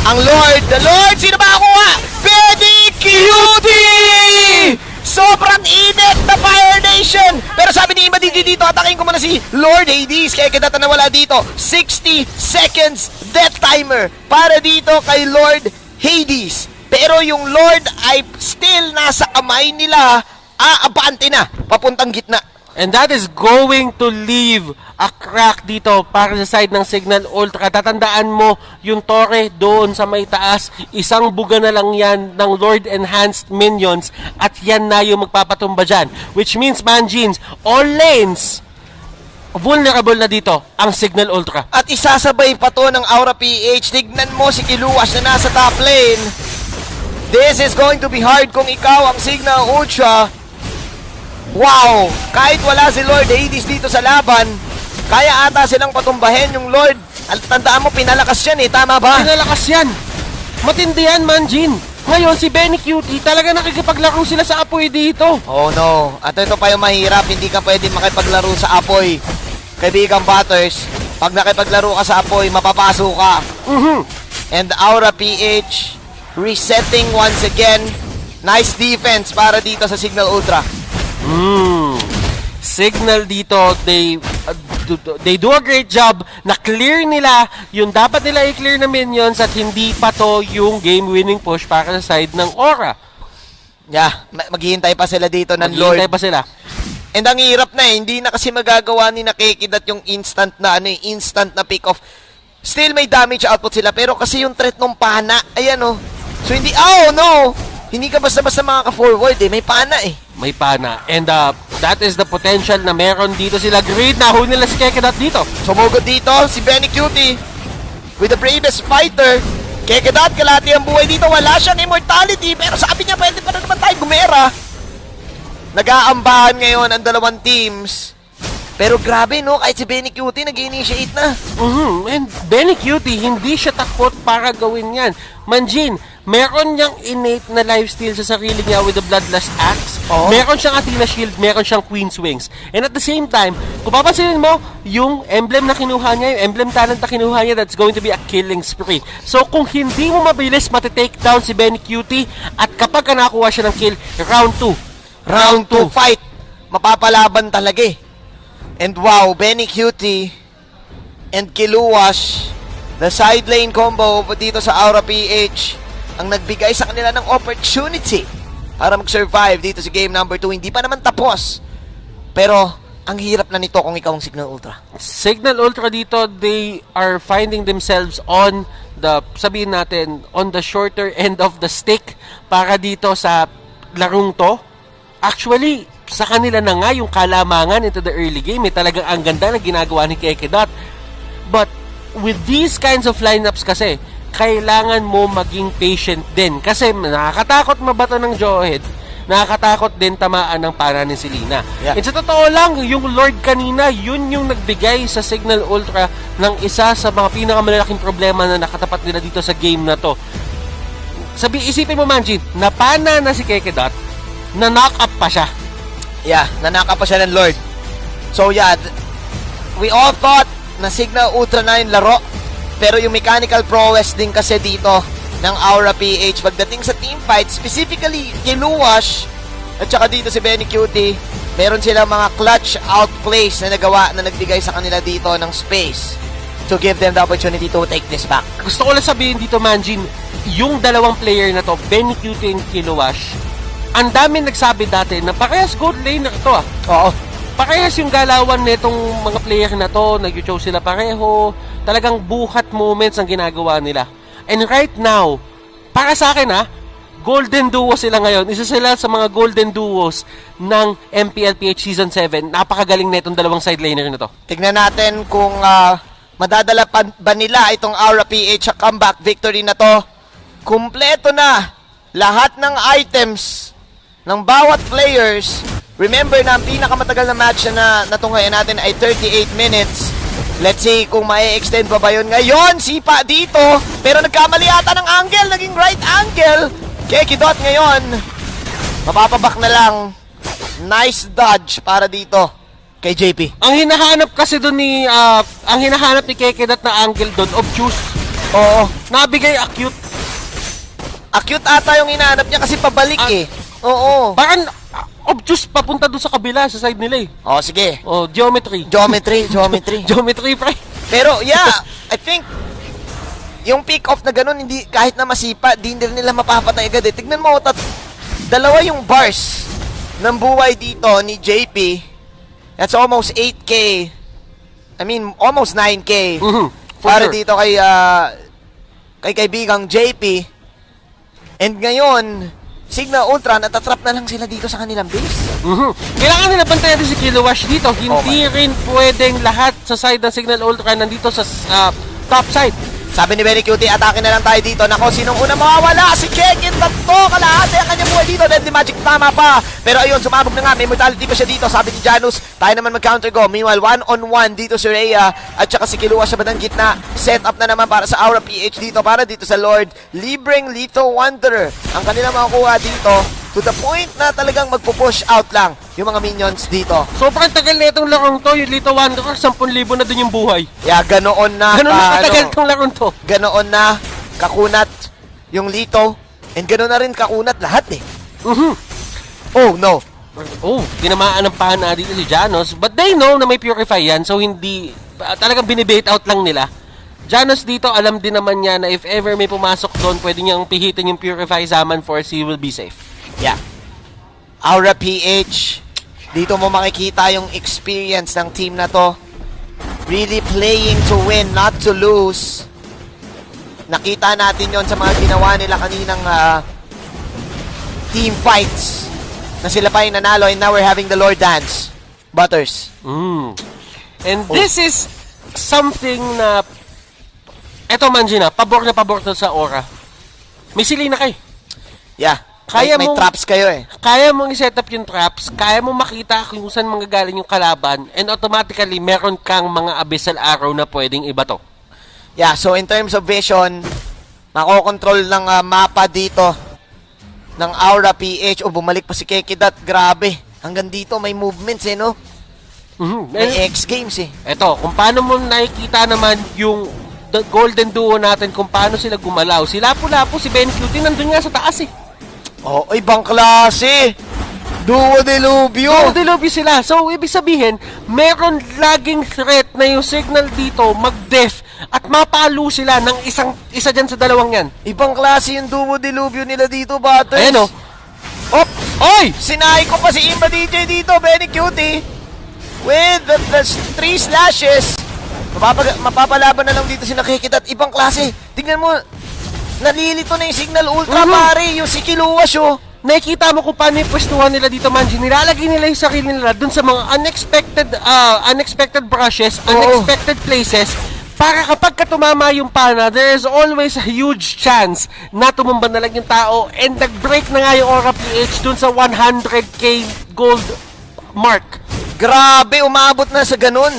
Ang Lord, the Lord, sino ba ako nga? Benny Cutie! Sobrang init na Fire Nation! Pero sabi ni Ima dito, atakin ko muna si Lord Hades. Kaya kita na wala dito. 60 seconds death timer para dito kay Lord Hades. Pero yung Lord ay still nasa kamay nila, aabante na, papuntang gitna. And that is going to leave a crack dito para sa side ng Cignal Ultra. Tatandaan mo, yung Torre doon sa may taas, isang buga na lang yan ng Lord Enhanced Minions at yan na yung magpapatumba dyan. Which means, Manjins, all lanes, vulnerable na dito ang Cignal Ultra. At isasabay pa to ng Aura PH. Tignan mo si Kiluwas na nasa top lane. This is going to be hard kung ikaw ang Cignal Ultra. Wow! Kahit wala si Lord Hades dito sa laban, kaya ata silang patumbahin yung Lord. Tandaan mo, pinalakas yan eh. Tama ba? Pinalakas yan. Matindi yan, Manjin. Ngayon, si Benny Cutie, talaga nakikipaglaro sila sa apoy dito. Oh no. At ito pa yung mahirap. Hindi ka pwede makipaglaro sa apoy. Kaibigang Batters, pag nakipaglaro ka sa apoy, mapapaso ka. And Aura PH resetting once again. Nice defense para dito sa Cignal Ultra. Cignal dito, they do a great job na clear nila yung dapat nila i-clear na minions at hindi pa to yung game-winning push para sa side ng Aura. Yeah, maghihintay pa sila dito ng Lord. Maghihintay pa sila. And ang hirap na hindi na kasi magagawa ni Nakekidat yung instant na instant na pick-off. Still may damage output sila pero kasi yung threat ng pana, ayan oh. So hindi, hindi ka basta-basta makaka-forward eh, may pana eh. May pana. And that is the potential na meron dito sila. Great, nahuli nila si Kekedat dito. Sumugod dito si Benny Cutie with the bravest fighter. Kekedat, kalati ang buhay dito. Wala siyang immortality pero sabi niya pwede pa na naman tayo gumera. Nag-aambahan ngayon ang dalawang teams. Pero grabe no, kahit si Benny Cutie nag-initiate na. And Benny Cutie, hindi siya takot para gawin yan. Manjin, meron niyang innate na lifesteal sa sarili niya with the Bloodlust Axe. Meron siyang Athena Shield, meron siyang Queen's Wings. And at the same time, kung papansinin mo, yung emblem na kinuha niya, yung emblem talent na kinuha niya, that's going to be a killing spree. So kung hindi mo mabilis matitake down si Benny Cutie, at kapag nakuha siya ng kill, round 2 fight, mapapalaban talaga eh. And wow, Benny Cutie and Kiluwas, the side lane combo dito sa Aura PH, ang nagbigay sa kanila ng opportunity para mag-survive dito sa game number 2. Hindi pa naman tapos. Pero ang hirap na nito kung ikaw ang Cignal Ultra. Cignal Ultra dito, they are finding themselves on the, sabihin natin, on the shorter end of the stick para dito sa larong to. Actually, sa kanila na nga yung kalamangan into the early game. Talagang ang ganda na ginagawa ni Kekedot. But with these kinds of lineups kasi, kailangan mo maging patient din. Kasi nakakatakot mabato ng Jawhead. Nakakatakot din tamaan ng pana ni Selena. Yeah. At sa totoo lang, yung Lord kanina, yun yung nagbigay sa Cignal Ultra ng isa sa mga pinakamalalaking problema na nakatapat nila dito sa game na to. Isipin mo, Manjin, napana na si Kekedot, na-knock up pa siya. Yeah, na-knock up pa siya ng Lord. So yeah, we all thought na Cignal Ultra na yung laro, pero yung mechanical prowess din kasi dito ng Aura PH pagdating sa team fight, specifically kay Luwash at saka dito si Benny Cutie, meron silang mga clutch outplays na nagawa na nagbigay sa kanila dito ng space to give them the opportunity to take this back. Gusto ko lang sabihin dito, Manjin, yung dalawang player na to, Benny Cutie and Luwash, ang dami nagsabi dati na parehas gold laner to ah. Oo. Parehas yung galawan nitong mga player na to, nag-chow sila pareho, talagang buhat moments ang ginagawa nila. And right now, para sa akin golden duo sila ngayon. Isa sila sa mga golden duos ng MPL PH Season 7. Napakagaling na itong dalawang side laner na to. Tignan natin kung madadala pa ba nila itong Aura PH sa comeback victory na to. Kumpleto na lahat ng items ng bawat players. Remember na ang pinakamatagal na match na natunghayan natin ay 38 minutes. Let's see kung mai-extend pa ba yun ngayon. Sipa dito. Pero nagkamali ata ng angle. Naging right angle. Kekedot ngayon. Mapapabak na lang. Nice dodge para dito kay JP. Ang hinahanap kasi doon ni ang hinahanap ni Kekedot na angle doon, obtuse. Oo. Nabigay acute. Acute ata yung hinahanap niya kasi pabalik Oo. Parang obtuse papunta doon sa kabila, sa side nila sige. Geometry. Geometry, pre. Pero, yeah, I think, yung pick-off na ganun, hindi, kahit na masipa, di nila mapapatay agad Tignan mo, dalawa yung bars ng buhay dito ni JP. That's almost 8K. I mean, almost 9K. Para sure. Dito kay kaibigang JP. And ngayon, Cignal Ultra, natatrap na lang sila dito sa kanilang base. Kailangan nila bantayan din si Kilowash dito. Hindi rin pwedeng lahat sa side ng Cignal Ultra nandito sa top side. Sabi ni Benny Cutie, atake na lang tayo dito. Nako, sinong una mawawala? Si Kekin, tatlo, kalahati ang kanyang buhay dito. Deadly Magic, tama pa. Pero ayun, sumabog na nga. May mortality pa siya dito. Sabi ni Janus, tayo naman mag-counter go. Meanwhile, one-on-one dito si Rhea at saka si Kiluwa sa bandang gitna. Set up na naman para sa Aura PH dito. Para dito sa Lord. Libreng Lethal Wanderer ang kanila makukuha dito. To the point na talagang magpo-push out lang yung mga minions dito. Sobrang tagal na itong larong to. Yung Lethal Wanderer, 10,000 na din yung buhay. Yeah, ganoon na. Ganoon na katagal itong larong to. Ganoon na kakunat yung Lito. And ganoon na rin kakunat lahat Oh, no. Tinamaan ng pana dito si Janos. But they know na may purify yan. So, hindi, talagang binibait out lang nila. Janos dito, alam din naman niya na if ever may pumasok doon, pwede niyang pihitin yung purify Zaman Force, he will be safe. Yeah. Aura PH, dito mo makikita yung experience ng team na to. Really playing to win, not to lose. Nakita natin yon sa mga ginawa nila kaninang team fights na sila pa yung nanalo, and now we're having the Lord Dance. Butters. And this is something na eto, Manjina, pabor na pabor to sa Aura. May Selena kay. Yeah. Kaya may traps kayo Kaya mong i-set up yung traps, kaya mong makita kung saan manggagaling yung kalaban, and automatically meron kang mga abyssal arrow na pwedeng ibato. Yeah, so in terms of vision, makokontrol ng mapa dito ng Aura PH. Bumalik pa si Kekedot. Grabe. Hanggang dito may movements no? May X-Games Eto, kung paano mo nakikita naman yung the golden duo natin, kung paano sila gumalaw. Si Lapu-Lapu, si Benny Cutie, nandun nga sa taas ibang klase. Duo Delubio sila. So, ibig sabihin, meron laging threat na yung Cignal dito mag-def at mapalo sila ng isa dyan sa dalawang yan. Ibang klase yung Duo Delubio nila dito, Butters. Ayan Oy! Sinay ko pa si Imba DJ dito, Benny Cutie. with the 3 slashes. Mapapalaban na lang dito si Nakikidat. Ibang klase. Tingnan mo, nalilito na yung Cignal Ultra, pare. Yung si Kiluwas, oh. Nakikita mo kung paano yung pwestuhan nila dito, Manji. Nilalagay nila yung sarili nila dun sa mga unexpected brushes, unexpected places, para kapag tumama yung pana, there is always a huge chance na tumumba na lang yung tao, and nag-break na nga yung Aura PH dun sa 100k gold mark. Grabe, umabot na sa ganun.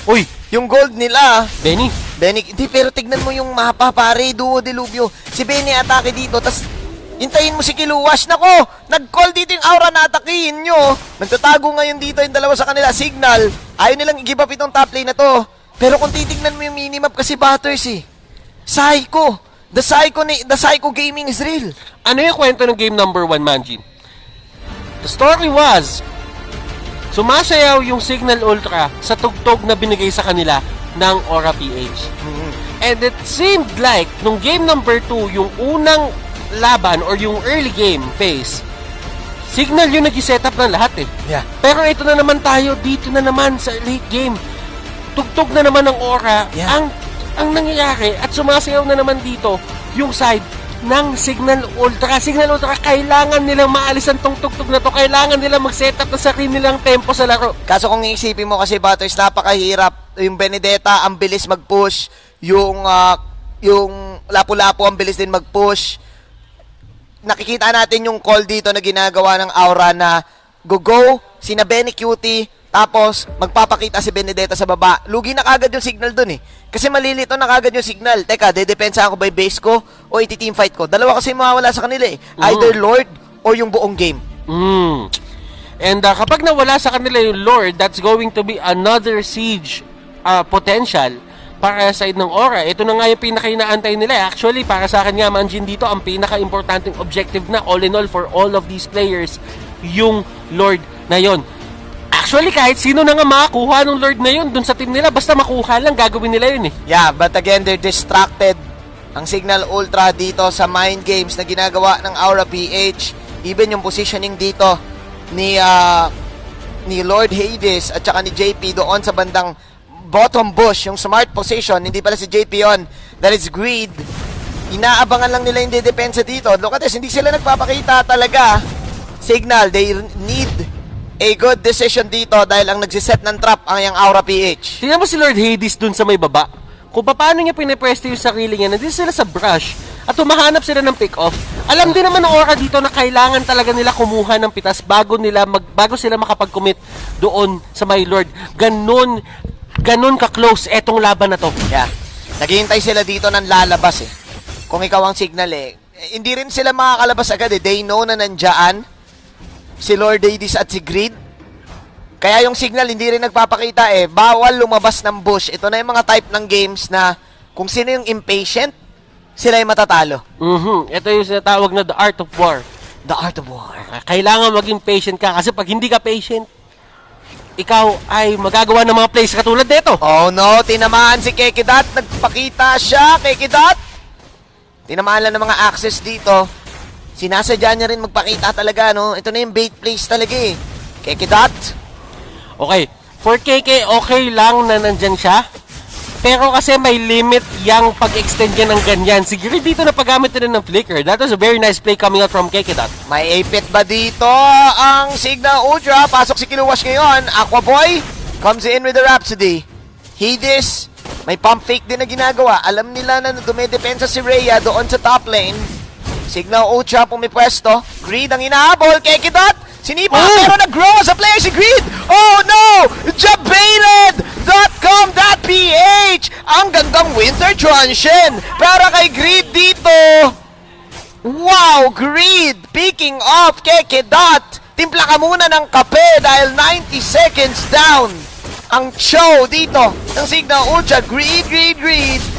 Uy, yung gold nila. Benny, hindi, pero tignan mo yung mapa, pare. Duo Deluvio. Si Benny atake dito, tas hintayin mo si Kiluwas. Nako, nag-call dito yung Aura na atakihin nyo. Nagtatago ngayon dito yung dalawa sa kanila. Cignal, ayaw nilang i-give up itong top lane na to. Pero kung titignan mo yung minimap kasi Butters eh. Psycho. The Psycho gaming is real. Ano yung kwento ng game number 1, Manji? The story was, sumasayaw yung Cignal Ultra sa tugtog na binigay sa kanila ng Aura PH. And it seemed like, nung game number 2, yung unang laban or yung early game phase, Cignal yung nag-set up ng lahat eh. Yeah. Pero ito na naman tayo, dito na naman sa late game. Tugtog na naman ng Aura. Yeah. Ang nangyayari at sumasayaw na naman dito yung side ng Cignal Ultra. Cignal Ultra, kailangan nilang maalisan tong tugtog na to. Kailangan nilang mag-set up ng sarili nilang tempo sa laro. Kaso kung iisipin mo kasi Butters, napakahirap. Yung Benedetta, ang bilis mag-push. Yung Lapu-Lapu, ang bilis din mag-push. Nakikita natin yung call dito na ginagawa ng Aura na go, sina Benny Cutie, tapos magpapakita si Benedetta sa baba. Lugi na kagad yung Cignal dun eh. Kasi malilito na kagad yung Cignal. Teka, dedepensa ako by base ko o iti-team fight ko. Dalawa kasi mawawala sa kanila eh. Either Lord o yung buong game. And kapag nawala sa kanila yung Lord, that's going to be another siege potential para sa side ng Aura. Ito na nga yung pinaka-inaantay nila. Actually, para sa akin nga, Manjin, dito, ang pinaka-importanting objective na all in all for all of these players, yung Lord na yon. Actually, kahit sino na nga makakuha ng Lord na yun dun sa team nila, basta makuha lang, gagawin nila yun eh. Yeah, but again, they're distracted. Ang Cignal Ultra dito sa mind games na ginagawa ng Aura PH. Even yung positioning dito ni Lord Hades at saka ni JP doon sa bandang bottom bush, yung smart position, hindi pala si JP yun. That is greed. Inaabangan lang nila yung dedepensa dito. Look at this, hindi sila nagpapakita talaga. Cignal, they need a good decision dito dahil ang nagsiset ng trap ang yung Aura PH. Tingnan mo si Lord Hades dun sa may baba. Kung paano niya pinipwesto yung sarili niya, nandito sila sa brush at humahanap sila ng pick-off. Alam din naman ng Aura dito na kailangan talaga nila kumuha ng pitas bago sila makapag-commit doon sa may Lord. Ganon ka-close etong laban na to. Yeah. Naghihintay sila dito ng lalabas eh. Kung ikaw ang Cignal eh, hindi rin sila makakalabas agad eh. They know na nandyan si Lord Hades at si Greed. Kaya yung Cignal hindi rin nagpapakita eh. Bawal lumabas ng bush. Ito na yung mga type ng games na kung sino yung impatient, sila yung matatalo. Ito yung sinatawag na the art of war. The art of war. Kailangan maging patient ka kasi pag hindi ka patient, ikaw ay magagawa ng mga plays katulad dito. Oh no, tinamaan si Kekidat. Nagpakita siya, Kekidat. Tinamaan lang ng mga access dito. Sinasadya niya rin magpakita talaga, no? Ito na yung bait plays talaga eh. Kekidat. Okay, for KK, okay lang na nandyan siya. Pero kasi may limit yung pag-extend niya ng ganyan. Siguro dito na paggamit na ng flicker. That was a very nice play coming out from Kekidat. May apit ba dito ang Cignal Ultra? Pasok si Kiluwas ngayon. Aqua Boy comes in with the Rhapsody. Hades, may pump fake din na ginagawa. Alam nila na dumedepensa si Rhea doon sa top lane. Cignal Ultra pumipwesto. Greed ang inahabol. Kekidat, sinipa pero nag-grow sa player si Greed. Oh no! Jabated.com.ph ang gandang winter truncheon para kay Greed dito. Wow, Greed picking off Kekidat. Timpla ka muna ng kape dahil 90 seconds down ang show dito ng Cignal Ultra. Greed.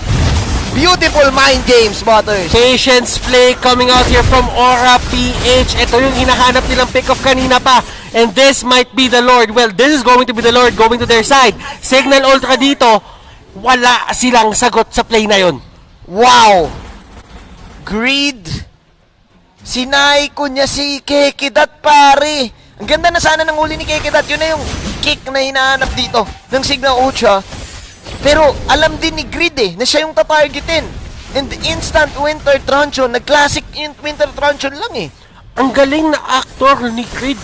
Beautiful mind games, Butters. Patience play coming out here from Aura PH. Ito yung hinahanap nilang pick-off kanina pa. And this might be the Lord. Well, this is going to be the Lord going to their side. Cignal Ultra dito, wala silang sagot sa play na yon. Wow! Greed. Sinay ko niya si Kekidat, pare. Ang ganda na sana ng huli ni Kekidat. Yun na yung kick na hinahanap dito ng Cignal Ultra. Pero alam din ni Grid na siya yung tatargetin. And instant Winter Truncheon, nag-classic Winter Truncheon lang Ang galing na actor ni Grid.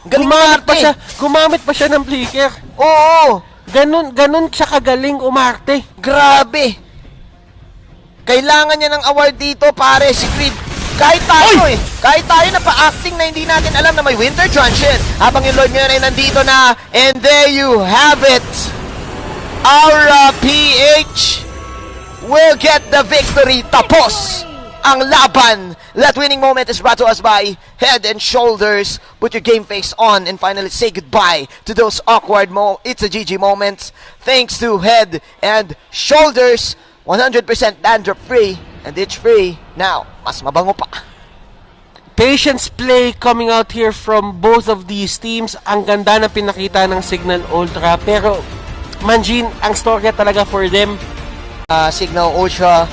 Gumamit pa siya ng flicker. Oo. Ganun siya kagaling umarte. Grabe. Kailangan niya ng award dito, pare, si Grid. Kahit tayo na pa-acting na hindi natin alam na may Winter Truncheon. Habang yung Lord ngayon ay nandito na. And there you have it. Aura PH will get the victory. Tapos ang laban. That winning moment is brought to us by Head and Shoulders. Put your game face on and finally say goodbye to those awkward it's a GG moments. Thanks to Head and Shoulders. 100% dandruff free and itch free. Now, mas mabango pa. Patience play coming out here from both of these teams. Ang ganda na pinakita ng Cignal Ultra. Pero, Manjin, ang storya talaga for them. Cignal Ultra,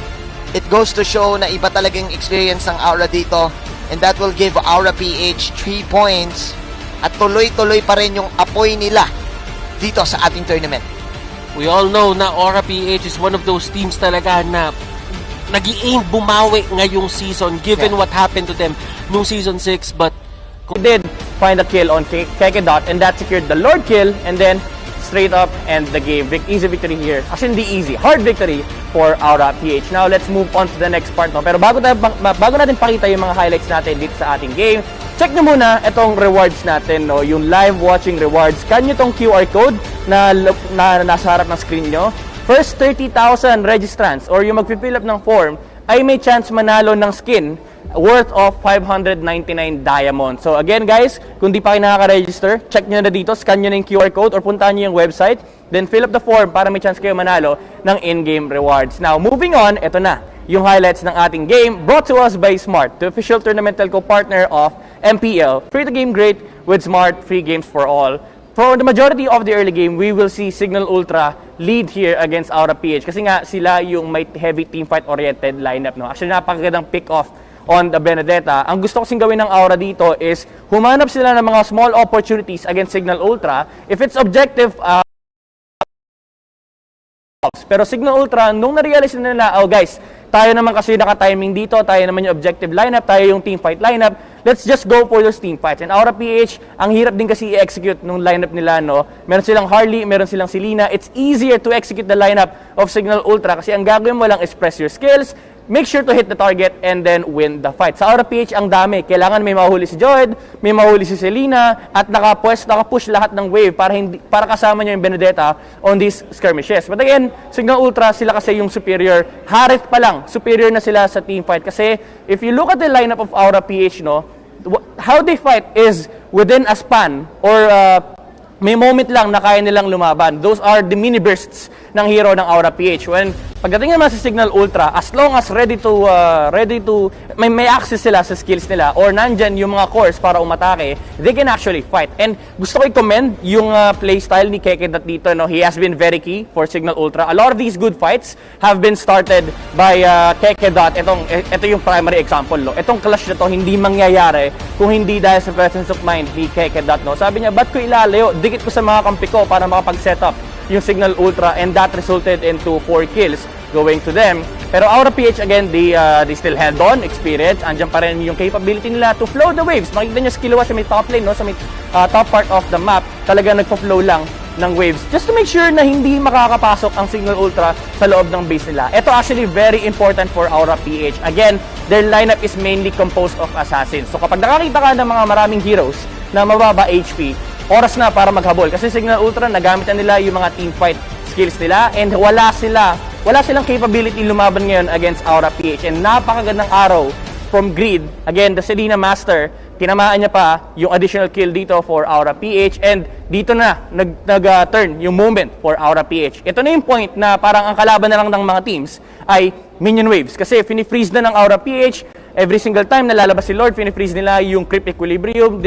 it goes to show na iba talagang experience ng Aura dito. And that will give Aura PH 3 points. At tuloy-tuloy pa rin yung apoy nila dito sa ating tournament. We all know na Aura PH is one of those teams talaga na nag-i-aim bumawi ngayong season given what happened to them nung season 6. But they did find a kill on Kekedot and that secured the Lord kill and then straight up end the game. Easy victory here. Actually, hindi easy. Hard victory for Aura PH. Now, let's move on to the next part. No? Pero bago natin pakita yung mga highlights natin dito sa ating game, check nyo muna itong rewards natin. No? Yung live watching rewards. Scan nyo itong QR code na nasa harap ng screen nyo. First 30,000 registrants or yung mag-fill up ng form ay may chance manalo ng skin worth of 599 diamonds. So again guys, kung di pa kayo nakaka-register, check nyo na dito, scan nyo na yung QR code or puntahan nyo yung website, then fill up the form para may chance kayo manalo ng in-game rewards. Now, moving on, ito na, yung highlights ng ating game brought to us by Smart, the official tournament telco partner of MPL. Free to game great with Smart, free games for all. For the majority of the early game, we will see Cignal Ultra lead here against Aura PH kasi nga sila yung may heavy teamfight-oriented lineup. No? Actually, napakagandang pick-off on the Benedetta. Ang gusto kasing gawin ng Aura dito is humanap sila ng mga small opportunities against Cignal Ultra. If it's objective, pero Cignal Ultra, nung na-realize nila, oh guys, tayo naman kasi naka-timing dito, tayo naman yung objective lineup, tayo yung teamfight lineup, let's just go for those teamfights. And Aura PH, ang hirap din kasi i-execute nung lineup nila, no? Meron silang Harley, meron silang Selena. It's easier to execute the lineup of Cignal Ultra kasi ang gagawin mo lang is press your skills, make sure to hit the target and then win the fight. Sa Aura PH, ang dami. Kailangan may mahuli si Joyd, may mahuli si Selena, at nakapush lahat ng wave para kasama niya yung Benedetta on these skirmishes. But again, Cignal Ultra, sila kasi yung superior. Harith pa lang, superior na sila sa team fight. Kasi if you look at the lineup of Aura PH, no, how they fight is within a span or may moment lang na kaya nilang lumaban. Those are the mini bursts ng hero ng Aura PH. When pagdating naman sa Cignal Ultra, as long as ready to may access sila sa skills nila or nandyan yung mga cores para umatake, they can actually fight. And gusto ko i-commend yung playstyle ni Kekedot dito. No? He has been very key for Cignal Ultra. A lot of these good fights have been started by Kekedot. Ito yung primary example. No? Itong clash na to hindi mangyayari kung hindi dahil sa presence of mind ni Kekedot. No? Sabi niya, ba't ko ilalayo? Dikit ko sa mga kampi ko para makapag-set up yung Cignal Ultra and that resulted into 4 kills going to them. Pero Aura PH again, they still held on, experience, andyan pa rin yung capability nila to flow the waves. Makikita nyo skill sa may top lane, no? Sa may top part of the map, talaga nagpo-flow lang ng waves just to make sure na hindi makakapasok ang Cignal Ultra sa loob ng base nila. Ito actually very important for Aura PH. Again, their lineup is mainly composed of assassins. So kapag nakakita ka ng mga maraming heroes na mababa HP, oras na para maghabol. Kasi Cignal Ultra, nagamit na nila yung mga teamfight skills nila and wala silang capability lumaban ngayon against Aura PH. And napakagandang araw from Grid. Again, the Selena Master, tinamaan niya pa yung additional kill dito for Aura PH and dito na nag-turn yung moment for Aura PH. Ito na yung point na parang ang kalaban na lang ng mga teams ay minion waves. Kasi fini-freeze na ng Aura PH, every single time na lalabas si Lord, fini-freeze nila yung creep equilibrium.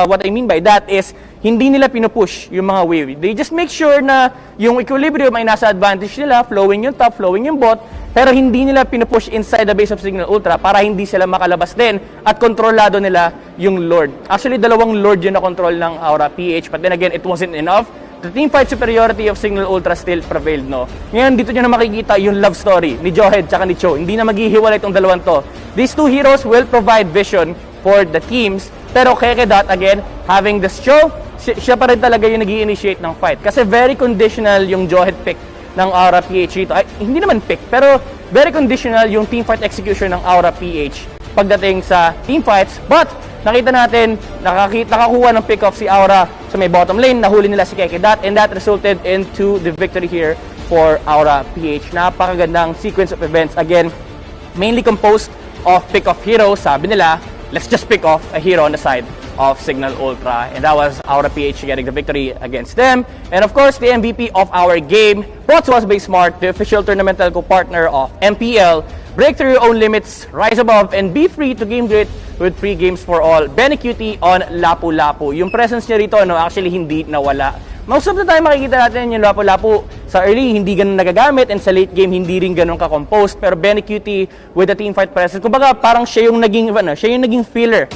What I mean by that is, hindi nila pinupush yung mga wave. They just make sure na yung equilibrium ay nasa advantage nila, flowing yung top, flowing yung bot, pero hindi nila pinupush inside the base of Cignal Ultra para hindi sila makalabas din at kontrolado nila yung Lord. Actually, dalawang Lord yun na control ng Aura PH, but then again, it wasn't enough. The teamfight superiority of Cignal Ultra still prevailed, no? Ngayon, dito nyo na makikita yung love story ni Johed tsaka ni Cho. Hindi na maghihiwalay itong dalawang to. These two heroes will provide vision for the teams, pero Kekedot, again, having this Cho, siya pa rin talaga yung nag-i-initiate ng fight. Kasi very conditional yung Johed pick ng Aura PH dito. Ay, hindi naman pick, pero very conditional yung teamfight execution ng Aura PH pagdating sa teamfights. But, nakita natin, nakakuha ng pick-off si Aura sa may bottom lane, nahuli nila si Kekedot, and that resulted into the victory here for Aura PH. Napakagandang sequence of events. Again, mainly composed of pick-off heroes. Sabi nila, let's just pick off a hero on the side of Cignal Ultra, and that was Aura PH getting the victory against them. And of course, the MVP of our game, brought to us by Smart, the official tournament telco partner of MPL. Break through your own limits, rise above, and be free to game great with free games for all. Benecuity on Lapu-Lapu. Yung presence niya rito, no, actually hindi nawala. Most of the time makikita natin yung Lapu-Lapu sa early hindi ganun nagagamit, and sa late game hindi rin ganun ka-composed, pero Benecuity with the teamfight presence, kumbaga parang siya yung naging filler